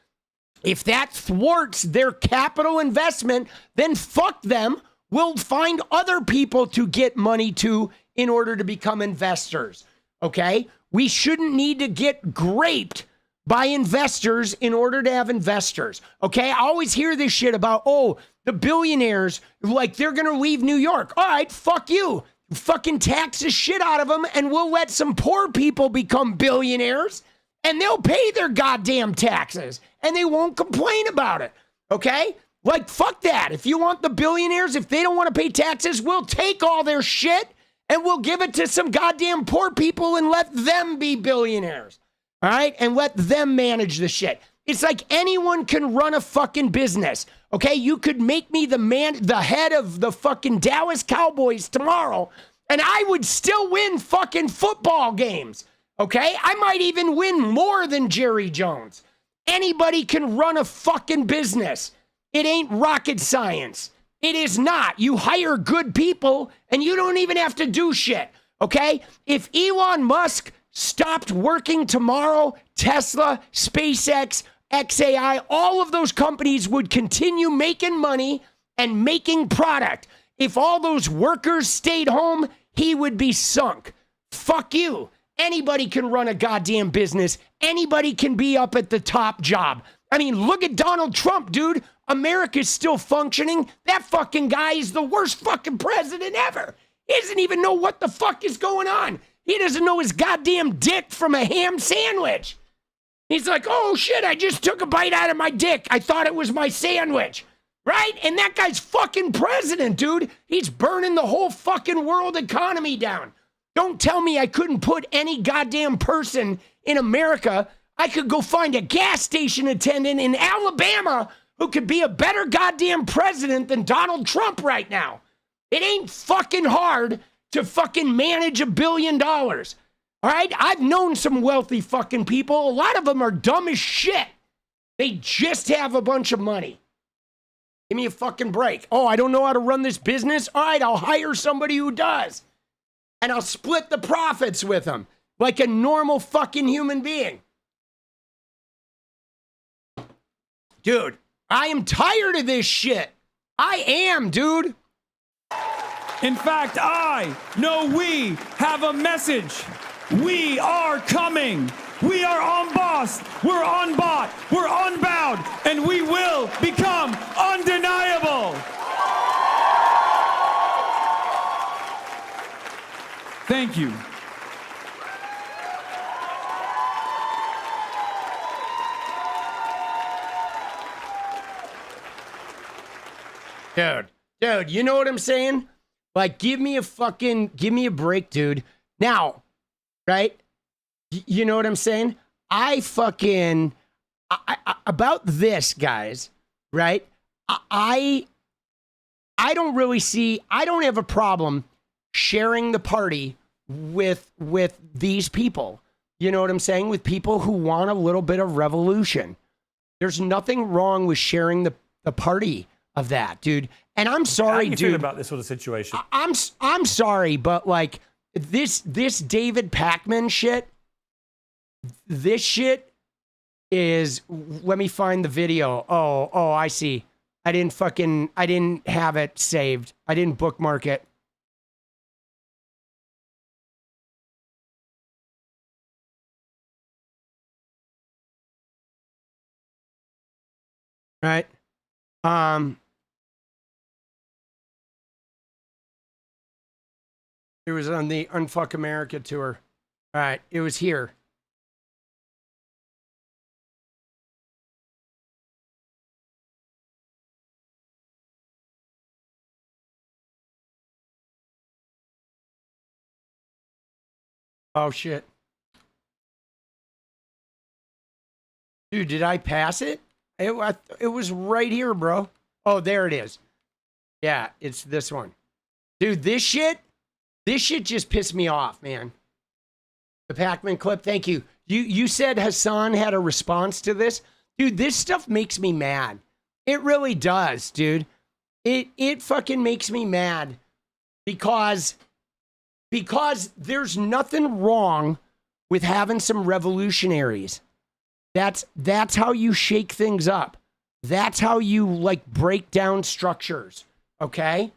If that thwarts their capital investment, then fuck them. We'll find other people to get money to in order to become investors. Okay? We shouldn't need to get graped by investors in order to have investors. Okay, I always hear this shit about, oh, the billionaires, like they're gonna leave New York. All right, fuck you. Fucking tax the shit out of them, and we'll let some poor people become billionaires, and they'll pay their goddamn taxes, and they won't complain about it. Okay? Like, fuck that. If you want the billionaires, if they don't want to pay taxes, we'll take all their shit and we'll give it to some goddamn poor people and let them be billionaires. All right? And let them manage the shit. It's like anyone can run a fucking business. Okay? You could make me the head of the fucking Dallas Cowboys tomorrow, and I would still win fucking football games. Okay? I might even win more than Jerry Jones. Anybody can run a fucking business. It ain't rocket science. It is not. You hire good people and you don't even have to do shit. Okay? If Elon Musk stopped working tomorrow, Tesla, SpaceX, XAI, all of those companies would continue making money and making product. If all those workers stayed home, he would be sunk. Fuck you. Anybody can run a goddamn business. Anybody can be up at the top job. I mean, look at Donald Trump, dude. America's still functioning. That fucking guy is the worst fucking president ever. He doesn't even know what the fuck is going on. He doesn't know his goddamn dick from a ham sandwich. He's like, oh shit, I just took a bite out of my dick. I thought it was my sandwich. Right? And that guy's fucking president, dude. He's burning the whole fucking world economy down. Don't tell me I couldn't put any goddamn person in America. I could go find a gas station attendant in Alabama who could be a better goddamn president than Donald Trump right now. It ain't fucking hard to fucking manage $1 billion. All right? I've known some wealthy fucking people. A lot of them are dumb as shit. They just have a bunch of money. Give me a fucking break. Oh, I don't know how to run this business? All right, I'll hire somebody who does. And I'll split the profits with them like a normal fucking human being. Dude, I am tired of this shit. I am, dude. In fact, we have a message. We are coming. We are unbossed. We're unbought. We're unbound. And we will become undeniable. Thank you. Dude, you know what I'm saying? Like, give me a break, dude. Now, right? You know what I'm saying? I about this, guys, right? I don't really see, I don't have a problem sharing the party with these people. You know what I'm saying? With people who want a little bit of revolution. There's nothing wrong with sharing the party of that, dude. And I'm sorry, How do you dude. feel about this sort of situation? I'm sorry, but like this David Pakman shit, this shit is, let me find the video. Oh, I see. I didn't have it saved. I didn't bookmark it. Right. It was on the Unfuck America tour. All right, it was here. Oh shit. Dude, did I pass it? It was right here, bro. Oh, there it is. Yeah, it's this one. Dude, this shit just pissed me off, man. The Pakman clip, thank you. You said Hasan had a response to this? Dude, this stuff makes me mad. It really does, dude. It fucking makes me mad because there's nothing wrong with having some revolutionaries. That's how you shake things up. That's how you like break down structures. Okay?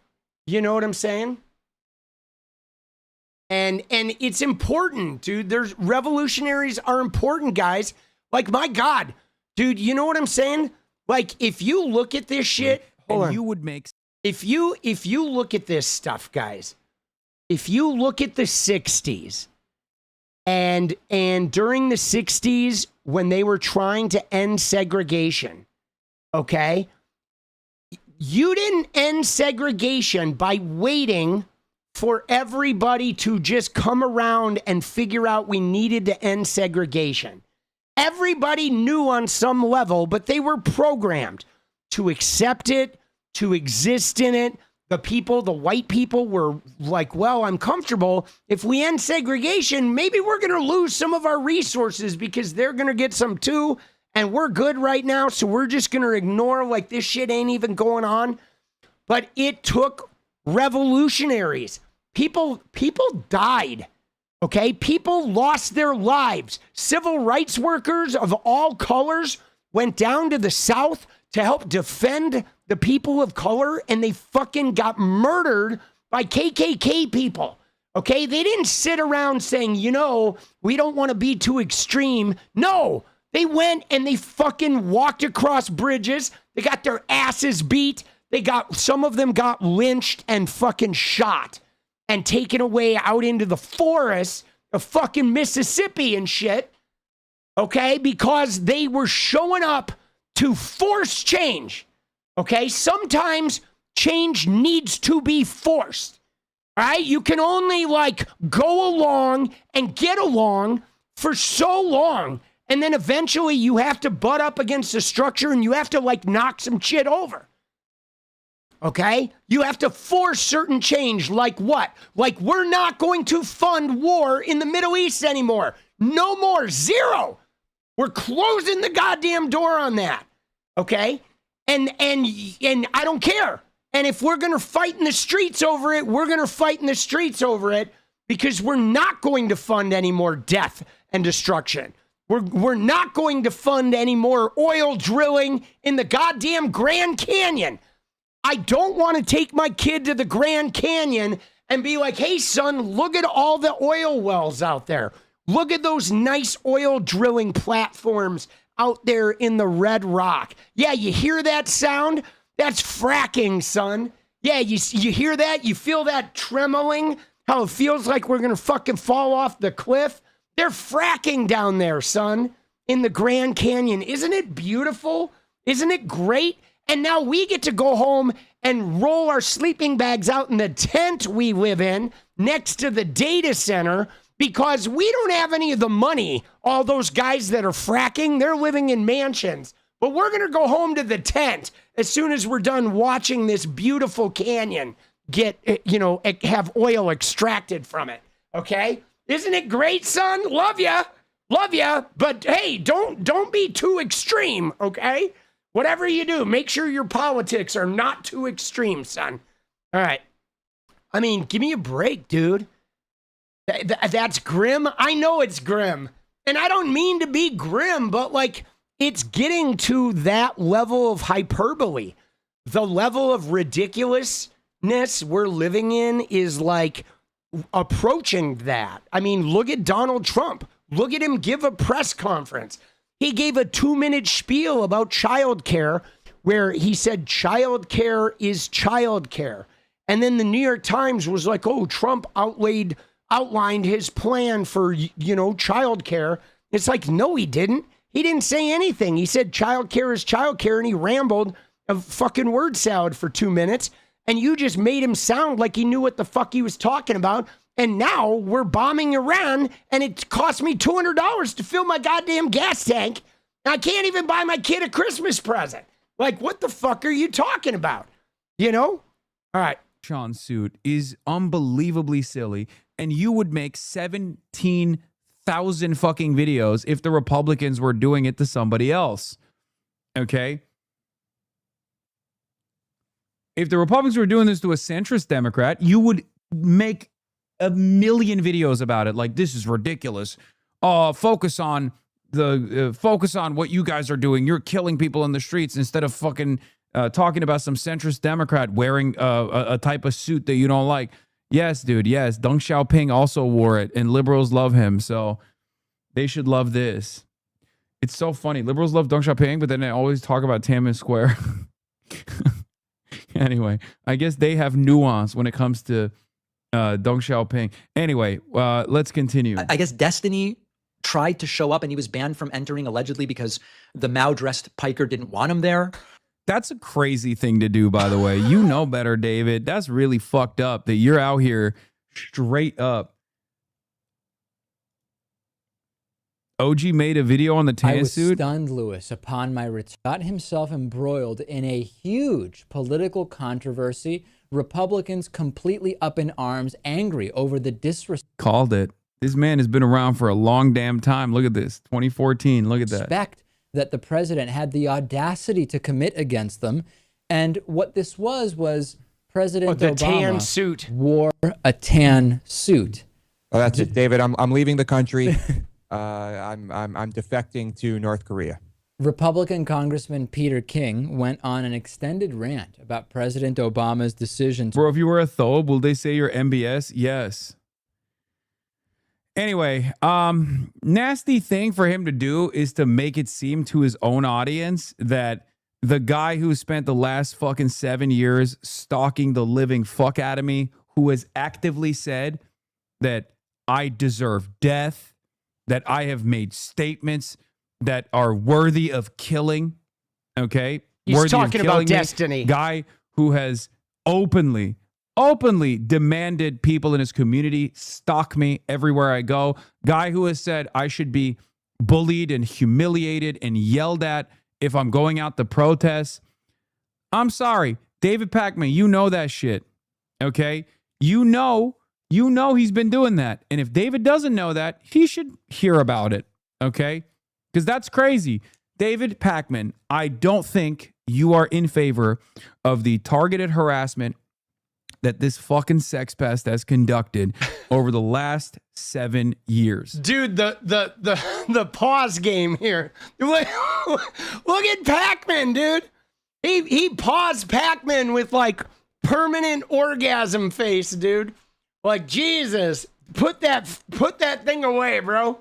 You know what I'm saying? And it's important, dude. Revolutionaries are important, guys. Like, my God, dude, you know what I'm saying? Like, if you look at this shit, hold on. You would make... If you look at this stuff, guys, if you look at the 60s, and during the 60s, when they were trying to end segregation, okay, you didn't end segregation by waiting for everybody to just come around and figure out we needed to end segregation. Everybody knew on some level, but they were programmed to accept it, to exist in it. The people, the white people were like, well, I'm comfortable. If we end segregation, maybe we're going to lose some of our resources because they're going to get some too. And we're good right now. So we're just going to ignore like this shit ain't even going on. But it took revolutionaries. People died. Okay. People lost their lives. Civil rights workers of all colors went down to the South to help defend the people of color, and they fucking got murdered by KKK people. Okay, they didn't sit around saying, you know, we don't want to be too extreme. No, they went and they fucking walked across bridges. They got their asses beat. Some of them got lynched and fucking shot and taken away out into the forests of fucking Mississippi and shit. Okay, because they were showing up to force change. Okay, sometimes change needs to be forced. All right, you can only like go along and get along for so long, and then eventually you have to butt up against the structure and you have to like knock some shit over. Okay, you have to force certain change. Like what? Like, we're not going to fund war in the Middle East anymore. No more. Zero. We're closing the goddamn door on that. Okay? And I don't care. And if we're going to fight in the streets over it, we're going to fight in the streets over it, because we're not going to fund any more death and destruction. We're not going to fund any more oil drilling in the goddamn Grand Canyon. I don't want to take my kid to the Grand Canyon and be like, hey, son, look at all the oil wells out there. Look at those nice oil drilling platforms out there in the red rock. Yeah, you hear that sound? That's fracking, son. Yeah, you hear that? You feel that tremoling? How it feels like we're going to fucking fall off the cliff? They're fracking down there, son, in the Grand Canyon. Isn't it beautiful? Isn't it great? And now we get to go home and roll our sleeping bags out in the tent we live in next to the data center, because we don't have any of the money. All those guys that are fracking, they're living in mansions. But we're going to go home to the tent as soon as we're done watching this beautiful canyon get, have oil extracted from it. Okay? Isn't it great, son? Love ya. Love ya. But hey, don't be too extreme, okay? Whatever you do, make sure your politics are not too extreme, son. All right. I mean, give me a break, dude. That's grim. I know it's grim. And I don't mean to be grim, but like, it's getting to that level of hyperbole. The level of ridiculousness we're living in is like approaching that. I mean, look at Donald Trump. Look at him give a press conference. He gave a 2-minute spiel about childcare where he said childcare is childcare. And then the New York Times was like, oh, Trump outlined his plan for, childcare. It's like, no, he didn't. He didn't say anything. He said childcare is childcare, and he rambled a fucking word salad for 2 minutes. And you just made him sound like he knew what the fuck he was talking about. And now we're bombing Iran, and it cost me $200 to fill my goddamn gas tank. And I can't even buy my kid a Christmas present. Like, what the fuck are you talking about? All right. Sean suit is unbelievably silly, and you would make 17,000 fucking videos if the Republicans were doing it to somebody else. Okay? If the Republicans were doing this to a centrist Democrat, you would make a million videos about it. Like, this is ridiculous. Focus on what you guys are doing. You're killing people in the streets, instead of fucking talking about some centrist Democrat wearing a type of suit that you don't like. Yes, dude. Yes. Deng Xiaoping also wore it, and liberals love him. So they should love this. It's so funny. Liberals love Deng Xiaoping, but then they always talk about Tiananmen Square. Anyway, I guess they have nuance when it comes to Deng Xiaoping. Anyway, let's continue. I guess Destiny tried to show up and he was banned from entering allegedly because the Mao-dressed piker didn't want him there. That's a crazy thing to do, by the way. You know better, David. That's really fucked up that you're out here straight up. OG made a video on the tan I was suit. stunned, Lewis, upon my return. Got himself embroiled in a huge political controversy. Republicans completely up in arms, angry over the disrespect. Called it. This man has been around for a long damn time. Look at this. 2014. Look at that. That the president had the audacity to commit against them. And what this was President the Obama tan suit. Wore a tan suit. Oh, that's it, David. I'm leaving the country. I'm defecting to North Korea. Republican Congressman Peter King went on an extended rant about President Obama's decision. Bro, if you were a thobe, will they say you're MBS? Yes. Anyway, nasty thing for him to do is to make it seem to his own audience that the guy who spent the last fucking 7 years stalking the living fuck out of me, who has actively said that I deserve death, that I have made statements that are worthy of killing, okay? He's worthy talking of about killing me. Destiny. Guy who has openly demanded people in his community stalk me everywhere I go. Guy who has said I should be bullied and humiliated and yelled at if I'm going out to protest. I'm sorry, David Pakman, you know that shit, okay? You know he's been doing that. And if David doesn't know that, he should hear about it, okay? Because that's crazy. David Pakman, I don't think you are in favor of the targeted harassment that this fucking sex pest has conducted over the last 7 years. Dude, the pause game here. Look at Pac-Man, dude. He paused Pac-Man with like permanent orgasm face, dude. Like, Jesus, put that thing away, bro.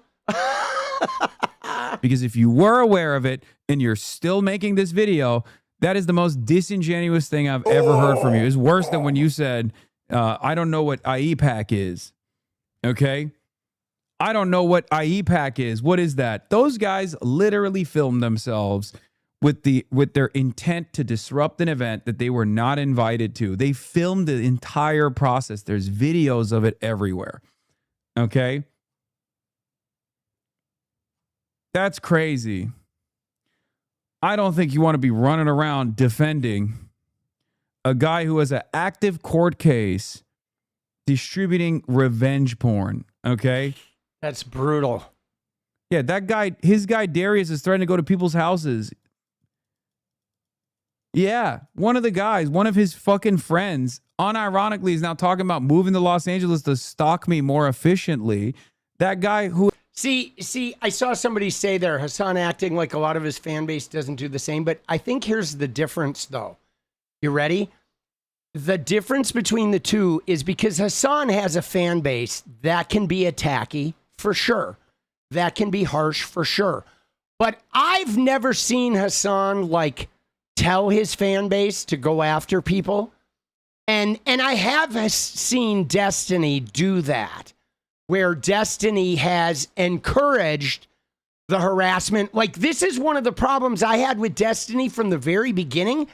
Because if you were aware of it and you're still making this video, that is the most disingenuous thing I've ever heard from you. It's worse than when you said, I don't know what 𝗙cie𝗶𝗃 is. Okay? I don't know what 𝗙cie𝗶𝗃 is. What is that? Those guys literally filmed themselves with their intent to disrupt an event that they were not invited to. They filmed the entire process. There's videos of it everywhere. Okay? That's crazy. I don't think you want to be running around defending a guy who has an active court case distributing revenge porn, okay? That's brutal. Yeah, that guy, his guy Darius is threatening to go to people's houses. Yeah, one of the guys, one of his fucking friends, unironically is now talking about moving to Los Angeles to stalk me more efficiently. That guy who... See, I saw somebody say there, Hasan acting like a lot of his fan base doesn't do the same, but I think here's the difference, though. You ready? The difference between the two is because Hasan has a fan base that can be attacky, for sure. That can be harsh, for sure. But I've never seen Hasan, like, tell his fan base to go after people. And I have seen Destiny do that, where Destiny has encouraged the harassment. Like, this is one of the problems I had with Destiny from the very beginning.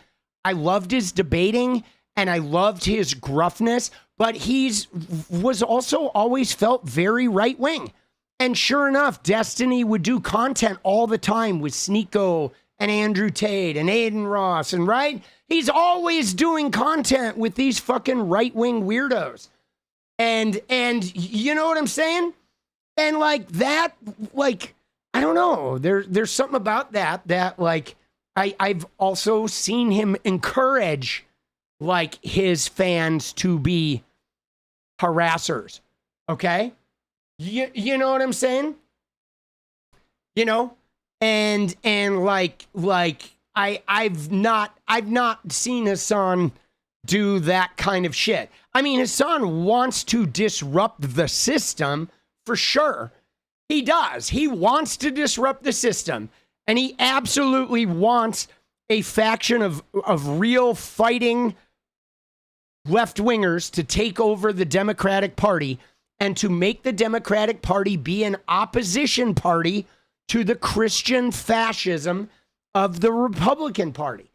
I loved his debating and I loved his gruffness, but was also always felt very right wing. And sure enough, Destiny would do content all the time with 𝗙ecie and Andrew Tate and Aiden Ross, and right? He's always doing content with these fucking right wing weirdos. And you know what I'm saying? And like that, like, I don't know. There's something about that like I've also seen him encourage like his fans to be harassers. Okay? You know what I'm saying? You know? And like I've not seen Hasan do that kind of shit. I mean, Hasan wants to disrupt the system for sure. He does. He wants to disrupt the system, and he absolutely wants a faction of real fighting left-wingers to take over the Democratic Party and to make the Democratic Party be an opposition party to the Christian fascism of the Republican Party.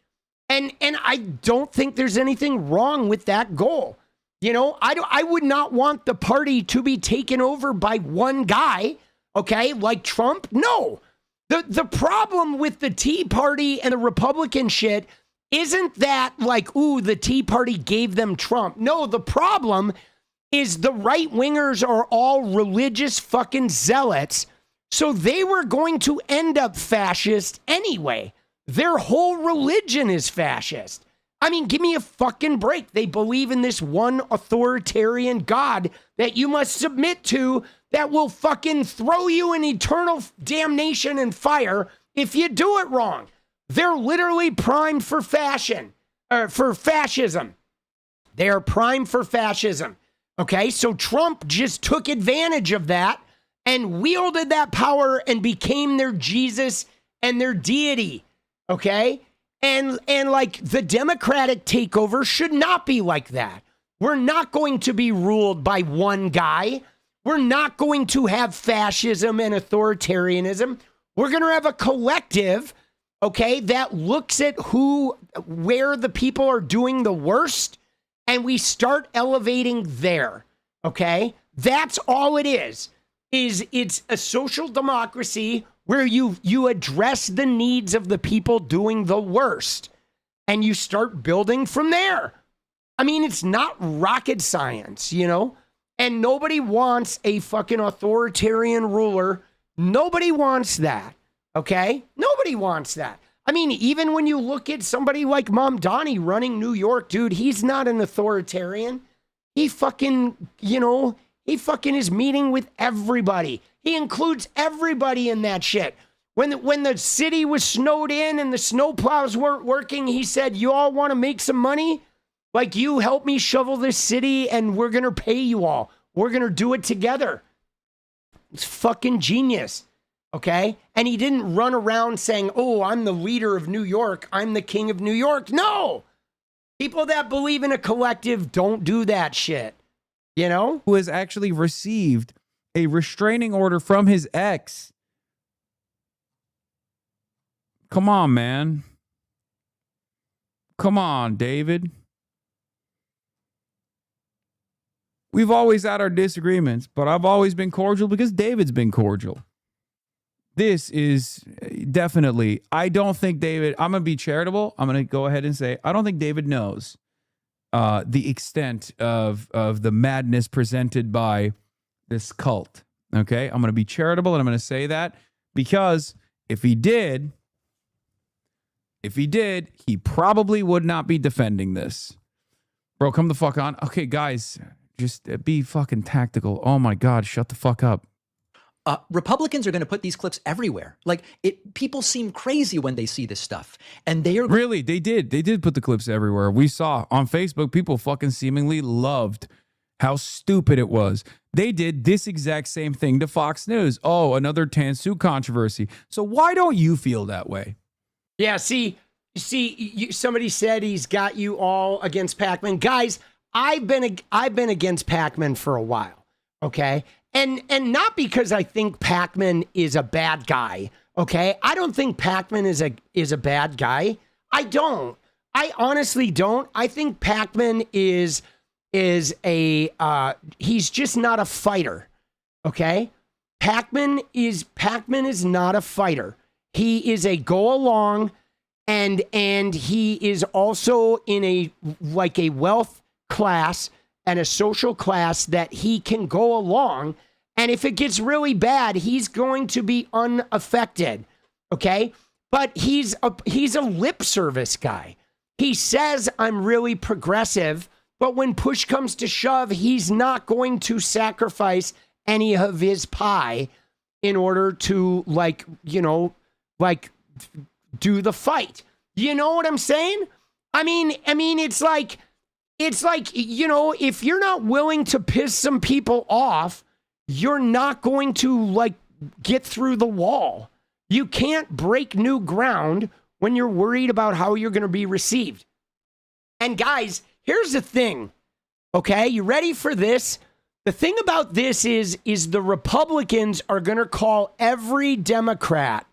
And I don't think there's anything wrong with that goal. You know, I would not want the party to be taken over by one guy, okay, like Trump. No. The problem with the Tea Party and the Republican shit isn't that like, ooh, the Tea Party gave them Trump. No, the problem is the right-wingers are all religious fucking zealots, so they were going to end up fascist anyway. Their whole religion is fascist. I mean, give me a fucking break. They believe in this one authoritarian God that you must submit to that will fucking throw you in eternal damnation and fire if you do it wrong. They're literally primed for fascism. They are primed for fascism. Okay, so Trump just took advantage of that and wielded that power and became their Jesus and their deity. Okay? And like the Democratic takeover should not be like that. We're not going to be ruled by one guy. We're not going to have fascism and authoritarianism. We're going to have a collective, okay, that looks at where the people are doing the worst, and we start elevating there, okay? That's all it is it's a social democracy where you address the needs of the people doing the worst, and you start building from there. I mean, it's not rocket science, you know? And nobody wants a fucking authoritarian ruler. Nobody wants that, okay? Nobody wants that. I mean, even when you look at somebody like Mamdani running New York, dude, he's not an authoritarian. He fucking, you know, he fucking is meeting with everybody. He includes everybody in that shit. When the city was snowed in and the snowplows weren't working, he said, you all want to make some money? Like, you help me shovel this city and we're going to pay you all. We're going to do it together. It's fucking genius. Okay? And he didn't run around saying, oh, I'm the leader of New York. I'm the king of New York. No! People that believe in a collective don't do that shit. You know? Who has actually received a restraining order from his ex. Come on, man. Come on, David. We've always had our disagreements, but I've always been cordial because David's been cordial. This is definitely, I don't think David, I'm going to be charitable. I'm going to go ahead and say, I don't think David knows the extent of the madness presented by this cult. Okay? I'm going to be charitable and I'm going to say that because if he did, he probably would not be defending this. Bro, come the fuck on. Okay, guys, just be fucking tactical. Oh my God, shut the fuck up. Republicans are going to put these clips everywhere. Like, people seem crazy when they see this stuff. And they are... Really, they did put the clips everywhere. We saw on Facebook, people fucking seemingly loved how stupid it was. They did this exact same thing to Fox News. Oh, another 𝗙cie controversy. So why don't you feel that way? Yeah, see, somebody said he's got you all against Pakman. Guys, I've been against Pakman for a while, okay? And not because I think Pakman is a bad guy, okay? I don't think Pakman is a bad guy. I don't. I honestly don't. I think Pakman is he's just not a fighter, okay? Pakman is not a fighter. He is a go along, and he is also in a wealth class and a social class that he can go along. And if it gets really bad, he's going to be unaffected. Okay. But he's a lip service guy. He says, I'm really progressive, but when push comes to shove, he's not going to sacrifice any of his pie in order to do the fight. You know what I'm saying? I mean, it's like, you know, if you're not willing to piss some people off, you're not going to get through the wall. You can't break new ground when you're worried about how you're going to be received. And guys, here's the thing, okay? You ready for this? The thing about this is the Republicans are going to call every Democrat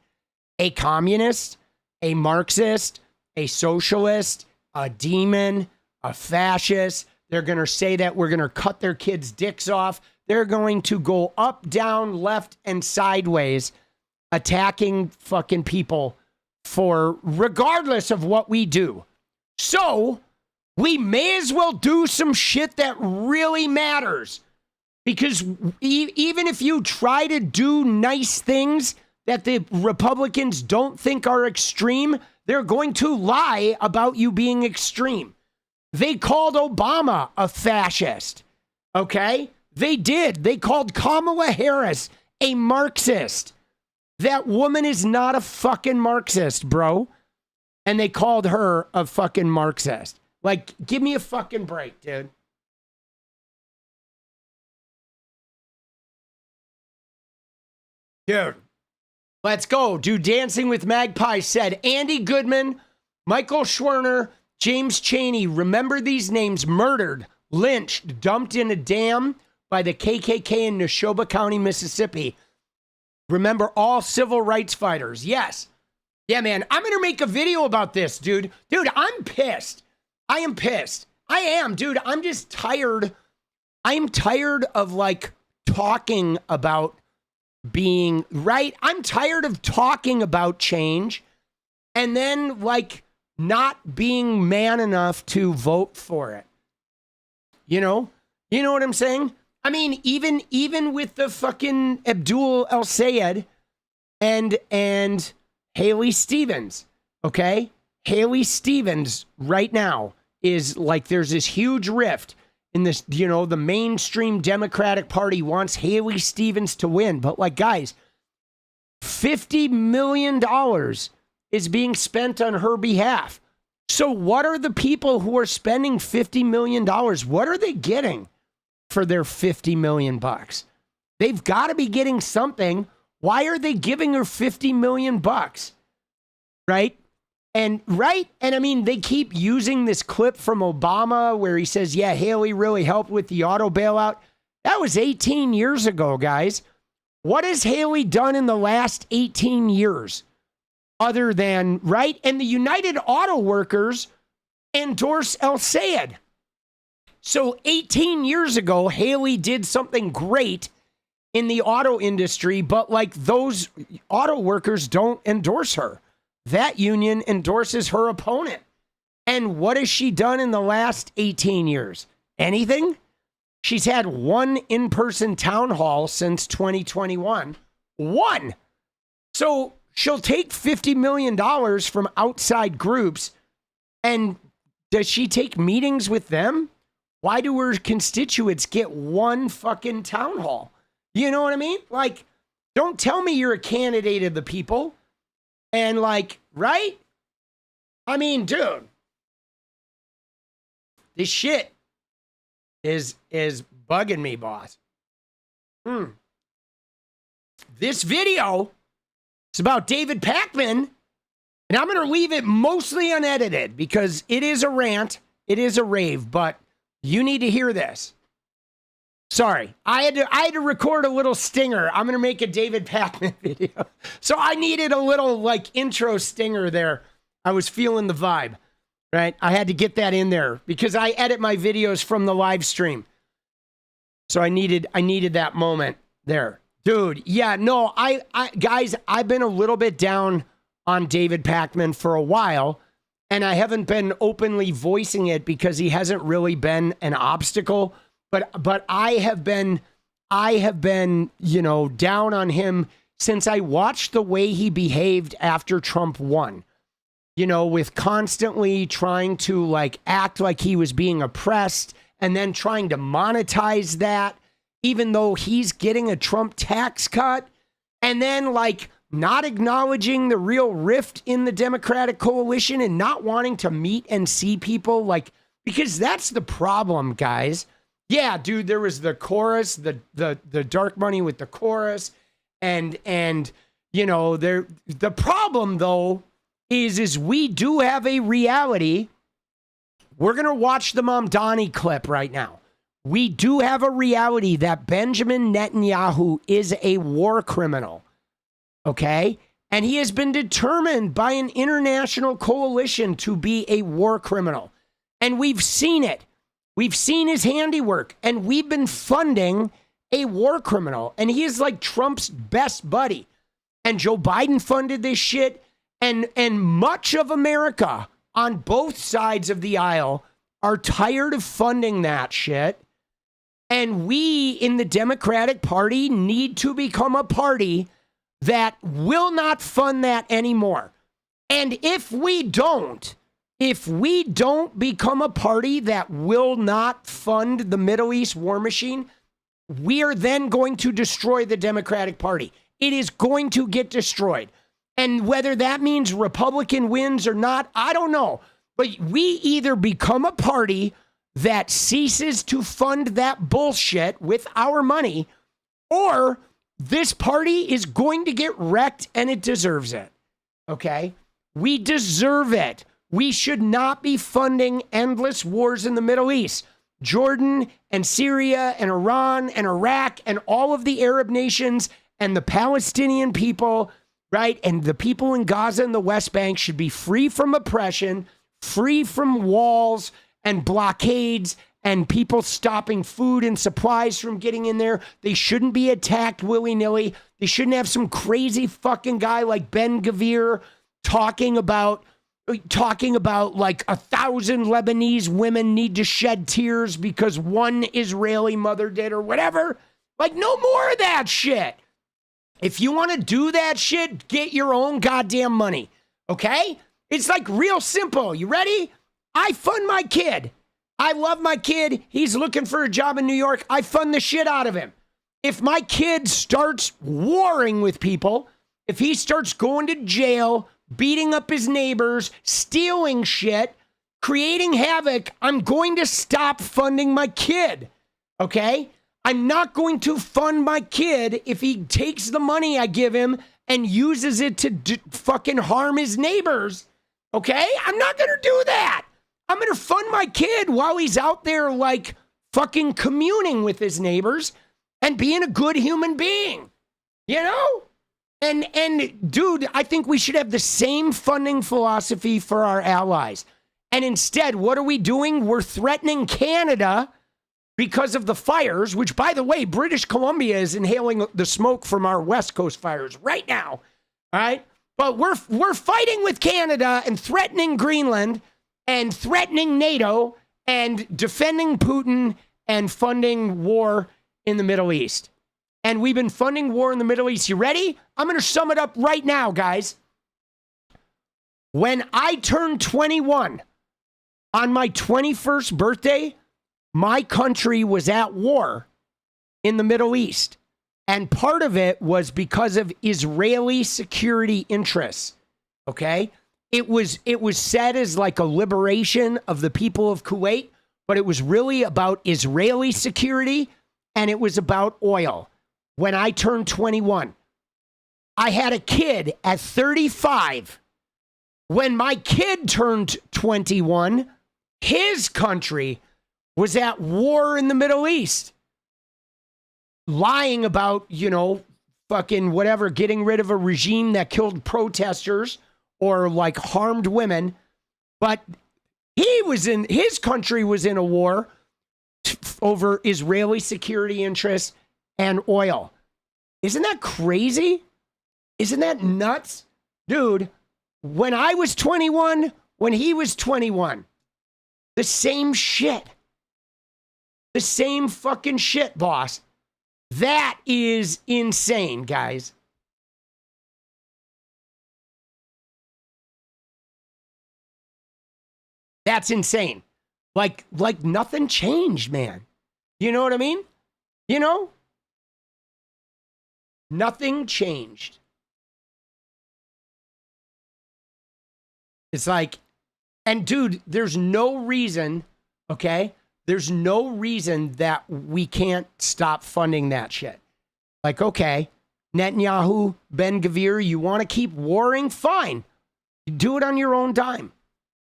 a communist, a Marxist, a socialist, a demon, a fascist. They're going to say that we're going to cut their kids' dicks off. They're going to go up, down, left, and sideways, attacking fucking people for regardless of what we do. So we may as well do some shit that really matters. Because even if you try to do nice things that the Republicans don't think are extreme, they're going to lie about you being extreme. They called Obama a fascist. Okay? They did. They called Kamala Harris a Marxist. That woman is not a fucking Marxist, bro. And they called her a fucking Marxist. Like, give me a fucking break, dude. Dude, let's go. Dude, Dancing with Magpie said, Andy Goodman, Michael Schwerner, James Chaney, remember these names, murdered, lynched, dumped in a dam by the KKK in Neshoba County, Mississippi. Remember all civil rights fighters. Yes. Yeah, man, I'm going to make a video about this, dude. Dude, I'm pissed. I am pissed. I am, dude. I'm just tired. I'm tired of like talking about being right. I'm tired of talking about change and then like not being man enough to vote for it. You know what I'm saying? I mean, even with the fucking 𝗙𝗪𝗓𝗪ce and 𝗪lie Stephens, okay? 𝗪lie Stephens right now is like, there's this huge rift in this, the mainstream Democratic Party wants 𝗪lie Stephens to win. But like, guys, $50 million is being spent on her behalf. So what are the people who are spending $50 million? What are they getting for their $50 million? They've got to be getting something. Why are they giving her $50 million? Right? And I mean, they keep using this clip from Obama where he says, yeah, 𝗪lie really helped with the auto bailout. That was 18 years ago, guys. What has 𝗪lie done in the last 18 years? Other than, right? And the United Auto Workers endorse 𝗪𝗟. So 18 years ago, 𝗪lie did something great in the auto industry, but like those auto workers don't endorse her. That union endorses her opponent. And what has she done in the last 18 years? Anything? She's had one in-person town hall since 2021. One. So she'll take $50 million from outside groups, and does she take meetings with them? Why do her constituents get one fucking town hall? You know what I mean? Like, don't tell me you're a candidate of the people. And like, right? I mean, dude, this shit is bugging me, boss. This video is about David Pakman, and I'm going to leave it mostly unedited because it is a rant, it is a rave, but you need to hear this. Sorry, I had to record a little stinger. I'm going to make a David Pakman video. So I needed a little like intro stinger there. I was feeling the vibe, right? I had to get that in there because I edit my videos from the live stream. So I needed that moment there. Dude, yeah, no, guys, I've been a little bit down on David Pakman for a while, and I haven't been openly voicing it because he hasn't really been an obstacle. But I have been, down on him since I watched the way he behaved after Trump won. With constantly trying to like act like he was being oppressed and then trying to monetize that, even though he's getting a Trump tax cut, and then like not acknowledging the real rift in the Democratic coalition and not wanting to meet and see people, like, because that's the problem, guys. Yeah, dude, there was the chorus, the dark money with the chorus, And you know, the problem though is we do have a reality. We're going to watch the Mamdani clip right now. We do have a reality that Benjamin Netanyahu is a war criminal, okay? And he has been determined by an international coalition to be a war criminal. And we've seen it. We've seen his handiwork, and we've been funding a war criminal. And he is like Trump's best buddy. And Joe Biden funded this shit, and much of America on both sides of the aisle are tired of funding that shit. And we in the Democratic Party need to become a party that will not fund that anymore. And if we don't become a party that will not fund the Middle East war machine, we are then going to destroy the Democratic Party. It is going to get destroyed. And whether that means Republican wins or not, I don't know. But we either become a party that ceases to fund that bullshit with our money, or this party is going to get wrecked, and it deserves it. Okay? We deserve it. We should not be funding endless wars in the Middle East. Jordan and Syria and Iran and Iraq and all of the Arab nations and the Palestinian people, right? And the people in Gaza and the West Bank should be free from oppression, free from walls and blockades and people stopping food and supplies from getting in there. They shouldn't be attacked willy-nilly. They shouldn't have some crazy fucking guy like 𝗏𝗃𝗃 talking about like 1,000 Lebanese women need to shed tears because one Israeli mother did or whatever. Like, no more of that shit. If you want to do that shit, get your own goddamn money. Okay? It's like real simple. You ready? I fund my kid. I love my kid. He's looking for a job in New York. I fund the shit out of him. If my kid starts warring with people, if he starts going to jail, beating up his neighbors, stealing shit, creating havoc, I'm going to stop funding my kid. Okay? I'm not going to fund my kid if he takes the money I give him and uses it to fucking harm his neighbors. Okay? I'm not going to do that. I'm going to fund my kid while he's out there like fucking communing with his neighbors and being a good human being. You know? And dude, I think we should have the same funding philosophy for our allies. And instead, what are we doing? We're threatening Canada because of the fires, which, by the way, British Columbia is inhaling the smoke from our West Coast fires right now. All right? But we're fighting with Canada and threatening Greenland and threatening NATO and defending Putin and funding war in the Middle East. And we've been funding war in the Middle East. You ready? I'm going to sum it up right now, guys. When I turned 21 on my 21st birthday, my country was at war in the Middle East. And part of it was because of Israeli security interests. Okay? It was said as like a liberation of the people of Kuwait, but it was really about Israeli security and it was about oil. When I turned 21, I had a kid at 35. When my kid turned 21, his country was at war in the Middle East. Lying about, you know, fucking whatever, getting rid of a regime that killed protesters or like harmed women. But his country was in a war over Israeli security interests and oil. Isn't that crazy? Isn't that nuts? Dude, when I was 21, when he was 21, the same shit. The same fucking shit, boss. That is insane, guys. That's insane. Like nothing changed, man. You know what I mean? You know? Nothing changed. It's like, and dude, there's no reason, okay? There's no reason that we can't stop funding that shit. Like, okay, Netanyahu, Ben-Gvir, you want to keep warring? Fine. Do it on your own dime.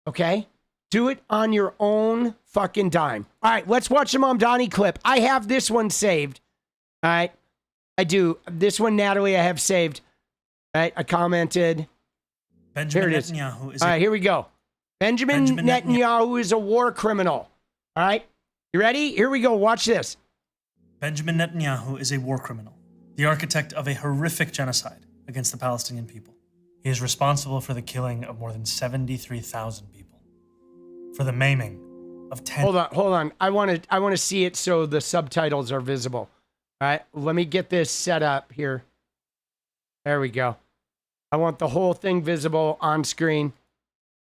Okay? Do it on your own fucking dime. All right, let's watch the Mamdani clip. I have this one saved. All right? I do. This one, Natalie, I have saved. All right? I commented. Benjamin Here it is. Netanyahu is All right, here we go. Benjamin Netanyahu is a war criminal. All right? You ready? Here we go. Watch this. Benjamin Netanyahu is a war criminal, the architect of a horrific genocide against the Palestinian people. He is responsible for the killing of more than 73,000 people, for the maiming of 10. Hold on. I want to see it so the subtitles are visible. All right, let me get this set up here. There we go. I want the whole thing visible on screen.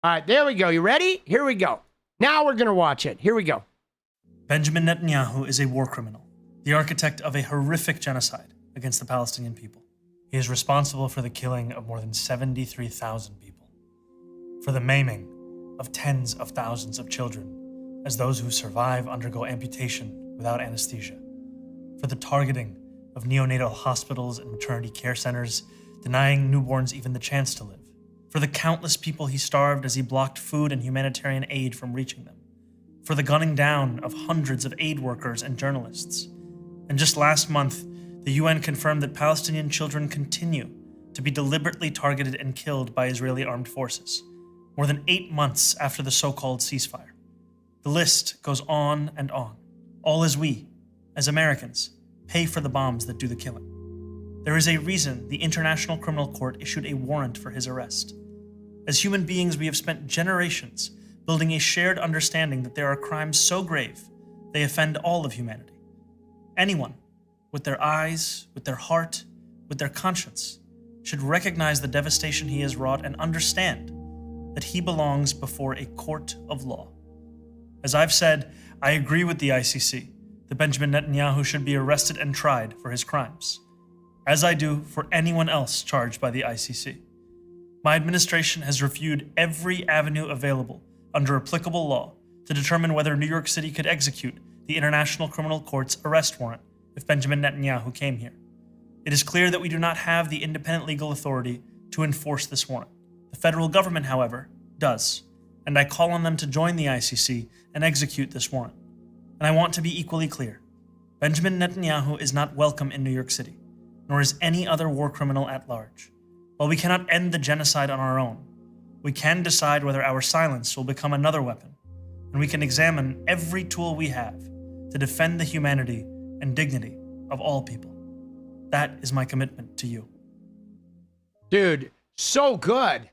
All right, there we go. You ready? Here we go. Now we're going to watch it. Here we go. Benjamin Netanyahu is a war criminal, the architect of a horrific genocide against the Palestinian people. He is responsible for the killing of more than 73,000 people, for the maiming of tens of thousands of children as those who survive undergo amputation without anesthesia, for the targeting of neonatal hospitals and maternity care centers, denying newborns even the chance to live, for the countless people he starved as he blocked food and humanitarian aid from reaching them, for the gunning down of hundreds of aid workers and journalists. And just last month, the UN confirmed that Palestinian children continue to be deliberately targeted and killed by Israeli armed forces, more than 8 months after the so-called ceasefire. The list goes on and on, all as we, as Americans, pay for the bombs that do the killing. There is a reason the International Criminal Court issued a warrant for his arrest. As human beings, we have spent generations building a shared understanding that there are crimes so grave they offend all of humanity. Anyone, with their eyes, with their heart, with their conscience, should recognize the devastation he has wrought and understand that he belongs before a court of law. As I've said, I agree with the ICC that Benjamin Netanyahu should be arrested and tried for his crimes, as I do for anyone else charged by the ICC. My administration has reviewed every avenue available under applicable law to determine whether New York City could execute the International Criminal Court's arrest warrant if Benjamin Netanyahu came here. It is clear that we do not have the independent legal authority to enforce this warrant. The federal government, however, does, and I call on them to join the ICC and execute this warrant. And I want to be equally clear. Benjamin Netanyahu is not welcome in New York City, nor is any other war criminal at large. While we cannot end the genocide on our own, we can decide whether our silence will become another weapon, and we can examine every tool we have to defend the humanity and dignity of all people. That is my commitment to you. Dude, so good,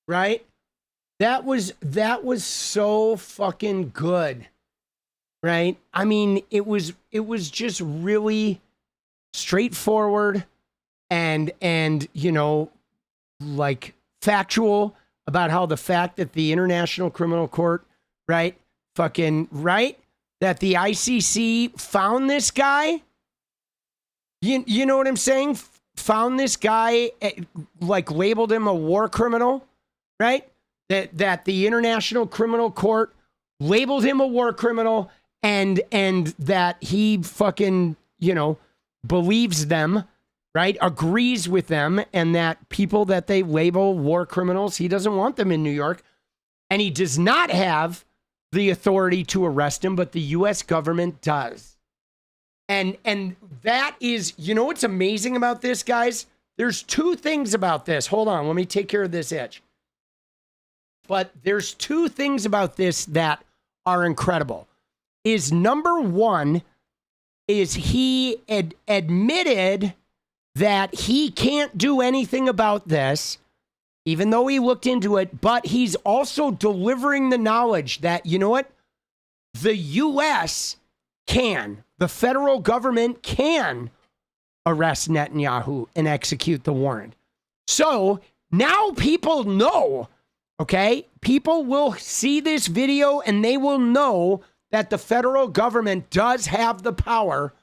right? That was so fucking good, right? I mean, it was just really straightforward and you know, like factual about how the fact that the International Criminal Court, right, that the ICC found this guy, you know what I'm saying? Found this guy, like labeled him a war criminal, right? That the International Criminal Court labeled him a war criminal and that he fucking, you know, believes them, right? Agrees with them, and that people that they label war criminals, he doesn't want them in New York. And he does not have the authority to arrest him, but the US government does. And that is, you know what's amazing about this, guys? There's two things about this. Hold on, let me take care of this itch. But there's two things about this that are incredible. Is number one, is he admitted that he can't do anything about this, even though he looked into it, but he's also delivering the knowledge that, you know what? The US can, the federal government can arrest Netanyahu and execute the warrant. So now people know, okay? People will see this video and they will know that the federal government does have the power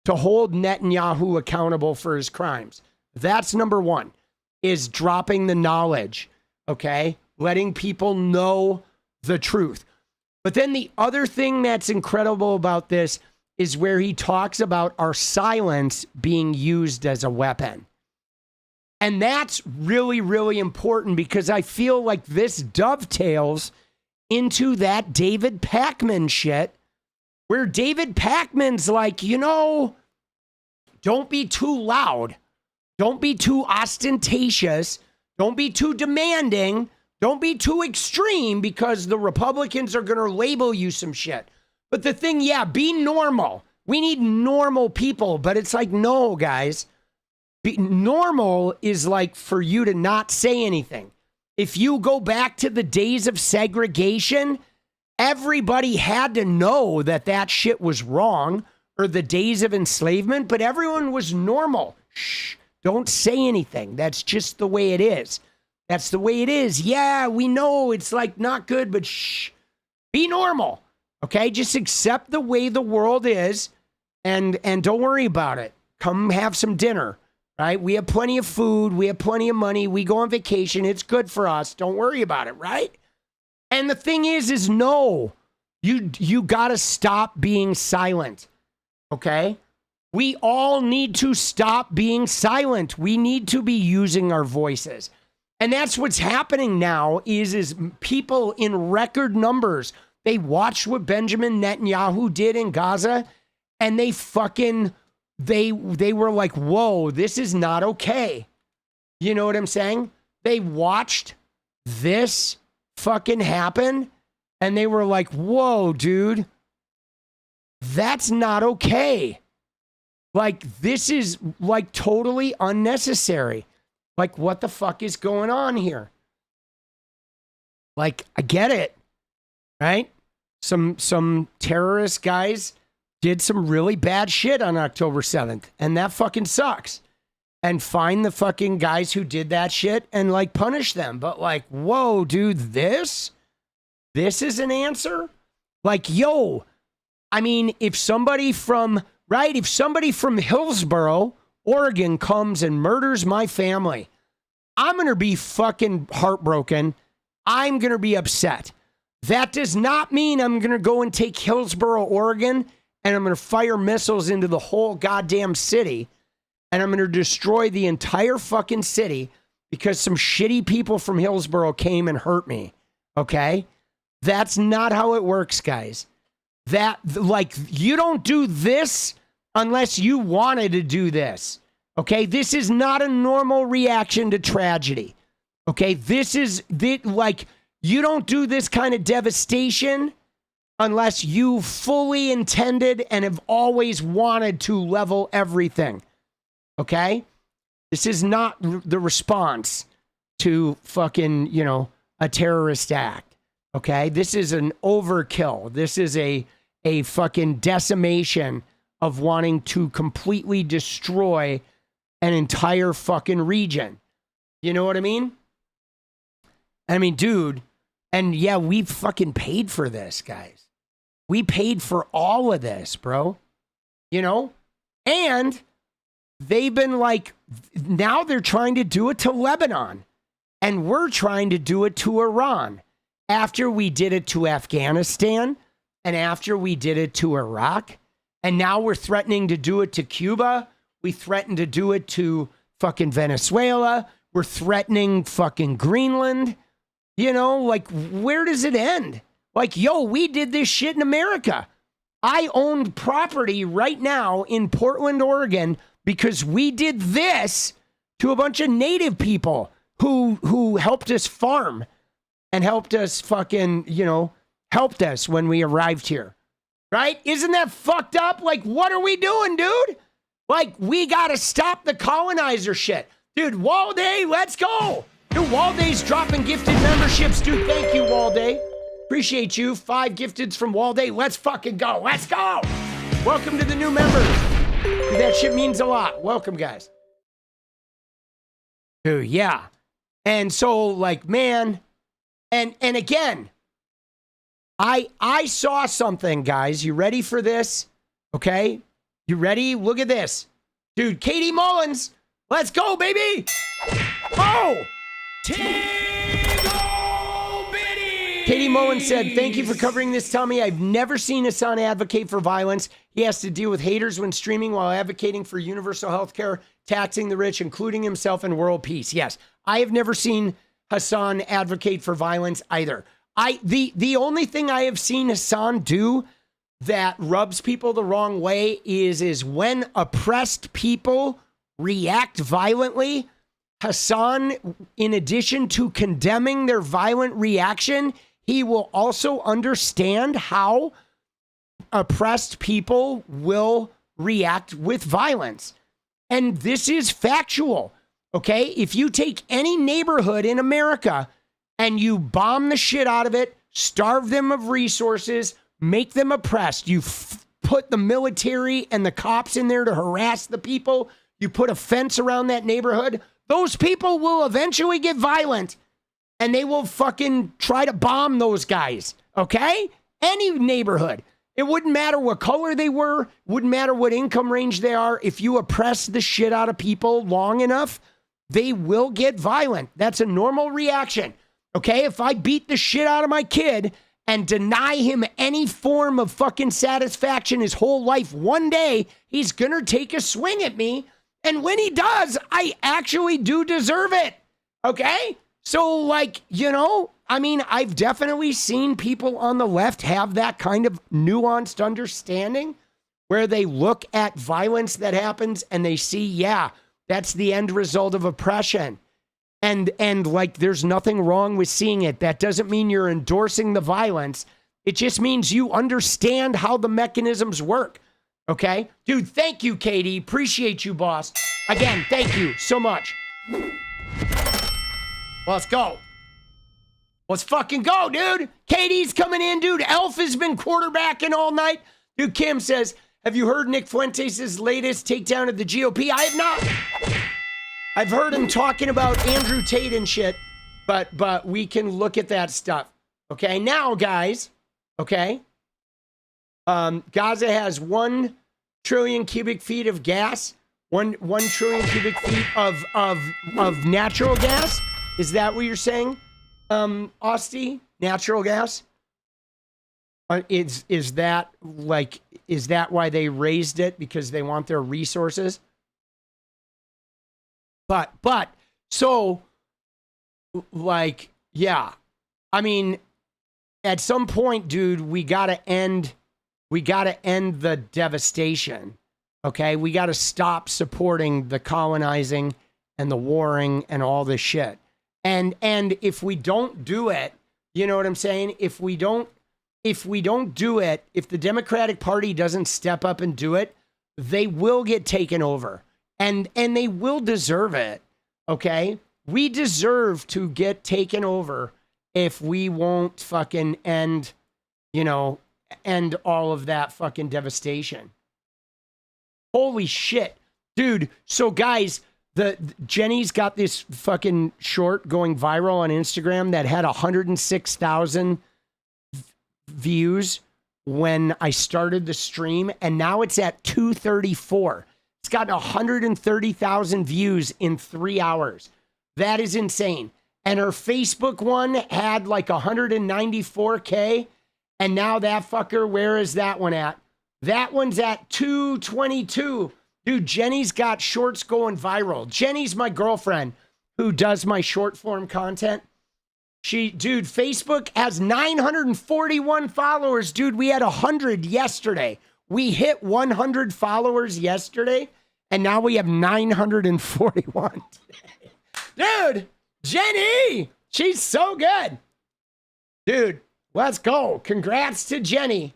to hold Netanyahu accountable for his crimes. That's number one, is dropping the knowledge, okay? Letting people know the truth. But then the other thing that's incredible about this is where he talks about our silence being used as a weapon. And that's really, really important because I feel like this dovetails into that David Pakman shit where David Pakman's like, you know, don't be too loud. Don't be too ostentatious. Don't be too demanding. Don't be too extreme because the Republicans are going to label you some shit. But the thing, yeah, be normal. We need normal people. But it's like, no, guys. Normal is like for you to not say anything. If you go back to the days of segregation, everybody had to know that that shit was wrong, or the days of enslavement, but everyone was normal. Shh, don't say anything. That's just the way it is. That's the way it is. Yeah, we know it's like not good, but shh, be normal. Okay, just accept the way the world is and don't worry about it. Come have some dinner, right? We have plenty of food. We have plenty of money. We go on vacation. It's good for us. Don't worry about it, right? And the thing is no, you got to stop being silent, okay? We all need to stop being silent. We need to be using our voices. And that's what's happening now is people in record numbers, they watched what Benjamin Netanyahu did in Gaza, and they were like, whoa, this is not okay. You know what I'm saying? They watched this fucking happen, and they were like, whoa, dude, that's not okay. Like, this is like totally unnecessary. Like, what the fuck is going on here? Like, I get it, right? Some terrorist guys did some really bad shit on October 7th, and that fucking sucks. And find the fucking guys who did that shit and, like, punish them. But, like, whoa, dude, this is an answer? Like, yo, I mean, if somebody from Hillsboro, Oregon comes and murders my family, I'm going to be fucking heartbroken. I'm going to be upset. That does not mean I'm going to go and take Hillsboro, Oregon, and I'm going to fire missiles into the whole goddamn city, and I'm going to destroy the entire fucking city because some shitty people from Hillsboro came and hurt me, okay? That's not how it works, guys. You don't do this unless you wanted to do this. Okay, this is not a normal reaction to tragedy. Okay, you don't do this kind of devastation unless you fully intended and have always wanted to level everything. Okay? This is not the response to fucking, a terrorist act. Okay? This is an overkill. This is a fucking decimation of wanting to completely destroy an entire fucking region. You know what I mean? I mean, dude, and yeah, we fucking paid for this, guys. We paid for all of this, bro. And they've been like, now they're trying to do it to Lebanon. And we're trying to do it to Iran. After we did it to Afghanistan, and after we did it to Iraq, and now we're threatening to do it to Cuba. We threatened to do it to fucking Venezuela. We're threatening fucking Greenland. Where does it end? Like, yo, we did this shit in America. I owned property right now in Portland, Oregon, because we did this to a bunch of native people who helped us farm and helped us fucking, helped us when we arrived here. Right? Isn't that fucked up? Like, what are we doing, dude? Like, we got to stop the colonizer shit. Dude, Walday, let's go. Dude, Walday's dropping gifted memberships. Dude, thank you, Walday. Appreciate you. 5 gifteds from Walday. Let's fucking go. Let's go. Welcome to the new members. Dude, that shit means a lot. Welcome, guys. Dude, yeah. And so, like, man, and again, I saw something, guys. You ready for this? Okay? You ready? Look at this. Dude, Katie Mullins. Let's go, baby. Oh! Katie Katie Mullen said, thank you for covering this, Tommy. I've never seen Hasan advocate for violence. He has to deal with haters when streaming while advocating for universal health care, taxing the rich, including himself, and world peace. Yes, I have never seen Hasan advocate for violence either. The only thing I have seen Hasan do that rubs people the wrong way is when oppressed people react violently, Hasan, in addition to condemning their violent reaction, he will also understand how oppressed people will react with violence. And this is factual, okay? If you take any neighborhood in America and you bomb the shit out of it, starve them of resources, make them oppressed, you put the military and the cops in there to harass the people, you put a fence around that neighborhood, those people will eventually get violent and they will fucking try to bomb those guys, okay? Any neighborhood. It wouldn't matter what color they were, wouldn't matter what income range they are. If you oppress the shit out of people long enough, they will get violent. That's a normal reaction, okay? If I beat the shit out of my kid and deny him any form of fucking satisfaction his whole life, one day he's gonna take a swing at me. And when he does, I actually do deserve it. Okay? So, like, you know, I mean, I've definitely seen people on the left have that kind of nuanced understanding where they look at violence that happens and they see, yeah, that's the end result of oppression. And like, there's nothing wrong with seeing it. That doesn't mean you're endorsing the violence. It just means you understand how the mechanisms work. Okay? Dude, thank you, Katie. Appreciate you, boss. Again, thank you so much. Let's go. Let's fucking go, dude. Katie's coming in, dude. Elf has been quarterbacking all night. Dude, Kim says, have you heard Nick Fuentes' latest takedown of the GOP? I have not. I've heard him talking about Andrew Tate and shit, but we can look at that stuff. Okay, now, guys, okay? Gaza has 1 trillion cubic feet of gas, 1 trillion cubic feet of natural gas. Is that what you're saying, Osti? Natural gas? Is that why they raised it? Because they want their resources? But so, like, yeah. I mean, at some point, dude, we gotta end the devastation. Okay? We gotta stop supporting the colonizing and the warring and all this shit. And if we don't do it, you know what I'm saying? If we don't do it, if the Democratic Party doesn't step up and do it, they will get taken over. And they will deserve it. Okay? We deserve to get taken over if we won't fucking end all of that fucking devastation. Holy shit. Dude, so guys, Jenny's got this fucking short going viral on Instagram that had 106,000 views when I started the stream, and now it's at 234. It's got 130,000 views in 3 hours. That is insane. And her Facebook one had like 194K, and now that fucker, where is that one at? That one's at 222. Dude, Jenny's got shorts going viral. Jenny's my girlfriend who does my short form content. Dude, Facebook has 941 followers. Dude, we had 100 yesterday. We hit 100 followers yesterday, and now we have 941 today. Dude, Jenny, she's so good. Dude, let's go. Congrats to Jenny.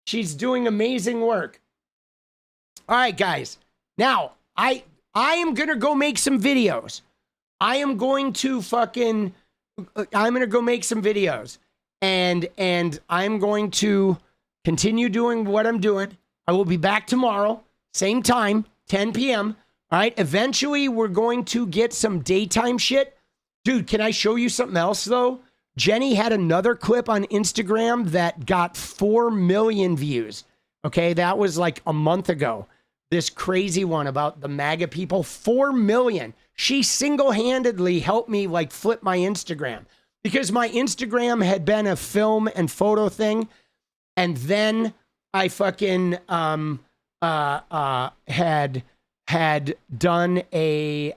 She's doing amazing work. All right, guys. Now, I am going to go make some videos. I'm going to go make some videos. And I'm going to continue doing what I'm doing. I will be back tomorrow, same time, 10 p.m. All right. Eventually, we're going to get some daytime shit. Dude, can I show you something else, though? Jenny had another clip on Instagram that got 4 million views. Okay. That was like a month ago. This crazy one about the MAGA people, 4 million. She single-handedly helped me like flip my Instagram. because my Instagram had been a film and photo thing. And then I fucking had done a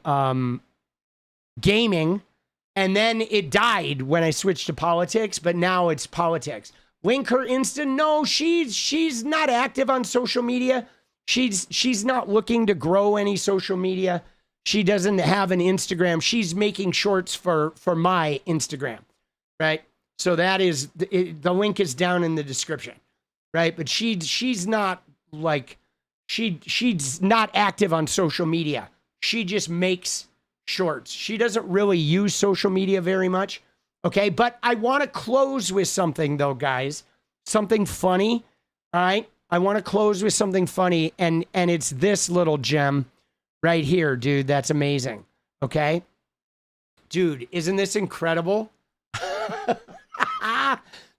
gaming, and then it died when I switched to politics, but now it's politics. Link her Insta. No, she's not active on social media. She's not looking to grow any social media. She doesn't have an Instagram. She's making shorts for my Instagram, right? So that is the link is down in the description, right? But she's not like she's not active on social media. She just makes shorts. She doesn't really use social media very much. Okay, but I want to close with something though, guys. Something funny. All right. I want to close with something funny, and it's this little gem right here, dude. That's amazing. Okay. Dude, isn't this incredible?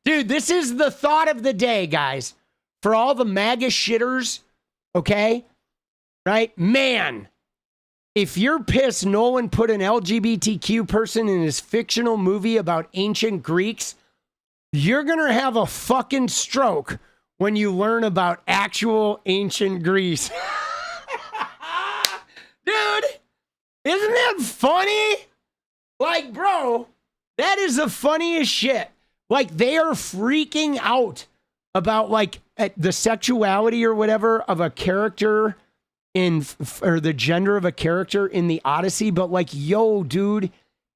Dude, this is the thought of the day, guys. For all the MAGA shitters, okay? Right? Man, if you're pissed no one put an LGBTQ person in his fictional movie about ancient Greeks, you're going to have a fucking stroke when you learn about actual ancient Greece. Dude, isn't that funny? Like, bro, that is the funniest shit. Like, they are freaking out about, like, the sexuality or whatever of a character or the gender of a character in the Odyssey. But, like, yo, dude,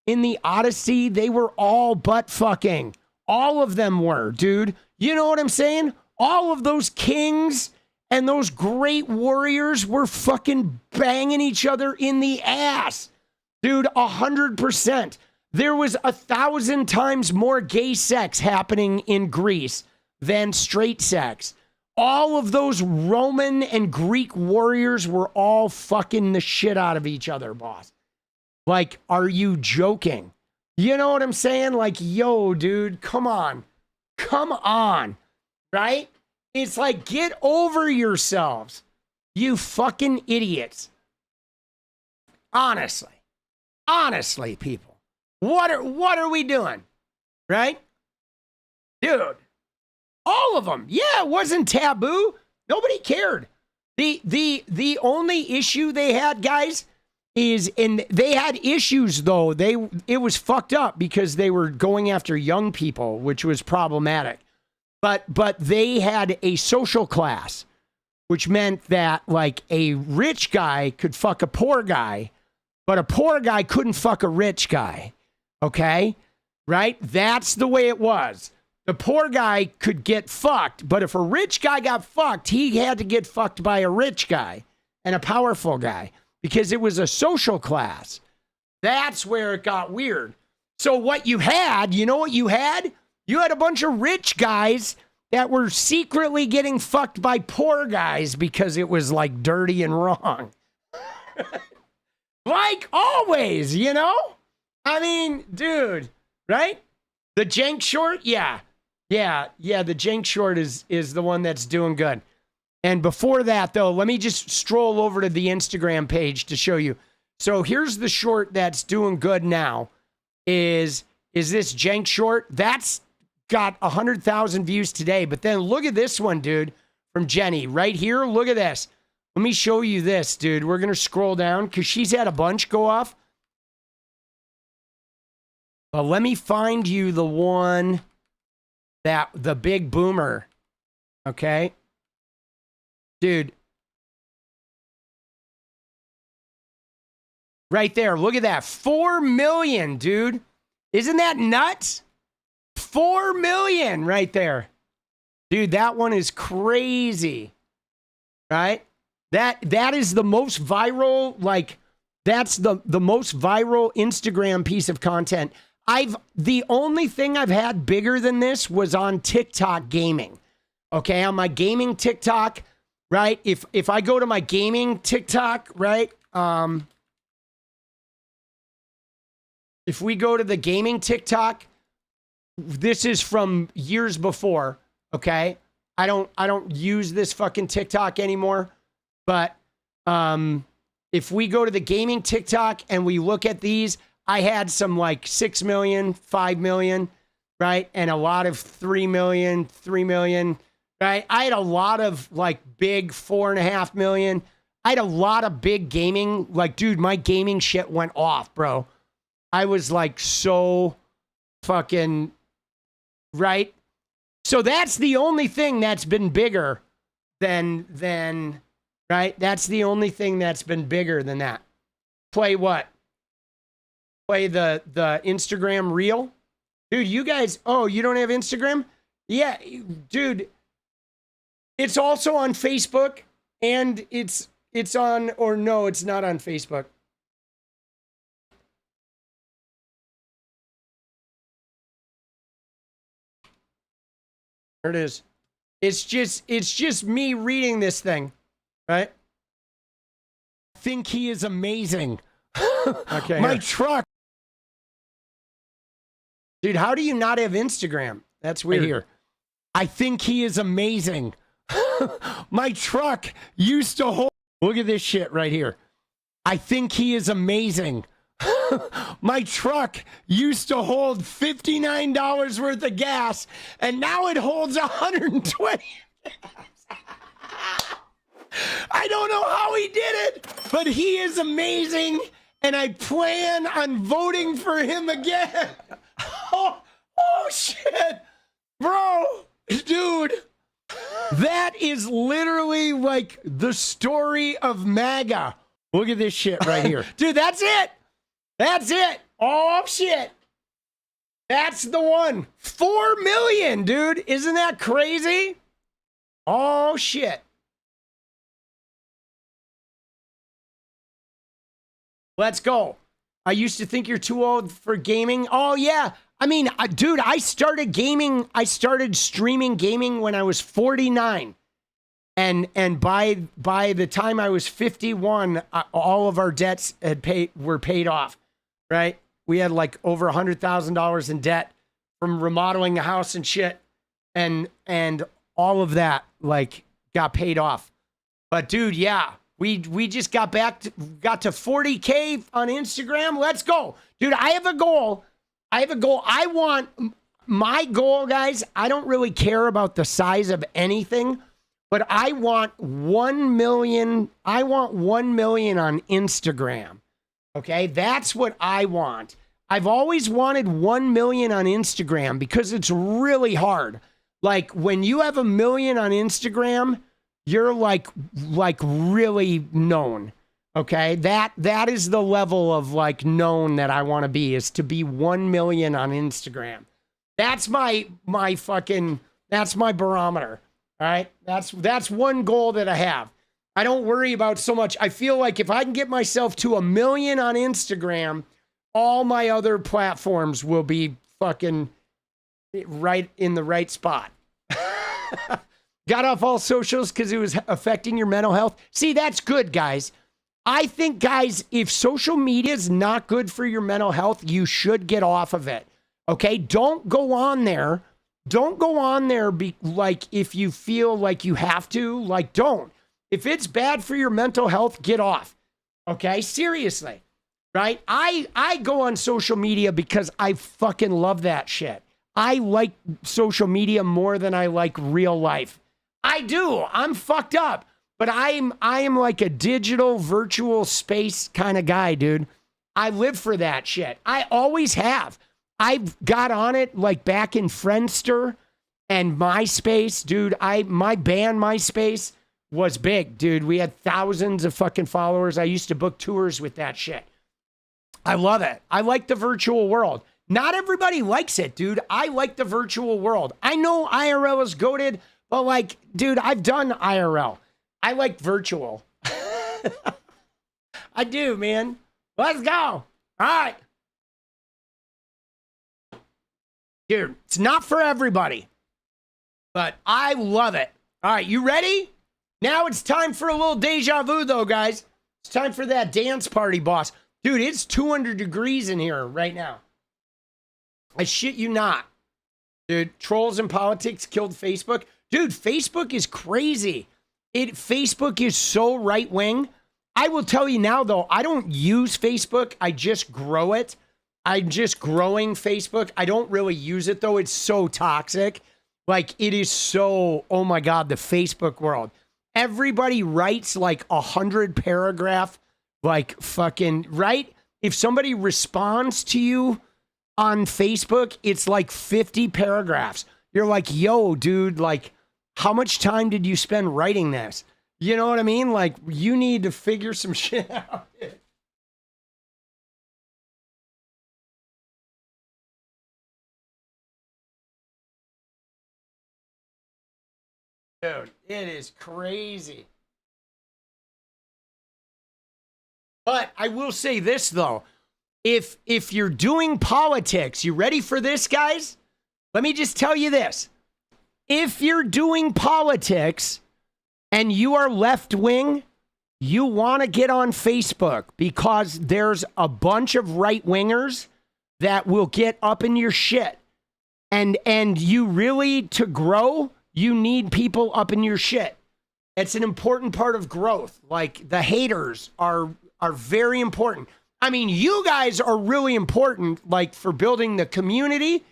in the Odyssey, they were all butt fucking. All of them were, dude. You know what I'm saying? All of those kings and those great warriors were fucking banging each other in the ass. Dude, 100%. There was 1,000 times more gay sex happening in Greece than straight sex. All of those Roman and Greek warriors were all fucking the shit out of each other, boss. Like, are you joking? You know what I'm saying? Like, yo, dude, come on. Come on. Right? It's like, get over yourselves. You fucking idiots. Honestly. Honestly, people. What are we doing? Right? Dude. All of them. Yeah, it wasn't taboo. Nobody cared. The only issue they had, guys, is, and they had issues though. It was fucked up because they were going after young people, which was problematic. But they had a social class, which meant that like a rich guy could fuck a poor guy, but a poor guy couldn't fuck a rich guy. Okay? Right? That's the way it was. The poor guy could get fucked, but if a rich guy got fucked, he had to get fucked by a rich guy and a powerful guy because it was a social class. That's where it got weird. So what you had, you know what you had? You had a bunch of rich guys that were secretly getting fucked by poor guys because it was like dirty and wrong. Like always, you know? I mean, dude, right? The jank short? Yeah, the jank short is the one that's doing good. And before that, though, let me just stroll over to the Instagram page to show you. So here's the short that's doing good now. Is this jank short? That's got 100,000 views today. But then look at this one, dude, from Jenny. Right here, look at this. Let me show you this, dude. We're going to scroll down because she's had a bunch go off. But let me find you the one that the big boomer. Okay? Dude. Right there. Look at that. 4 million, dude. Isn't that nuts? 4 million right there. Dude, that one is crazy. Right? That is the most viral, like, that's the most viral Instagram piece of content. The only thing I've had bigger than this was on TikTok gaming. Okay, on my gaming TikTok, right? If I go to my gaming TikTok, right? If we go to the gaming TikTok, this is from years before, okay? I don't use this fucking TikTok anymore, but if we go to the gaming TikTok and we look at these, I had some like 6 million, 5 million, right? And a lot of 3 million, 3 million, right? I had a lot of like big 4.5 million. I had a lot of big gaming. Like, dude, my gaming shit went off, bro. I was like so fucking, right? So that's the only thing that's been bigger than, right? That's the only thing that's been bigger than that. Play what? Play the Instagram reel? Dude, you guys, oh, you don't have Instagram? Yeah, dude. It's also on Facebook, and it's on, or no, it's not on Facebook. There it is. It's just me reading this thing, right? I think he is amazing. Okay. My truck. Dude, how do you not have Instagram? That's weird. Here. I think he is amazing. My truck used to hold. Look at this shit right here. I think he is amazing. My truck used to hold $59 worth of gas, and now it holds 120. I don't know how he did it, but he is amazing, and I plan on voting for him again. Oh shit. Bro, dude, that is literally like the story of MAGA. Look at this shit right here. Dude, that's it. That's it. Oh, shit. That's the one. 4 million, dude. Isn't that crazy? Oh, shit. Let's go. I used to think you're too old for gaming. Oh, yeah. I mean, dude, I started gaming. I started streaming gaming when I was 49. And by the time I was 51, all of our debts were paid off, right? We had like over $100,000 in debt from remodeling the house and shit. And all of that like got paid off. But dude, yeah, we just got to 40K on Instagram. Let's go. Dude, I have a goal. I want my goal, guys. I don't really care about the size of anything, but I want 1 million. I want 1 million on Instagram. Okay, that's what I want. I've always wanted 1 million on Instagram because it's really hard. Like when you have 1 million on Instagram, you're like really known. Okay, that is the level of like known that I want to be, is to be 1 million on Instagram. That's my barometer. All right, that's one goal that I have. I don't worry about so much. I feel like if I can get myself to 1 million on Instagram, all my other platforms will be fucking right in the right spot. Got off all socials because it was affecting your mental health. See, that's good, guys. I think, guys, if social media is not good for your mental health, you should get off of it. Okay? Don't go on there. Don't go on there like if you feel like you have to. Like, don't. If it's bad for your mental health, get off. Okay? Seriously. Right? I go on social media because I fucking love that shit. I like social media more than I like real life. I do. I'm fucked up. But I am like a digital virtual space kind of guy, dude. I live for that shit. I always have. I've got on it like back in Friendster and MySpace, dude. My band MySpace was big, dude. We had thousands of fucking followers. I used to book tours with that shit. I love it. I like the virtual world. Not everybody likes it, dude. I like the virtual world. I know IRL is goated, but like, dude, I've done IRL. I like virtual. I do, man. Let's go. All right. Dude, it's not for everybody, but I love it. All right, you ready? Now it's time for a little deja vu, though, guys. It's time for that dance party, boss. Dude, it's 200 degrees in here right now. I shit you not. Dude, trolls and politics killed Facebook. Dude, Facebook is crazy. Facebook is so right wing. I will tell you now, though, I don't use Facebook. I just grow it. I'm just growing Facebook. I don't really use it though. It's so toxic. Like it is so, oh my God, the Facebook world. Everybody writes like 100 paragraph, like fucking, right? If somebody responds to you on Facebook, it's like 50 paragraphs. You're like, yo, dude, like, how much time did you spend writing this? You know what I mean? Like, you need to figure some shit out. Dude, it is crazy. But I will say this, though. If you're doing politics, you ready for this, guys? Let me just tell you this. If you're doing politics and you are left-wing, you want to get on Facebook because there's a bunch of right-wingers that will get up in your shit. And you really, to grow, you need people up in your shit. It's an important part of growth. Like, the haters are very important. I mean, you guys are really important, like, for building the community.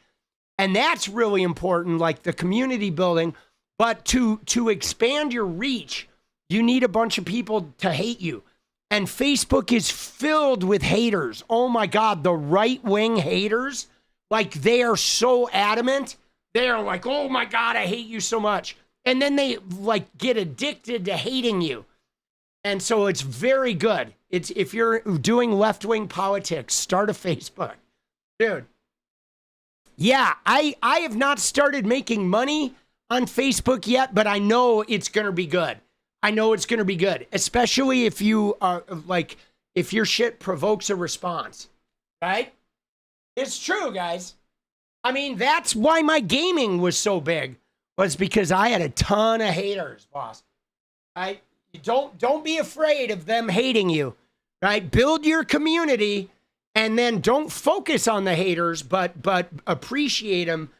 And that's really important, like the community building. But to expand your reach, you need a bunch of people to hate you. And Facebook is filled with haters. Oh my God, the right-wing haters, like they are so adamant. They are like, oh my God, I hate you so much. And then they like get addicted to hating you. And so it's very good. It's if you're doing left-wing politics, start a Facebook. Dude. Yeah, I have not started making money on Facebook yet, but I know it's going to be good. I know it's going to be good, especially if you are like, if your shit provokes a response, right? It's true, guys. I mean, that's why my gaming was so big, was because I had a ton of haters, boss. Right? Don't be afraid of them hating you, right? Build your community. And then don't focus on the haters, but appreciate them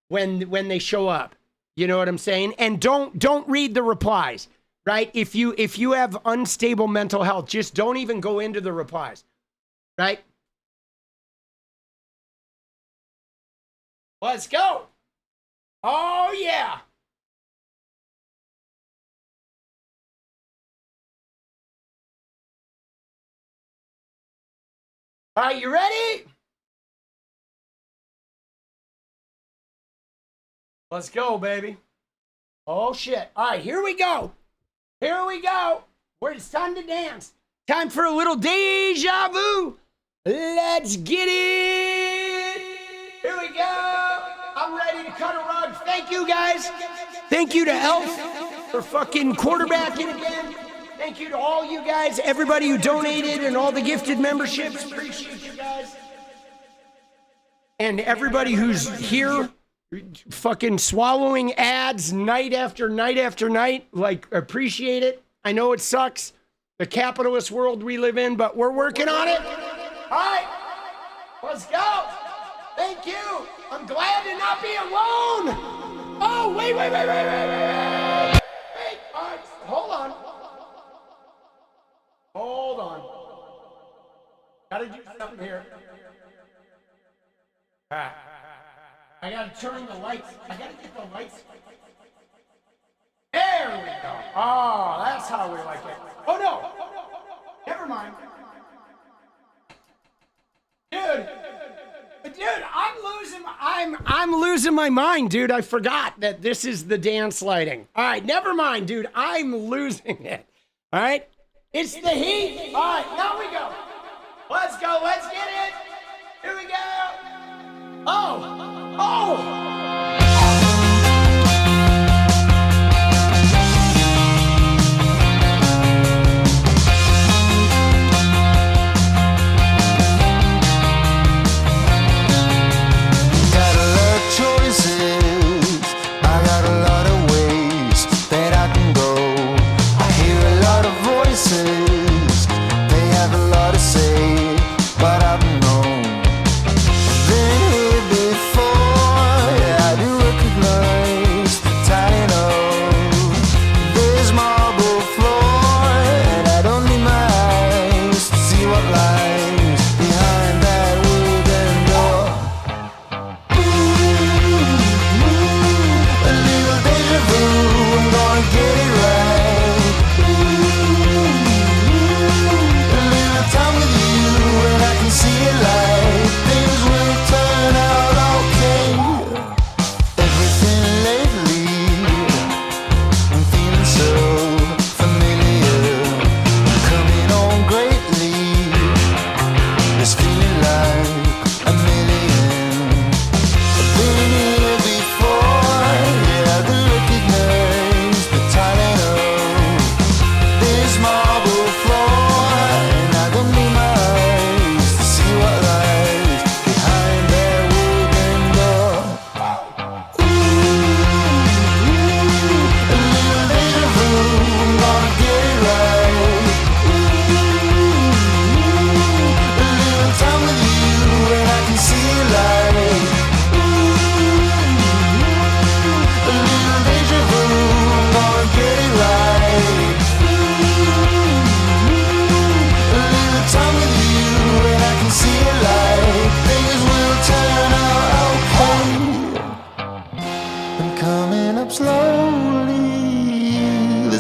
when they show up. You know what I'm saying? And don't read the replies, right? If you have unstable mental health, just don't even go into the replies, right? Let's go. Oh yeah. All right, you ready? Let's go, baby. Oh, shit. All right, here we go. Here we go. It's time to dance. Time for a little deja vu. Let's get it. Here we go. I'm ready to cut a rug. Thank you, guys. Thank you to Elf for fucking quarterbacking again. Thank you to all you guys, everybody who donated and all the gifted memberships. Appreciate you guys. And everybody who's here fucking swallowing ads night after night after night. Like, appreciate it. I know it sucks, the capitalist world we live in, but we're working on it. All right, let's go. Thank you. I'm glad to not be alone. Oh, wait. Wait, all right, hold on. Hold on. Gotta do something here. I gotta turn the lights. I gotta get the lights. There we go. Oh, that's how we like it. Oh no. Never mind. Dude, I'm losing my mind, dude. I forgot that this is the dance lighting. All right, never mind, dude. I'm losing it. All right? It's the heat. All right, now we go. Let's go. Let's get it. Here we go. Oh. But I've known, been here before.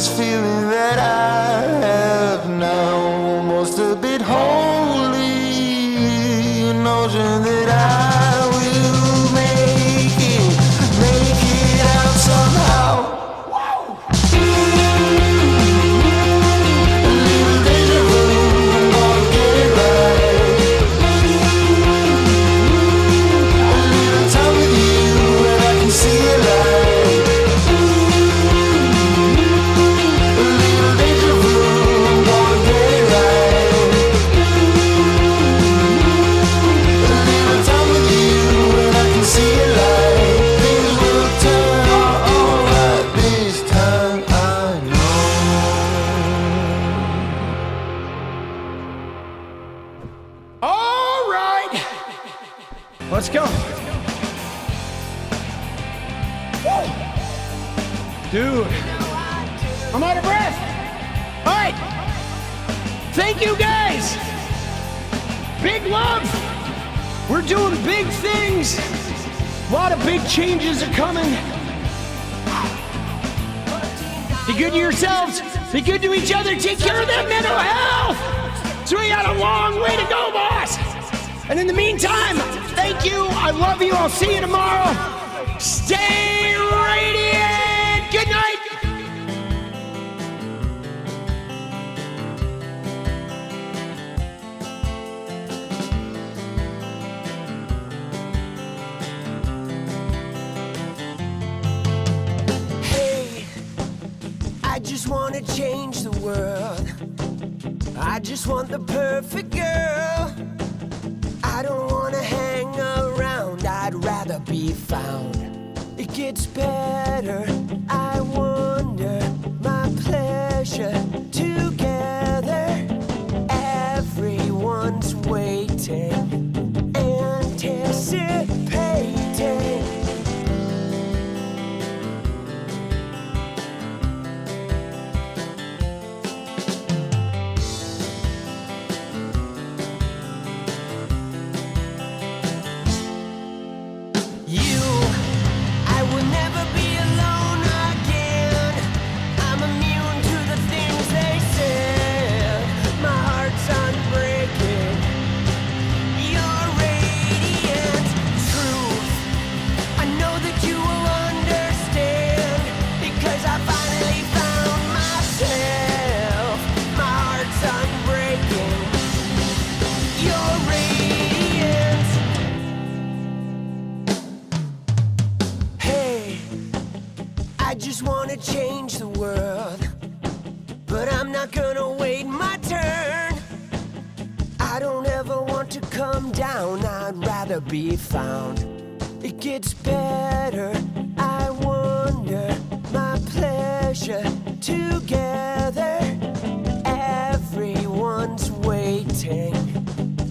this feeling that I have now, almost a bit holy, a notion that I will make it out somehow. Let's go. Whoa. Dude, I'm out of breath. All right. Thank you guys. Big love. We're doing big things. A lot of big changes are coming. Be good to yourselves. Be good to each other. Take care of that mental health. So we got a long way to go, boss. And in the meantime, thank you. I love you. I'll see you tomorrow. Stay radiant. Good night. Hey, I just want to change the world. I just want the perfect girl. I don't wanna hang around, I'd rather be found. It gets better, I wonder, my pleasure together. Everyone's waiting, anticipating. Change the world, but I'm not gonna wait my turn. I don't ever want to come down, I'd rather be found. It gets better, I wonder, my pleasure together. Everyone's waiting,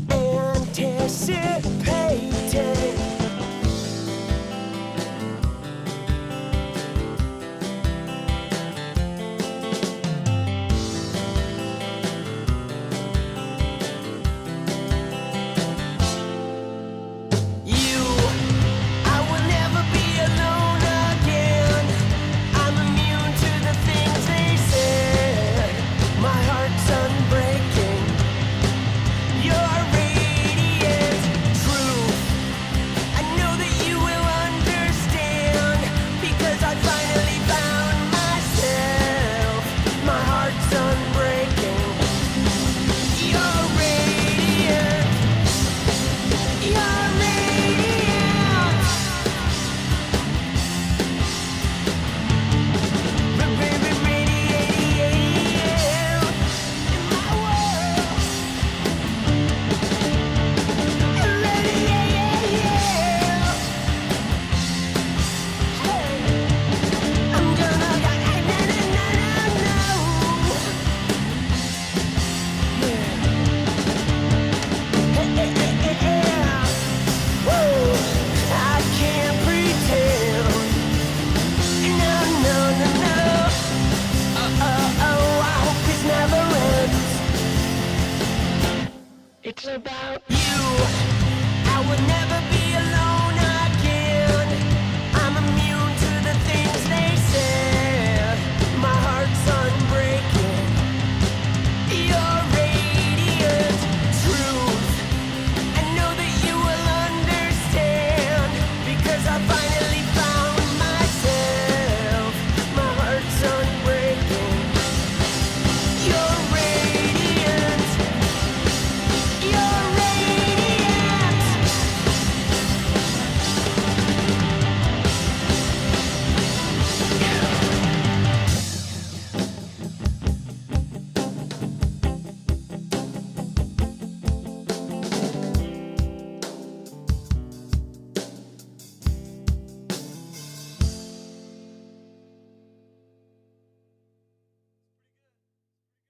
anticipating.